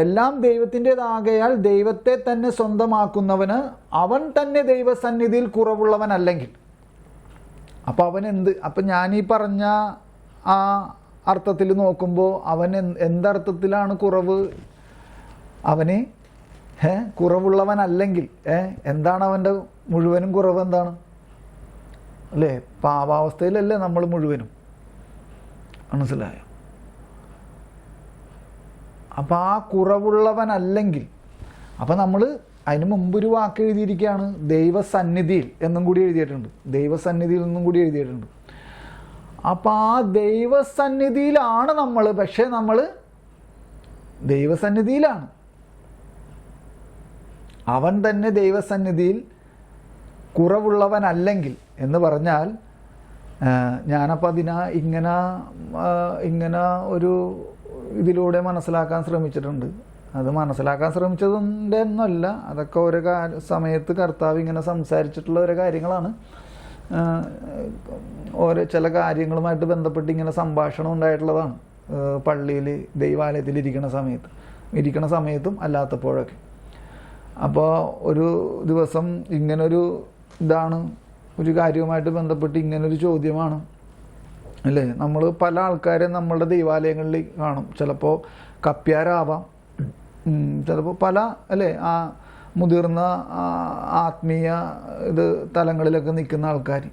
Speaker 2: എല്ലാം ദൈവത്തിൻ്റെതാകയാൽ ദൈവത്തെ തന്നെ സ്വന്തമാക്കുന്നവന് അവൻ തന്നെ ദൈവസന്നിധിയിൽ കുറവുള്ളവനല്ലെങ്കിൽ. അപ്പം അപ്പം ഞാനീ പറഞ്ഞ ആ അർത്ഥത്തിൽ നോക്കുമ്പോൾ അവൻ എന്തർത്ഥത്തിലാണ് കുറവ്? അവന് കുറവുള്ളവനല്ലെങ്കിൽ എന്താണ് അവൻ്റെ മുഴുവനും കുറവ്? എന്താണ്? അല്ലേ? പാപാവസ്ഥയിലല്ലേ നമ്മൾ മുഴുവനും. മനസ്സിലായോ? അപ്പോൾ ആ കുറവുള്ളവനല്ലെങ്കിൽ, അപ്പം നമ്മൾ അതിന് മുമ്പൊരു വാക്ക് എഴുതിയിരിക്കുകയാണ് ദൈവസന്നിധിയിൽ എന്നും കൂടി എഴുതിയിട്ടുണ്ട്, ദൈവസന്നിധിയിൽ എന്നും കൂടി എഴുതിയിട്ടുണ്ട്. അപ്പം ആ ദൈവസന്നിധിയിലാണ് നമ്മൾ, പക്ഷേ നമ്മൾ ദൈവസന്നിധിയിലാണ്. അവൻ തന്നെ ദൈവസന്നിധിയിൽ കുറവുള്ളവനല്ലെങ്കിൽ എന്ന് പറഞ്ഞാൽ, ഞാനപ്പോൾ ഇങ്ങനെ ഒരു ഇതിലൂടെ മനസ്സിലാക്കാൻ ശ്രമിച്ചിട്ടുണ്ട്. അത് മനസ്സിലാക്കാൻ ശ്രമിച്ചതിൻ്റെ ഒന്നുമല്ല, അതൊക്കെ ഓരോ സമയത്ത് കർത്താവ് ഇങ്ങനെ സംസാരിച്ചിട്ടുള്ള ഓരോ കാര്യങ്ങളാണ്. ഓരോ ചില കാര്യങ്ങളുമായിട്ട് ബന്ധപ്പെട്ട് ഇങ്ങനെ സംഭാഷണം ഉണ്ടായിട്ടുള്ളതാണ്. പള്ളിയിൽ ദൈവാലയത്തിൽ ഇരിക്കണ സമയത്തും അല്ലാത്തപ്പോഴൊക്കെ. അപ്പോൾ ഒരു ദിവസം ഇങ്ങനൊരു ഇതാണ്, ഒരു കാര്യവുമായിട്ട് ബന്ധപ്പെട്ട് ഇങ്ങനൊരു ചോദ്യമാണ് അല്ലേ. നമ്മൾ പല ആൾക്കാരെ നമ്മളുടെ ദൈവാലയങ്ങളിൽ കാണും. ചിലപ്പോൾ കപ്പ്യാരാവാം, ചിലപ്പോൾ പല അല്ലേ ആ മുതിർന്ന ആത്മീയ തലങ്ങളിലൊക്കെ നിൽക്കുന്ന ആൾക്കാർ.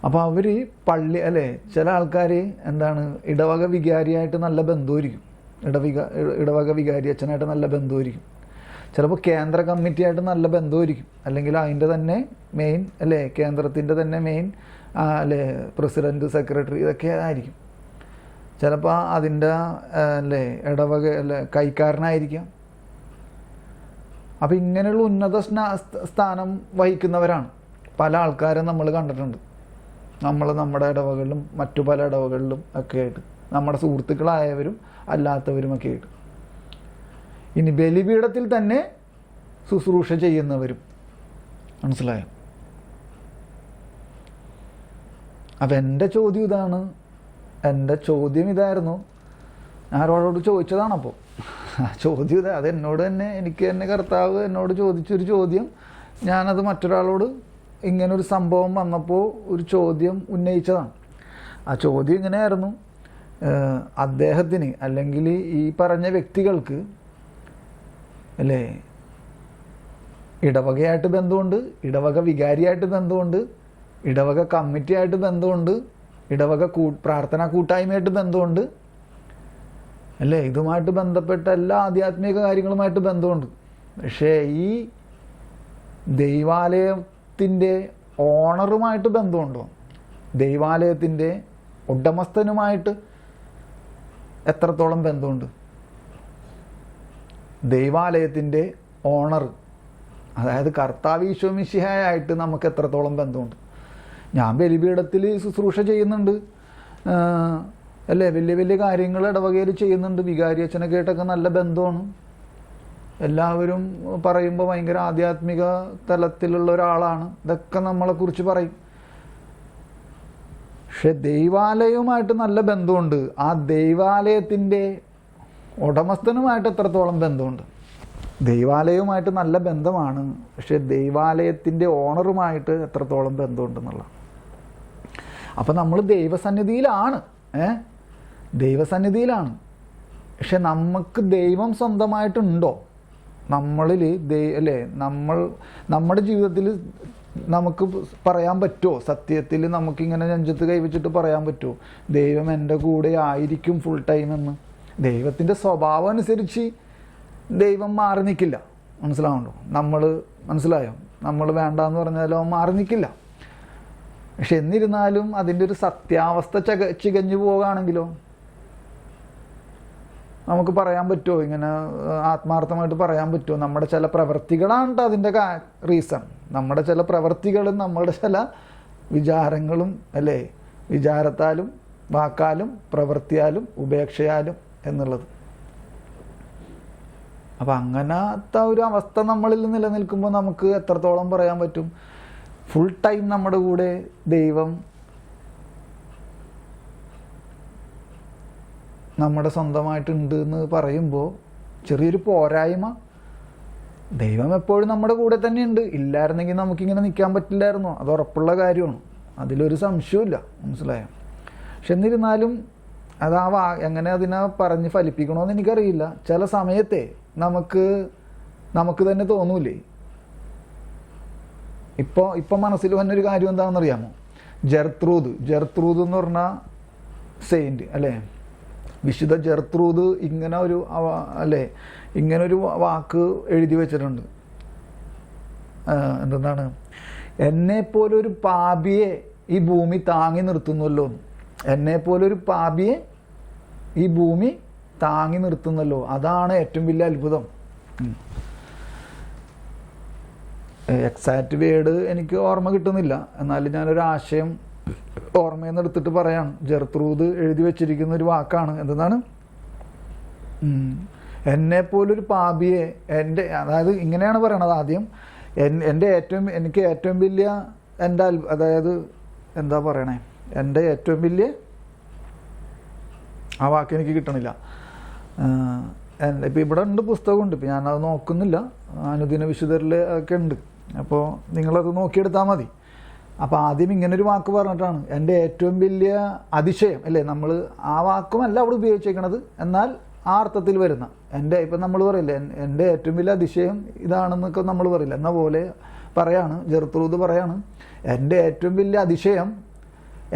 Speaker 2: അപ്പോൾ അവർ പള്ളി അല്ലേ, ചില ആൾക്കാർ എന്താണ് ഇടവക വികാരിയായിട്ട് നല്ല ബന്ധമായിരിക്കും, ഇടവക വികാരി അച്ഛനായിട്ട് നല്ല ബന്ധമായിരിക്കും. ചിലപ്പോൾ കേന്ദ്ര കമ്മിറ്റിയായിട്ട് നല്ല ബന്ധമായിരിക്കും, അല്ലെങ്കിൽ അതിൻ്റെ തന്നെ മെയിൻ അല്ലേ, കേന്ദ്രത്തിൻ്റെ തന്നെ മെയിൻ അല്ലേ പ്രസിഡൻറ്റ്, സെക്രട്ടറി, ഇതൊക്കെ ആയിരിക്കും. ചിലപ്പോൾ അതിൻ്റെ അല്ലേ ഇടവക അല്ലേ കൈക്കാരനായിരിക്കാം. അപ്പം ഇങ്ങനെയുള്ള ഉന്നത സ്ഥാനം വഹിക്കുന്നവരാണ് പല ആൾക്കാരും നമ്മൾ കണ്ടിട്ടുണ്ട്. നമ്മുടെ ഇടവകളിലും മറ്റു പല ഇടവകളിലും ഒക്കെ ആയിട്ട്, നമ്മുടെ സുഹൃത്തുക്കളായവരും അല്ലാത്തവരുമൊക്കെ ആയിട്ട്. ഇനി ബലിപീഠത്തിൽ തന്നെ ശുശ്രൂഷ ചെയ്യുന്നവരും, മനസ്സിലായോ? അപ്പം എൻ്റെ ചോദ്യം ഇതായിരുന്നു. ഞാൻ ഒരാളോട് ചോദിച്ചതാണപ്പോൾ ചോദ്യം അത് എന്നോട് തന്നെ, എനിക്ക് തന്നെ കർത്താവ് എന്നോട് ചോദിച്ചൊരു ചോദ്യം. ഞാനത് മറ്റൊരാളോട് ഇങ്ങനൊരു സംഭവം വന്നപ്പോൾ ഒരു ചോദ്യം ഉന്നയിച്ചതാണ്. ആ ചോദ്യം ഇങ്ങനെയായിരുന്നു, അദ്ദേഹത്തിന് അല്ലെങ്കിൽ ഈ പറഞ്ഞ വ്യക്തികൾക്ക് അല്ലേ ഇടവകയായിട്ട് ബന്ധമുണ്ട്, ഇടവക വികാരിയായിട്ട് ബന്ധമുണ്ട്, ഇടവക കമ്മിറ്റിയായിട്ട് ബന്ധമുണ്ട്, ഇടവക പ്രാർത്ഥനാ കൂട്ടായ്മയായിട്ട് ബന്ധമുണ്ട് അല്ലേ, ഇതുമായിട്ട് ബന്ധപ്പെട്ട എല്ലാ ആധ്യാത്മിക കാര്യങ്ങളുമായിട്ട് ബന്ധമുണ്ട്. പക്ഷേ ഈ ദൈവാലയത്തിൻ്റെ ഓണറുമായിട്ട് ബന്ധമുണ്ടോ? ദൈവാലയത്തിൻ്റെ ഉടമസ്ഥനുമായിട്ട് എത്രത്തോളം ബന്ധമുണ്ട്? ദൈവാലയത്തിൻ്റെ ഓണർ, അതായത് കർത്താവ് ഈശോ മിശിഹായായിട്ട് നമുക്ക് എത്രത്തോളം ബന്ധമുണ്ട്? ഞാൻ ബലിപീഠത്തിൽ ശുശ്രൂഷ ചെയ്യുന്നുണ്ട് അല്ലേ, വലിയ വലിയ കാര്യങ്ങൾ ഇടവകയിൽ ചെയ്യുന്നുണ്ട്, വികാരി അച്ഛനൊക്കെ ആയിട്ടൊക്കെ നല്ല ബന്ധമാണ്. എല്ലാവരും പറയുമ്പോൾ ഭയങ്കര ആധ്യാത്മിക തലത്തിലുള്ള ഒരാളാണ്, ഇതൊക്കെ നമ്മളെക്കുറിച്ച് പറയും. പക്ഷെ ദൈവാലയവുമായിട്ട് നല്ല ബന്ധമുണ്ട്. ആ ദൈവാലയത്തിൻ്റെ ഉടമസ്ഥനുമായിട്ട് എത്രത്തോളം ബന്ധമുണ്ട്? ദൈവാലയവുമായിട്ട് നല്ല ബന്ധമാണ്, പക്ഷെ ദൈവാലയത്തിൻ്റെ ഓണറുമായിട്ട് എത്രത്തോളം ബന്ധമുണ്ടെന്നുള്ള. അപ്പം നമ്മൾ ദൈവസന്നിധിയിലാണ്, ദൈവസന്നിധിയിലാണ്. പക്ഷെ നമുക്ക് ദൈവം സ്വന്തമായിട്ടുണ്ടോ? നമ്മളിൽ അല്ലേ, നമ്മുടെ ജീവിതത്തിൽ നമുക്ക് പറയാൻ പറ്റുമോ? സത്യത്തിൽ നമുക്കിങ്ങനെ നെഞ്ചത്ത് കൈവച്ചിട്ട് പറയാൻ പറ്റുമോ ദൈവം എൻ്റെ കൂടെ ആയിരിക്കും ഫുൾ ടൈം എന്ന്? ദൈവത്തിൻ്റെ സ്വഭാവം അനുസരിച്ച് ദൈവം മാറി നിൽക്കില്ല, മനസ്സിലാവുണ്ടോ? മനസ്സിലായോ? നമ്മൾ വേണ്ടാന്ന് പറഞ്ഞാലും അവൻ മാറി നിൽക്കില്ല. പക്ഷെ എന്നിരുന്നാലും അതിൻ്റെ ഒരു സത്യാവസ്ഥ ചികഞ്ഞു പോവുകയാണെങ്കിലോ നമുക്ക് പറയാൻ പറ്റുമോ? ഇങ്ങനെ ആത്മാർത്ഥമായിട്ട് പറയാൻ പറ്റുമോ? നമ്മുടെ ചില പ്രവൃത്തികളാണ് അതിൻ്റെ റീസൺ. നമ്മുടെ ചില പ്രവൃത്തികളും നമ്മുടെ ചില വിചാരങ്ങളും അല്ലേ, വിചാരത്താലും വാക്കാലും പ്രവൃത്തിയാലും ഉപേക്ഷയാലും എന്നുള്ളത്. അപ്പം അങ്ങനത്തെ ഒരു അവസ്ഥ നമ്മളിൽ നിലനിൽക്കുമ്പോൾ നമുക്ക് എത്രത്തോളം പറയാൻ പറ്റും ഫുൾ ടൈം നമ്മുടെ കൂടെ ദൈവം നമ്മുടെ സ്വന്തമായിട്ടുണ്ട് എന്ന് പറയുമ്പോൾ ചെറിയൊരു പോരായ്മ. ദൈവം എപ്പോഴും നമ്മുടെ കൂടെ തന്നെയുണ്ട്. ഇല്ലായിരുന്നെങ്കിൽ നമുക്കിങ്ങനെ നിൽക്കാൻ പറ്റില്ലായിരുന്നോ? അത് ഉറപ്പുള്ള കാര്യമാണ്, അതിലൊരു സംശയമില്ല, മനസ്സിലായോ? പക്ഷെ എന്നിരുന്നാലും എങ്ങനെ അതിനെ പറഞ്ഞ് ഫലിപ്പിക്കണമെന്ന് എനിക്കറിയില്ല. ചില സമയത്തെ നമുക്ക് തന്നെ തോന്നൂലേ. ഇപ്പം മനസ്സിൽ വന്നൊരു കാര്യം എന്താണെന്നറിയാമോ? ജെർത്രൂദ് എന്ന് പറഞ്ഞ സെയിൻറ്റ് അല്ലേ, വിശുദ്ധ ജെർത്രൂദ് ഇങ്ങനെ ഒരു ഇങ്ങനൊരു വാക്ക് എഴുതി വെച്ചിട്ടുണ്ട്. എന്താണ്? എന്നെപ്പോലൊരു പാപിയെ ഈ ഭൂമി താങ്ങി നിർത്തുന്നല്ലോ. എന്നെപ്പോലൊരു പാപിയെ ഈ ഭൂമി താങ്ങി നിർത്തുന്നല്ലോ. അതാണ് ഏറ്റവും വലിയ അത്ഭുതം. എക്സാക്റ്റ് വേർഡ് എനിക്ക് ഓർമ്മ കിട്ടുന്നില്ല, എന്നാലും ഞാനൊരു ആശയം ഓർമ്മയിൽ നിന്ന് എടുത്തിട്ട് പറയാണ്. ജെർത്രൂദ് എഴുതി വെച്ചിരിക്കുന്ന ഒരു വാക്കാണ്. എന്താണ്? എന്നെപ്പോലൊരു പാപിയെ അതായത് ഇങ്ങനെയാണ് പറയണത്. ആദ്യം എനിക്ക് ഏറ്റവും വലിയ അതായത് എന്താ പറയണേ, എൻ്റെ ഏറ്റവും വലിയ ആ വാക്ക് എനിക്ക് കിട്ടണില്ല. ഇപ്പം ഇവിടെ ഉണ്ട്, പുസ്തകമുണ്ട്. ഇപ്പം ഞാനത് നോക്കുന്നില്ല. അനുദിന വിശുദ്ധരിൽ ഒക്കെ ഉണ്ട്. അപ്പോൾ നിങ്ങളത് നോക്കിയെടുത്താൽ മതി. അപ്പോൾ ആദ്യം ഇങ്ങനൊരു വാക്ക് പറഞ്ഞിട്ടാണ് എൻ്റെ ഏറ്റവും വലിയ അതിശയം അല്ലേ. നമ്മൾ ആ വാക്കുമല്ല അവിടെ ഉപയോഗിച്ചേക്കണത്, എന്നാൽ ആ അർത്ഥത്തിൽ വരുന്ന ഇപ്പം നമ്മൾ പറയില്ല എൻ്റെ ഏറ്റവും വലിയ അതിശയം ഇതാണെന്നൊക്കെ നമ്മൾ പറയില്ല. എന്ന പോലെ പറയാണ് ജെർത്രൂദ് പറയാണ്, എൻ്റെ ഏറ്റവും വലിയ അതിശയം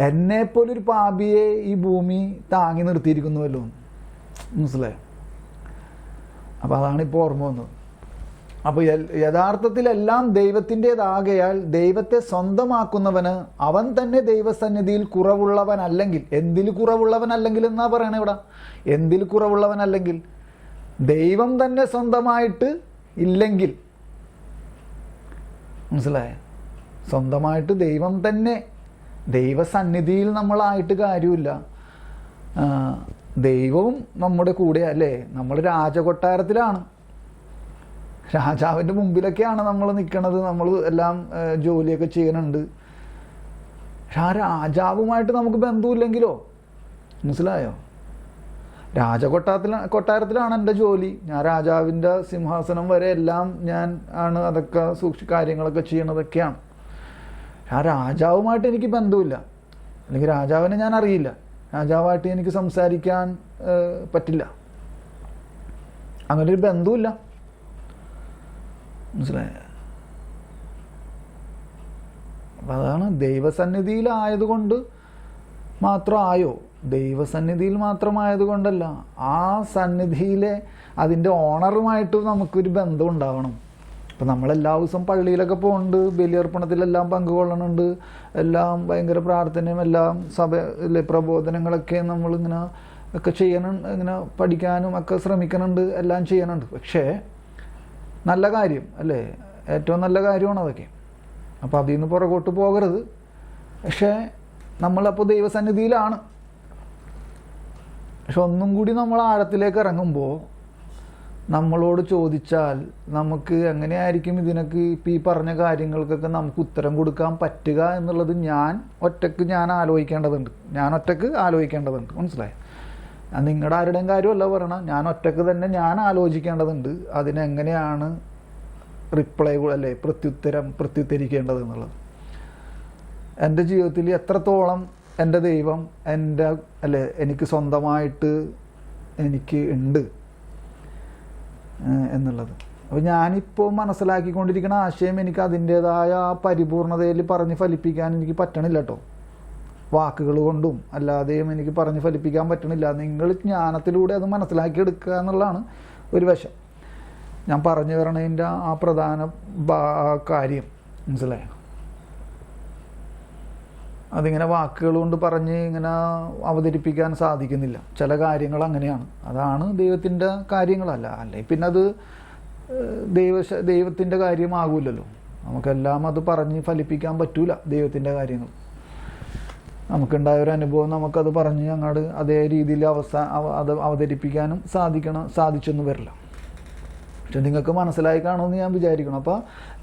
Speaker 2: എന്നെപ്പോലൊരു പാപിയെ ഈ ഭൂമി താങ്ങി നിർത്തിയിരിക്കുന്നുവല്ലോ. മനസ്സിലായോ? അപ്പോൾ അതാണ് ഇപ്പോൾ ഓർമ്മ വന്നത്. അപ്പോൾ യഥാർത്ഥത്തിൽ എല്ലാം ദൈവത്തിൻ്റെതാകയാൽ ദൈവത്തെ സ്വന്തമാക്കുന്നവന് അവൻ തന്നെ ദൈവസന്നിധിയിൽ കുറവുള്ളവനല്ലെങ്കിൽ. എന്തിൽ കുറവുള്ളവനല്ലെങ്കിൽ എന്നാ പറയണേ ഇവിടെ? എന്തിൽ കുറവുള്ളവനല്ലെങ്കിൽ? ദൈവം തന്നെ സ്വന്തമായിട്ട് ഇല്ലെങ്കിൽ. മനസ്സിലായോ? സ്വന്തമായിട്ട് ദൈവം തന്നെ, ദൈവസന്നിധിയിൽ നമ്മളായിട്ട് കാര്യമില്ല. ദൈവവും നമ്മുടെ കൂടെ അല്ലേ. നമ്മൾ രാജകൊട്ടാരത്തിലാണ്, രാജാവിൻ്റെ മുമ്പിലൊക്കെയാണ് നമ്മൾ നിൽക്കണത്. നമ്മൾ എല്ലാം ജോലിയൊക്കെ ചെയ്യുന്നുണ്ട്. പക്ഷെ ആ രാജാവുമായിട്ട് നമുക്ക് ബന്ധമില്ലെങ്കിലോ? മനസ്സിലായോ? കൊട്ടാരത്തിലാണ് എൻ്റെ ജോലി. ഞാൻ രാജാവിൻ്റെ സിംഹാസനം വരെ എല്ലാം ഞാൻ ആണ് അതൊക്കെ കാര്യങ്ങളൊക്കെ ചെയ്യണതൊക്കെയാണ്. ആ രാജാവുമായിട്ട് എനിക്ക് ബന്ധമില്ല, അല്ലെങ്കിൽ രാജാവിനെ ഞാൻ അറിയില്ല. രാജാവായിട്ട് എനിക്ക് സംസാരിക്കാൻ പറ്റില്ല. അങ്ങനൊരു ബന്ധമില്ല. മനസ്സിലായ? അപ്പം അതാണ് ദൈവസന്നിധിയിലായതുകൊണ്ട് മാത്രം ആയോ? ദൈവസന്നിധിയിൽ മാത്രമായതുകൊണ്ടല്ല, ആ സന്നിധിയിലെ അതിൻ്റെ ഓണറുമായിട്ട് നമുക്കൊരു ബന്ധം ഉണ്ടാവണം. ഇപ്പം നമ്മളെല്ലാ ദിവസവും പള്ളിയിലൊക്കെ പോകുന്നുണ്ട്, ബലിയർപ്പണത്തിലെല്ലാം പങ്കുകൊള്ളണുണ്ട്, എല്ലാം ഭയങ്കര പ്രാർത്ഥനയും എല്ലാം പ്രബോധനങ്ങളൊക്കെ നമ്മളിങ്ങനെ ഒക്കെ ചെയ്യണുണ്ട്, ഇങ്ങനെ പഠിക്കാനും ഒക്കെ ശ്രമിക്കണുണ്ട്, എല്ലാം ചെയ്യണുണ്ട്. പക്ഷേ നല്ല കാര്യം അല്ലേ, ഏറ്റവും നല്ല കാര്യമാണ് അതൊക്കെ. അപ്പോൾ അതിൽ നിന്ന് പുറകോട്ട് പോകരുത്. പക്ഷേ നമ്മളപ്പോൾ ദൈവസന്നിധിയിലാണ്. പക്ഷെ ഒന്നും കൂടി നമ്മൾ ആഴത്തിലേക്ക് ഇറങ്ങുമ്പോൾ നമ്മളോട് ചോദിച്ചാൽ നമുക്ക് എങ്ങനെയായിരിക്കും ഇതിനൊക്കെ ഇപ്പം ഈ പറഞ്ഞ കാര്യങ്ങൾക്കൊക്കെ നമുക്ക് ഉത്തരം കൊടുക്കാൻ പറ്റുക എന്നുള്ളത് ഞാൻ ഒറ്റക്ക് ആലോചിക്കേണ്ടതുണ്ട്. മനസ്സിലായി? നിങ്ങളുടെ ആരുടെയും കാര്യമല്ല പറയണം, ഞാൻ ഒറ്റക്ക് തന്നെ ഞാൻ ആലോചിക്കേണ്ടതുണ്ട് അതിനെങ്ങനെയാണ് റിപ്ലൈ അല്ലേ പ്രത്യുത്തരിക്കേണ്ടത് എന്നുള്ളത്. എൻ്റെ ജീവിതത്തിൽ എത്രത്തോളം എൻ്റെ ദൈവം എനിക്ക് സ്വന്തമായിട്ട് എനിക്ക് ഉണ്ട് എന്നുള്ളത്. അപ്പോൾ ഞാനിപ്പോൾ മനസ്സിലാക്കിക്കൊണ്ടിരിക്കുന്ന ആശയം എനിക്ക് അതിൻ്റേതായ ആ പരിപൂർണതയിൽ പറഞ്ഞ് ഫലിപ്പിക്കാൻ എനിക്ക് പറ്റണില്ല കേട്ടോ. വാക്കുകൾ കൊണ്ടും അല്ലാതെയും എനിക്ക് പറഞ്ഞ് ഫലിപ്പിക്കാൻ പറ്റണില്ല. നിങ്ങൾ ജ്ഞാനത്തിലൂടെ അത് മനസ്സിലാക്കിയെടുക്കുക എന്നുള്ളതാണ് ഒരു വശം. ഞാൻ പറഞ്ഞു വരണതിൻ്റെ ആ പ്രധാന കാര്യം. മനസ്സിലായോ? അതിങ്ങനെ വാക്കുകൾ കൊണ്ട് പറഞ്ഞ് ഇങ്ങനെ അവതരിപ്പിക്കാൻ സാധിക്കുന്നില്ല. ചില കാര്യങ്ങൾ അങ്ങനെയാണ്. അതാണ് ദൈവത്തിൻ്റെ കാര്യങ്ങളല്ല. പിന്നെ അത് ദൈവത്തിൻ്റെ കാര്യമാകൂലല്ലോ. നമുക്കെല്ലാം അത് പറഞ്ഞ് ഫലിപ്പിക്കാൻ പറ്റൂല. ദൈവത്തിൻ്റെ കാര്യങ്ങൾ നമുക്കുണ്ടായ ഒരു അനുഭവം നമുക്കത് പറഞ്ഞ് അങ്ങോട്ട് അതേ രീതിയിൽ അത് അവതരിപ്പിക്കാനും സാധിച്ചെന്ന് വരില്ല. പക്ഷെ നിങ്ങൾക്ക് മനസ്സിലായി കാണുമെന്ന് ഞാൻ വിചാരിക്കണം. അപ്പോൾ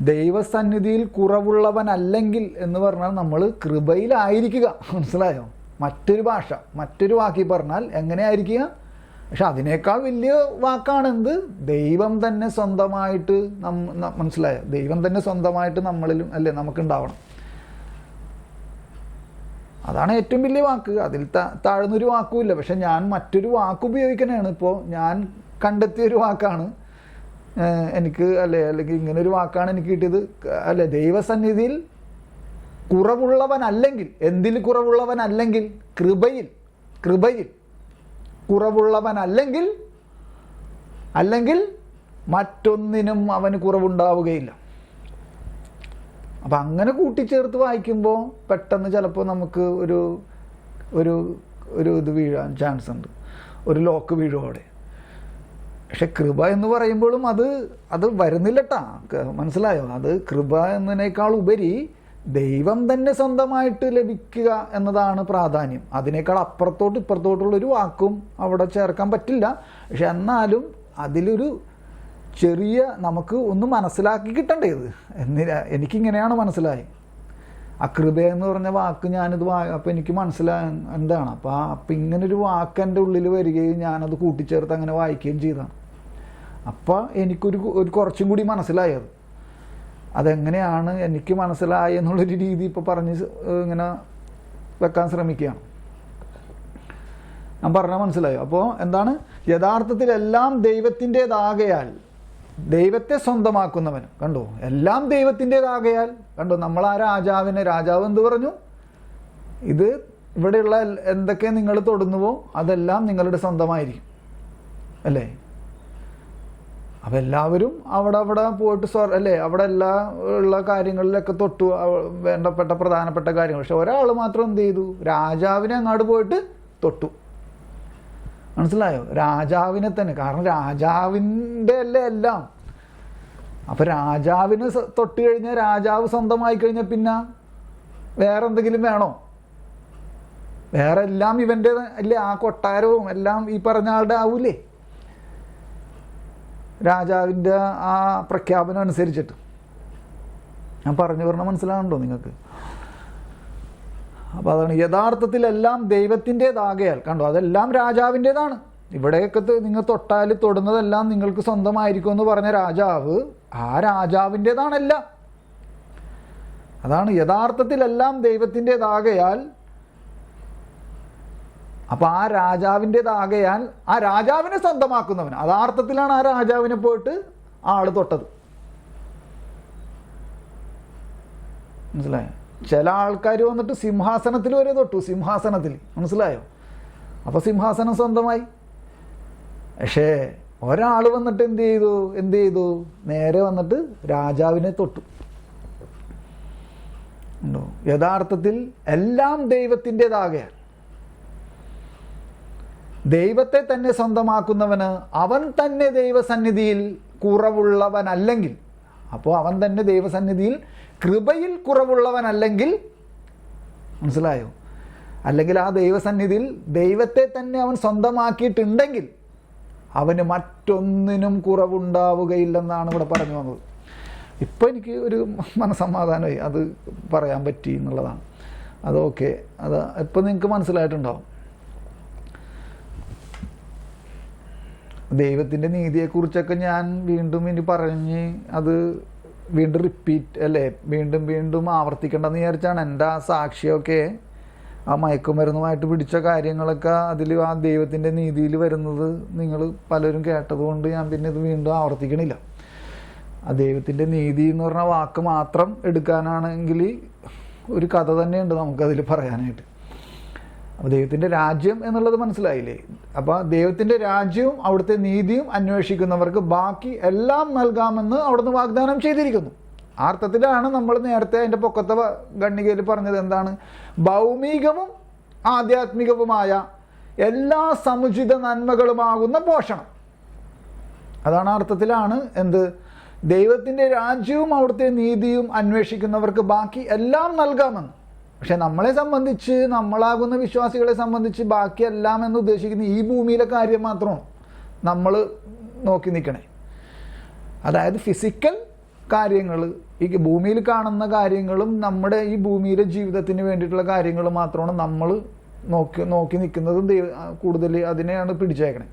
Speaker 2: ദൈവസന്നിധിയിൽ കുറവുള്ളവനല്ലെങ്കിൽ എന്ന് പറഞ്ഞാൽ നമ്മൾ കൃപയിലായിരിക്കുക. മനസ്സിലായോ? മറ്റൊരു വാക്കി പറഞ്ഞാൽ എങ്ങനെയായിരിക്കുക? പക്ഷെ അതിനേക്കാൾ വലിയ വാക്കാണ് എന്ത്? ദൈവം തന്നെ സ്വന്തമായിട്ട് മനസ്സിലായോ? ദൈവം തന്നെ സ്വന്തമായിട്ട് നമ്മളിലും അല്ലേ നമുക്കുണ്ടാവണം. അതാണ് ഏറ്റവും വലിയ വാക്ക്. അതിൽ താഴ്ന്നൊരു വാക്കുമില്ല. പക്ഷെ ഞാൻ മറ്റൊരു വാക്ക് ഉപയോഗിക്കണതാണ്. ഇപ്പോൾ ഞാൻ കണ്ടെത്തിയൊരു വാക്കാണ് എനിക്ക് അല്ലെങ്കിൽ ഇങ്ങനൊരു വാക്കാണ് എനിക്ക് കിട്ടിയത് ദൈവസന്നിധിയിൽ കുറവുള്ളവനല്ലെങ്കിൽ. എന്തിൽ കുറവുള്ളവനല്ലെങ്കിൽ? കൃപയിൽ കുറവുള്ളവനല്ലെങ്കിൽ അല്ലെങ്കിൽ മറ്റൊന്നിനും അവന് കുറവുണ്ടാവുകയില്ല. അപ്പം അങ്ങനെ കൂട്ടിച്ചേർത്ത് വായിക്കുമ്പോൾ പെട്ടെന്ന് ചിലപ്പോൾ നമുക്ക് ഒരു ഒരു ഒരു ഇത് വീഴാൻ ചാൻസ് ഉണ്ട്, ഒരു ലോക്ക് വീഴും അവിടെ. പക്ഷെ കൃപ എന്ന് പറയുമ്പോഴും അത് വരുന്നില്ലട്ടാ, മനസ്സിലായോ? അത് കൃപ എന്നതിനേക്കാൾ ഉപരി ദൈവം തന്നെ സ്വന്തമായിട്ട് ലഭിക്കുക എന്നതാണ് പ്രാധാന്യം. അതിനേക്കാൾ അപ്പുറത്തോട്ട് ഇപ്പുറത്തോട്ടുള്ളൊരു വാക്കും അവിടെ ചേർക്കാൻ പറ്റില്ല. പക്ഷെ എന്നാലും അതിലൊരു ചെറിയ നമുക്ക് ഒന്ന് മനസ്സിലാക്കി കിട്ടേണ്ടത് എനിക്കിങ്ങനെയാണ് മനസ്സിലായി. ആ കൃപ എന്ന് പറഞ്ഞ വാക്ക് ഞാനിത് അപ്പോൾ എനിക്ക് മനസ്സിലായ എന്താണ്, അപ്പം ഇങ്ങനൊരു വാക്ക് എൻ്റെ ഉള്ളിൽ വരികയും ഞാനത് കൂട്ടിച്ചേർത്ത് അങ്ങനെ വായിക്കുകയും ചെയ്തതാണ്. അപ്പോൾ എനിക്കൊരു കുറച്ചും കൂടി മനസ്സിലായത് അതെങ്ങനെയാണ് എനിക്ക് മനസ്സിലായി എന്നുള്ളൊരു രീതി ഇപ്പോൾ പറഞ്ഞ് ഇങ്ങനെ വെക്കാൻ ശ്രമിക്കുകയാണ്. ഞാൻ പറഞ്ഞാൽ മനസ്സിലായോ? അപ്പോൾ എന്താണ്, യഥാർത്ഥത്തിൽ എല്ലാം ദൈവത്തിൻ്റേതാകയാൽ ദൈവത്തെ സ്വന്തമാക്കുന്നവൻ, കണ്ടോ, എല്ലാം ദൈവത്തിൻ്റേതാകയാൽ, കണ്ടോ, നമ്മൾ ആ രാജാവ് എന്ത് പറഞ്ഞു? ഇത് ഇവിടെയുള്ള എന്തൊക്കെ നിങ്ങൾ തൊടുന്നുവോ അതെല്ലാം നിങ്ങളുടെ സ്വന്തമായിരിക്കും, അല്ലേ? അപ്പം എല്ലാവരും അവിടെ പോയിട്ട് അല്ലേ, അവിടെ എല്ലാ ഉള്ള കാര്യങ്ങളിലൊക്കെ തൊട്ടു, വേണ്ടപ്പെട്ട പ്രധാനപ്പെട്ട കാര്യങ്ങൾ. പക്ഷെ ഒരാൾ മാത്രം എന്ത് ചെയ്തു? രാജാവിനെ അങ്ങോട്ട് പോയിട്ട് തൊട്ടു. മനസ്സിലായോ? രാജാവിനെ തന്നെ. കാരണം രാജാവിൻ്റെ അല്ലേ എല്ലാം. അപ്പം രാജാവിന് തൊട്ട് കഴിഞ്ഞാൽ, രാജാവ് സ്വന്തമായി കഴിഞ്ഞാൽ പിന്നെ വേറെ എന്തെങ്കിലും വേണോ? വേറെ എല്ലാം ഇവൻ്റെ അല്ലേ? ആ കൊട്ടാരവും എല്ലാം ഈ പറഞ്ഞ ആളുടെ ആവൂലേ? രാജാവിൻ്റെ ആ പ്രഖ്യാപനം അനുസരിച്ചിട്ട്. ഞാൻ പറഞ്ഞു പറഞ്ഞാൽ മനസ്സിലാകുന്നുണ്ടോ നിങ്ങൾക്ക്? അപ്പോൾ അതാണ് യഥാർത്ഥത്തിൽ എല്ലാം ദൈവത്തിൻ്റേതാകയാൽ, കണ്ടോ, അതെല്ലാം രാജാവിൻ്റേതാണ്. ഇവിടെയൊക്കെ നിങ്ങൾ തൊടുന്നതെല്ലാം നിങ്ങൾക്ക് സ്വന്തമായിരിക്കും എന്ന് പറഞ്ഞ രാജാവ് ആ രാജാവിൻ്റേതാണല്ല. അതാണ് യഥാർത്ഥത്തിൽ എല്ലാം ദൈവത്തിൻ്റേതാകയാൽ. അപ്പം ആ രാജാവിൻ്റേതാകയാൽ ആ രാജാവിനെ സ്വന്തമാക്കുന്നവൻ, യഥാർത്ഥത്തിലാണ് ആ രാജാവിനെ പോയിട്ട് ആള് തൊട്ടത്. മനസ്സിലായോ? ചില ആൾക്കാർ വന്നിട്ട് സിംഹാസനത്തിൽ വരെ തൊട്ടു, സിംഹാസനത്തിൽ. മനസ്സിലായോ? അപ്പോൾ സിംഹാസനം സ്വന്തമായി. പക്ഷേ ഒരാൾ വന്നിട്ട് എന്ത് ചെയ്തു? നേരെ വന്നിട്ട് രാജാവിനെ തൊട്ടു. ഉണ്ടോ? യഥാർത്ഥത്തിൽ എല്ലാം ദൈവത്തിൻ്റെതാകയാൽ ദൈവത്തെ തന്നെ സ്വന്തമാക്കുന്നവന് അവൻ തന്നെ ദൈവസന്നിധിയിൽ കുറവുള്ളവനല്ലെങ്കിൽ, അപ്പോൾ അവൻ തന്നെ ദൈവസന്നിധിയിൽ കൃപയിൽ കുറവുള്ളവനല്ലെങ്കിൽ, മനസ്സിലായോ? അല്ലെങ്കിൽ ആ ദൈവസന്നിധിയിൽ ദൈവത്തെ തന്നെ അവൻ സ്വന്തമാക്കിയിട്ടുണ്ടെങ്കിൽ അവന് മറ്റൊന്നിനും കുറവുണ്ടാവുകയില്ലെന്നാണ് ഇവിടെ പറഞ്ഞു വന്നത്. ഇപ്പം എനിക്ക് ഒരു മനസ്സമാധാനമായി അത് പറയാൻ പറ്റി എന്നുള്ളതാണ്. അതൊക്കെ അത് ഇപ്പം നിങ്ങൾക്ക് മനസ്സിലായിട്ടുണ്ടാവും. ദൈവത്തിൻ്റെ നീതിയെക്കുറിച്ചൊക്കെ ഞാൻ വീണ്ടും ഇനി പറഞ്ഞ് അത് വീണ്ടും റിപ്പീറ്റ് അല്ലേ, വീണ്ടും ആവർത്തിക്കേണ്ടെന്ന് വിചാരിച്ചാണ്. എൻ്റെ ആ സാക്ഷിയൊക്കെ ആ മയക്കുമരുന്നുമായിട്ട് പിടിച്ച കാര്യങ്ങളൊക്കെ അതിൽ ആ ദൈവത്തിൻ്റെ നീതിയിൽ വരുന്നത് നിങ്ങൾ പലരും കേട്ടതുകൊണ്ട് ഞാൻ പിന്നെ ഇത് വീണ്ടും ആവർത്തിക്കണില്ല. ആ ദൈവത്തിൻ്റെ നീതി എന്ന് പറഞ്ഞ വാക്ക് മാത്രം എടുക്കാനാണെങ്കിൽ ഒരു കഥ തന്നെയുണ്ട് നമുക്കതിൽ പറയാനായിട്ട്. അപ്പോൾ ദൈവത്തിൻ്റെ രാജ്യം എന്നുള്ളത് മനസ്സിലായില്ലേ? അപ്പോൾ ദൈവത്തിൻ്റെ രാജ്യവും അവിടുത്തെ നീതിയും അന്വേഷിക്കുന്നവർക്ക് ബാക്കി എല്ലാം നൽകാമെന്ന് അവിടുന്ന് വാഗ്ദാനം ചെയ്തിരിക്കുന്നു. ആ അർത്ഥത്തിലാണ് നമ്മൾ നേരത്തെ അതിൻ്റെ പൊക്കത്തെ ഖണ്ഡികയിൽ പറഞ്ഞത് എന്താണ്? ഭൗമികവും ആധ്യാത്മികവുമായ എല്ലാ സമുചിത നന്മകളുമാകുന്ന പോഷണം. അതാണ് അർത്ഥത്തിലാണ് എന്ത്? ദൈവത്തിൻ്റെ രാജ്യവും അവിടുത്തെ നീതിയും അന്വേഷിക്കുന്നവർക്ക് ബാക്കി എല്ലാം നൽകാമെന്ന്. പക്ഷെ നമ്മളെ സംബന്ധിച്ച്, നമ്മളാകുന്ന വിശ്വാസികളെ സംബന്ധിച്ച് ബാക്കി എല്ലാം എന്ന് ഉദ്ദേശിക്കുന്ന ഈ ഭൂമിയിലെ കാര്യം മാത്രമാണ് നമ്മൾ നോക്കി നിൽക്കണേ. അതായത് ഫിസിക്കൽ കാര്യങ്ങൾ, ഈ ഭൂമിയിൽ കാണുന്ന കാര്യങ്ങളും നമ്മുടെ ഈ ഭൂമിയിലെ ജീവിതത്തിന് വേണ്ടിയിട്ടുള്ള കാര്യങ്ങൾ മാത്രമാണ് നമ്മൾ നോക്കി നിൽക്കുന്നതും കൂടുതൽ അതിനെയാണ് പിടിച്ചേക്കണേ.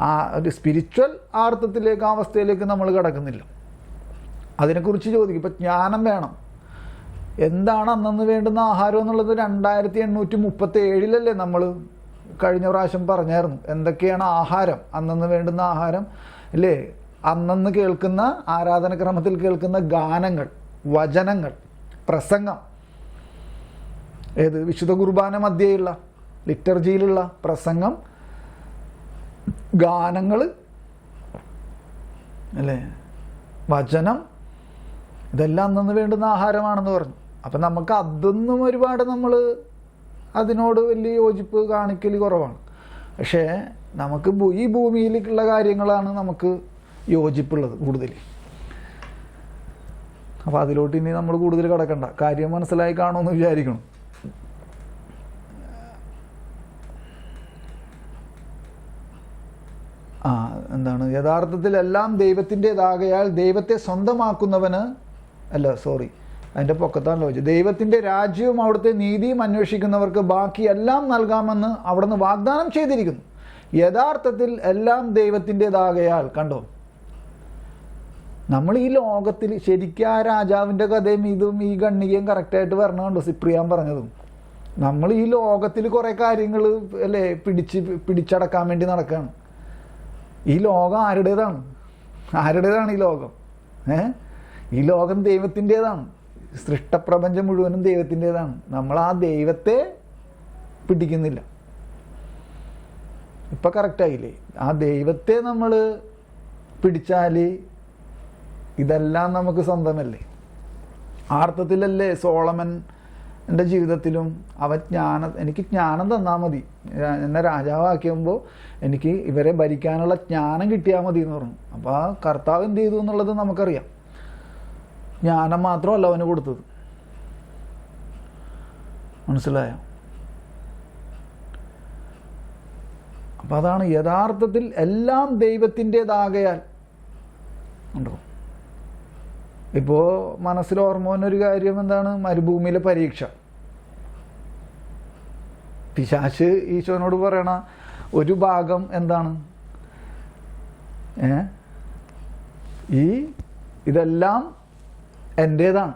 Speaker 2: ആ ഒരു സ്പിരിച്വൽ അർത്ഥത്തിലേക്ക്, അവസ്ഥയിലേക്ക് നമ്മൾ കിടക്കുന്നില്ല. അതിനെക്കുറിച്ച് ചോദിക്കും. ഇപ്പം ജ്ഞാനം വേണം. എന്താണ് അന്നന്ന് വേണ്ടുന്ന ആഹാരം എന്നുള്ളത് 2837 നമ്മൾ കഴിഞ്ഞ പ്രാവശ്യം പറഞ്ഞായിരുന്നു. എന്തൊക്കെയാണ് ആഹാരം, അന്നന്ന് വേണ്ടുന്ന ആഹാരം അല്ലേ? അന്നന്ന് കേൾക്കുന്ന ആരാധനക്രമത്തിൽ കേൾക്കുന്ന ഗാനങ്ങൾ, വചനങ്ങൾ, പ്രസംഗം, വിശുദ്ധ കുർബാന മധ്യേയുള്ള ലിറ്റർജിയിലുള്ള പ്രസംഗം, ഗാനങ്ങൾ, അല്ലേ, വചനം, ഇതെല്ലാം അന്നു വേണ്ടുന്ന ആഹാരമാണെന്ന് പറഞ്ഞു. അപ്പം നമുക്ക് അതൊന്നും ഒരുപാട് നമ്മൾ അതിനോട് വലിയ യോജിപ്പ് കാണിക്കൽ കുറവാണ്. പക്ഷേ നമുക്ക് ഈ ഭൂമിയിലേക്കുള്ള കാര്യങ്ങളാണ് നമുക്ക് യോജിപ്പുള്ളത് കൂടുതൽ. അപ്പോൾ അതിലോട്ട് ഇനി നമ്മൾ കൂടുതൽ കിടക്കണ്ട. കാര്യം മനസ്സിലായി കാണുമെന്ന് വിചാരിക്കണം. എന്താണ്, യഥാർത്ഥത്തിൽ എല്ലാം ദൈവത്തിൻ്റെതാകയാൽ ദൈവത്തെ സ്വന്തമാക്കുന്നവന് അതിൻ്റെ പൊക്കത്താണല്ലോ വെച്ചു. ദൈവത്തിൻ്റെ രാജ്യവും അവിടുത്തെ നീതിയും അന്വേഷിക്കുന്നവർക്ക് ബാക്കി എല്ലാം നൽകാമെന്ന് അവിടുന്ന് വാഗ്ദാനം ചെയ്തിരിക്കുന്നു. യഥാർത്ഥത്തിൽ എല്ലാം ദൈവത്തിൻ്റെതാകയാൽ. കണ്ടോ, നമ്മൾ ഈ ലോകത്തിൽ ശരിക്കും ആ രാജാവിൻ്റെ കഥയും ഇതും ഈ ഗണ്ണികയും കറക്റ്റായിട്ട് വരണം. കണ്ടോ സിപ്രിയാൻ പറഞ്ഞതും. നമ്മൾ ഈ ലോകത്തിൽ കുറേ കാര്യങ്ങൾ അല്ലേ പിടിച്ചടക്കാൻ വേണ്ടി നടക്കുകയാണ്. ഈ ലോകം ആരുടേതാണ് ഈ ലോകം? ഈ ലോകം ദൈവത്തിൻ്റെതാണ്. സൃഷ്ടപ്രപഞ്ചം മുഴുവനും ദൈവത്തിൻ്റെതാണ്. നമ്മൾ ആ ദൈവത്തെ പിടിക്കുന്നില്ല. ഇപ്പം കറക്റ്റായില്ലേ? ആ ദൈവത്തെ നമ്മൾ പിടിച്ചാൽ ഇതെല്ലാം നമുക്ക് സ്വന്തമല്ലേ? ആർത്ഥത്തിലല്ലേ സോളമൻ്റെ ജീവിതത്തിലും എനിക്ക് ജ്ഞാനം തന്നാൽ മതി, എന്നെ രാജാവാക്കിയുമ്പോൾ എനിക്ക് ഇവരെ ഭരിക്കാനുള്ള ജ്ഞാനം കിട്ടിയാൽ മതി എന്ന് പറഞ്ഞു. അപ്പോൾ ആ കർത്താവ് എന്ത് ചെയ്തു എന്നുള്ളത് നമുക്കറിയാം. ജ്ഞാനം മാത്രമല്ല അവന് കൊടുത്തത്. മനസ്സിലായോ? അപ്പം അതാണ് യഥാർത്ഥത്തിൽ എല്ലാം ദൈവത്തിൻ്റെതാകയാൽ. ഉണ്ടോ? ഇപ്പോൾ മനസ്സിൽ ഓർമ്മ വന്നൊരു കാര്യം എന്താണ്? മരുഭൂമിയിലെ പരീക്ഷ. പിശാച് ഈശോനോട് പറയണ ഒരു ഭാഗം എന്താണ്? ഇതെല്ലാം എൻ്റേതാണ്,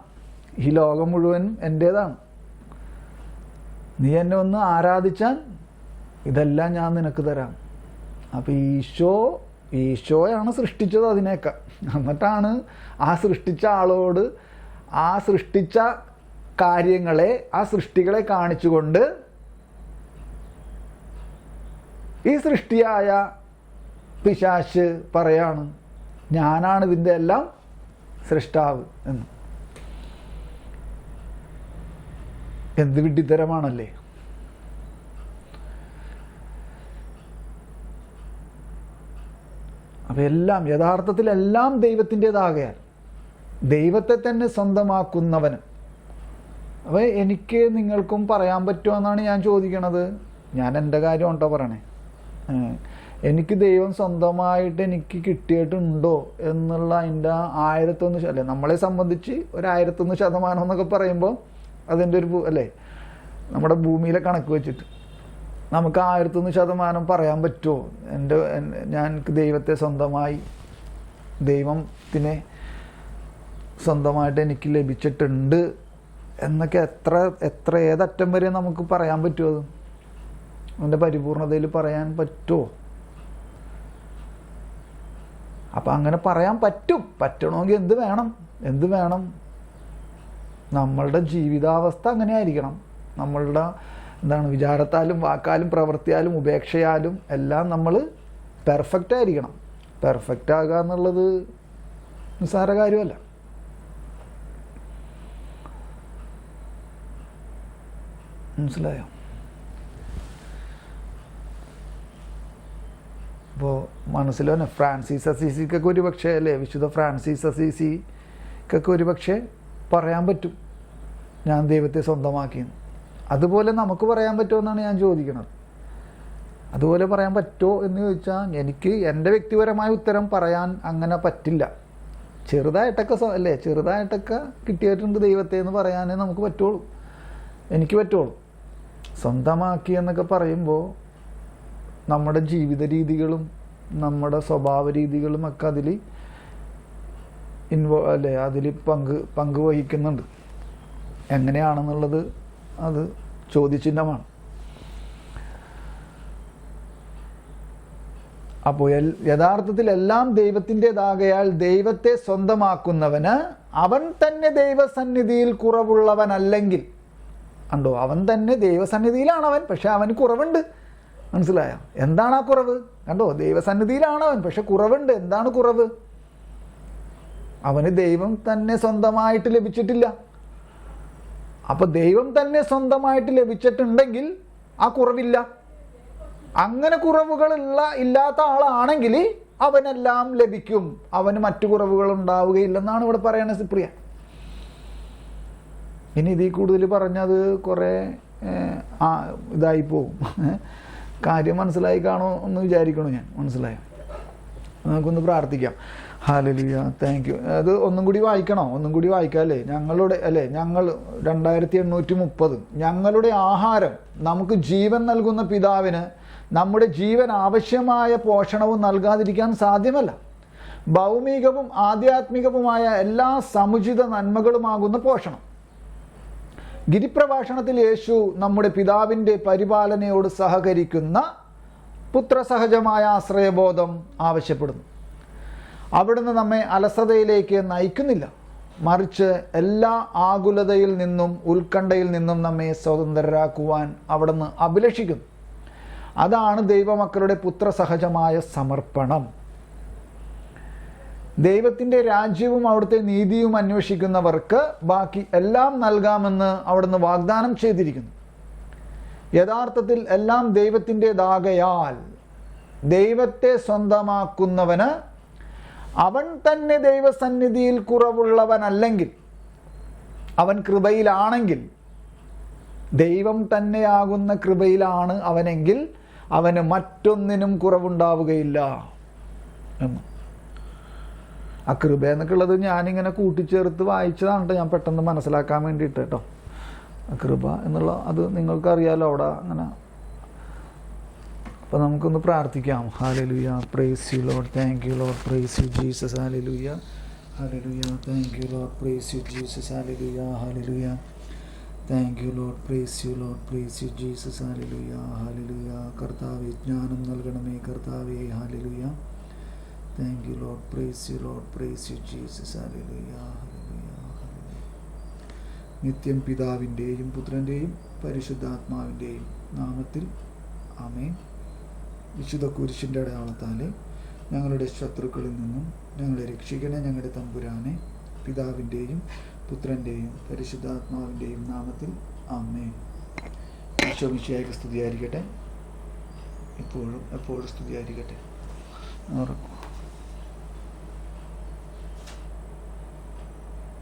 Speaker 2: ഈ ലോകം മുഴുവൻ എൻ്റേതാണ്, നീ എന്നെ ഒന്ന് ആരാധിച്ചാൽ ഇതെല്ലാം ഞാൻ നിനക്ക് തരാം. അപ്പം ഈശോയാണ് സൃഷ്ടിച്ചത് അതിനേക്കാൾ. എന്നിട്ടാണ് ആ സൃഷ്ടിച്ച ആളോട് ആ സൃഷ്ടിച്ച കാര്യങ്ങളെ, ആ സൃഷ്ടികളെ കാണിച്ചുകൊണ്ട് ഈ സൃഷ്ടിയായ പിശാച് പറയാണ്, ഞാനാണ് ഇതിൻ്റെ എല്ലാം സൃഷ്ടാവ് എന്ന്. എന്ത് വിഡ്ഢിത്തരമാണല്ലേ? അപ്പം എല്ലാം യഥാർത്ഥത്തിൽ എല്ലാം ദൈവത്തിൻ്റെതാകയാൽ ദൈവത്തെ തന്നെ സ്വന്തമാക്കുന്നവന്. അപ്പോൾ എനിക്ക് നിങ്ങൾക്കും പറയാൻ പറ്റുമോ എന്നാണ് ഞാൻ ചോദിക്കണത്. ഞാൻ എൻ്റെ കാര്യം ഉണ്ടോ പറയണേ. എനിക്ക് ദൈവം സ്വന്തമായിട്ട് എനിക്ക് കിട്ടിയിട്ടുണ്ടോ എന്നുള്ള അതിൻ്റെ 101 അല്ലേ, നമ്മളെ സംബന്ധിച്ച് 101% എന്നൊക്കെ പറയുമ്പോൾ അതിൻ്റെ ഒരു അല്ലേ, നമ്മുടെ ഭൂമിയിലെ കണക്ക് വെച്ചിട്ട് നമുക്ക് 101% പറയാൻ പറ്റുമോ? ഞാൻ ദൈവത്തെ സ്വന്തമായി, ദൈവത്തിനെ സ്വന്തമായിട്ട് എനിക്ക് ലഭിച്ചിട്ടുണ്ട് എന്നൊക്കെ ഏതറ്റം വരെ നമുക്ക് പറയാൻ പറ്റുമോ? അത് അതിൻ്റെ പരിപൂർണതയിൽ പറയാൻ പറ്റുമോ? അപ്പം അങ്ങനെ പറയാൻ പറ്റണമെങ്കിൽ എന്ത് വേണം? നമ്മളുടെ ജീവിതാവസ്ഥ അങ്ങനെ ആയിരിക്കണം. നമ്മളുടെ വിചാരത്താലും വാക്കാലും പ്രവൃത്തിയാലും ഉപേക്ഷയാലും എല്ലാം നമ്മൾ പെർഫെക്റ്റ് ആയിരിക്കണം. പെർഫെക്റ്റ് ആകുക എന്നുള്ളത് നിസ്സാര കാര്യമല്ല. മനസ്സിലായോ? അപ്പോൾ മനസ്സിൽ തന്നെ ഫ്രാൻസിസ് അസീസിക്കൊക്കെ ഒരു പക്ഷേ അല്ലേ, വിശുദ്ധ ഫ്രാൻസിസ് അസീസിക്കൊക്കെ ഒരു പക്ഷേ പറയാൻ പറ്റും ഞാൻ ദൈവത്തെ സ്വന്തമാക്കിയെന്ന്. അതുപോലെ നമുക്ക് പറയാൻ പറ്റുമോ ഞാൻ ചോദിക്കുന്നത്. അതുപോലെ പറയാൻ പറ്റുമോ എന്ന് ചോദിച്ചാൽ എനിക്ക് എൻ്റെ വ്യക്തിപരമായ ഉത്തരം പറയാൻ അങ്ങനെ പറ്റില്ല. ചെറുതായിട്ടൊക്കെ കിട്ടിയിട്ടുണ്ട് ദൈവത്തെ എന്ന് പറയാനേ നമുക്ക് പറ്റുള്ളൂ, എനിക്ക് പറ്റുള്ളൂ. സ്വന്തമാക്കി എന്നൊക്കെ പറയുമ്പോൾ നമ്മുടെ ജീവിത രീതികളും നമ്മുടെ സ്വഭാവ രീതികളും ഒക്കെ അതിൽ പങ്കുവഹിക്കുന്നുണ്ട്. എങ്ങനെയാണെന്നുള്ളത് അത് ചോദ്യചിഹ്നമാണ്. അപ്പോൾ യഥാർത്ഥത്തിൽ എല്ലാം ദൈവത്തിൻ്റെതാകയാൽ ദൈവത്തെ സ്വന്തമാക്കുന്നവന് അവൻ തന്നെ ദൈവസന്നിധിയിൽ കുറവുള്ളവനല്ലെങ്കിൽ. അവൻ തന്നെ ദൈവസന്നിധിയിലാണ് അവൻ, പക്ഷെ അവന് കുറവുണ്ട്. മനസ്സിലായോ? എന്താണ് ആ കുറവ്? കണ്ടോ, ദൈവസന്നിധിയിലാണ് അവൻ, പക്ഷെ കുറവുണ്ട്. എന്താണ് കുറവ്? അവന് ദൈവം തന്നെ സ്വന്തമായിട്ട് ലഭിച്ചിട്ടില്ല. അപ്പൊ ദൈവം തന്നെ സ്വന്തമായിട്ട് ലഭിച്ചിട്ടുണ്ടെങ്കിൽ ആ കുറവില്ല. അങ്ങനെ കുറവുകൾ ഇല്ലാത്ത ആളാണെങ്കിൽ അവനെല്ലാം ലഭിക്കും, അവന് മറ്റു കുറവുകൾ ഉണ്ടാവുകയില്ലെന്നാണ് ഇവിടെ പറയുന്നത് സിപ്രിയ. ഇനി ഇതിൽ കൂടുതൽ പറഞ്ഞത് കുറെ ഇതായി പോവും. കാര്യം മനസ്സിലായി കാണോ എന്ന് വിചാരിക്കണു ഞാൻ. മനസ്സിലായോ? നമുക്കൊന്ന് പ്രാർത്ഥിക്കാം. Hallelujah, thank U. അത് ഒന്നും കൂടി വായിക്കണോ? ഒന്നും കൂടി വായിക്കാം അല്ലേ? ഞങ്ങൾ 2830 ഞങ്ങളുടെ ആഹാരം നമുക്ക് ജീവൻ നൽകുന്ന പിതാവിന് നമ്മുടെ ജീവൻ ആവശ്യമായ പോഷണവും നൽകാതിരിക്കാൻ സാധ്യമല്ല. ഭൗമികവും ആധ്യാത്മികവുമായ എല്ലാ സമുചിത നന്മകളുമാകുന്ന പോഷണം. ഗിരിപ്രഭാഷണത്തിൽ യേശു നമ്മുടെ പിതാവിൻ്റെ പരിപാലനയോട് സഹകരിക്കുന്ന പുത്രസഹജമായ ആശ്രയബോധം ആവശ്യപ്പെടുന്നു. അവിടുന്ന് നമ്മെ അലസതയിലേക്ക് നയിക്കുന്നില്ല, മറിച്ച് എല്ലാ ആകുലതയിൽ നിന്നും ഉത്കണ്ഠയിൽ നിന്നും നമ്മെ സ്വതന്ത്രരാക്കുവാൻ അവിടുന്ന് അഭിലഷിക്കുന്നു. അതാണ് ദൈവമക്കളുടെ പുത്രസഹജമായ സമർപ്പണം. ദൈവത്തിൻ്റെ രാജ്യവും അവിടുത്തെ നീതിയും അന്വേഷിക്കുന്നവർക്ക് ബാക്കി എല്ലാം നൽകാമെന്ന് അവിടുന്ന് വാഗ്ദാനം ചെയ്തിരിക്കുന്നു. യഥാർത്ഥത്തിൽ എല്ലാം ദൈവത്തിൻ്റെതാകയാൽ ദൈവത്തെ സ്വന്തമാക്കുന്നവന് അവൻ തന്നെ ദൈവസന്നിധിയിൽ കുറവുള്ളവനല്ലെങ്കിൽ, അവൻ കൃപയിലാണെങ്കിൽ, ദൈവം തന്നെയാകുന്ന കൃപയിലാണ് അവനെങ്കിൽ അവന് മറ്റൊന്നിനും കുറവുണ്ടാവുകയില്ല എന്ന്. ആ കൃപ എന്നൊക്കെ ഉള്ളത് ഞാനിങ്ങനെ കൂട്ടിച്ചേർത്ത് വായിച്ചതാണ് കേട്ടോ, ഞാൻ പെട്ടെന്ന് മനസ്സിലാക്കാൻ വേണ്ടിയിട്ട് കേട്ടോ. ആ കൃപ എന്നുള്ള അത് നിങ്ങൾക്കറിയാലോ അവിടെ അങ്ങനെ. അപ്പോൾ നമുക്കൊന്ന് പ്രാർത്ഥിക്കാം. Hallelujah, praise you Lord, thank you Lord, praise you Jesus, hallelujah, hallelujah, thank you Lord, praise you Jesus, hallelujah, hallelujah, thank you Lord, praise you Lord, praise you Jesus, hallelujah, hallelujah. കർത്താവേ, ജ്ഞാനം നൽകണമേ കർത്താവേ, hallelujah, thank you Lord, praise you Lord, praise you Jesus, hallelujah, hallelujah, hallelujah. നിത്യം പിതാവിൻ്റെയും പുത്രൻ്റെയും പരിശുദ്ധാത്മാവിൻ്റെയും നാമത്തിൽ ആമേൻ. വിശുദ്ധ കുരിശിൻ്റെ അടയാളത്താലെ ഞങ്ങളുടെ ശത്രുക്കളിൽ നിന്നും ഞങ്ങളെ രക്ഷിക്കണേ ഞങ്ങളുടെ തമ്പുരാനെ. പിതാവിൻ്റെയും പുത്രൻ്റെയും പരിശുദ്ധാത്മാവിൻ്റെയും നാമത്തിൽ ആമേൻ. ഈശോ മിശിഹായ്ക്ക് സ്തുതിയായിരിക്കട്ടെ, എപ്പോഴും എപ്പോഴും സ്തുതിയായിരിക്കട്ടെ.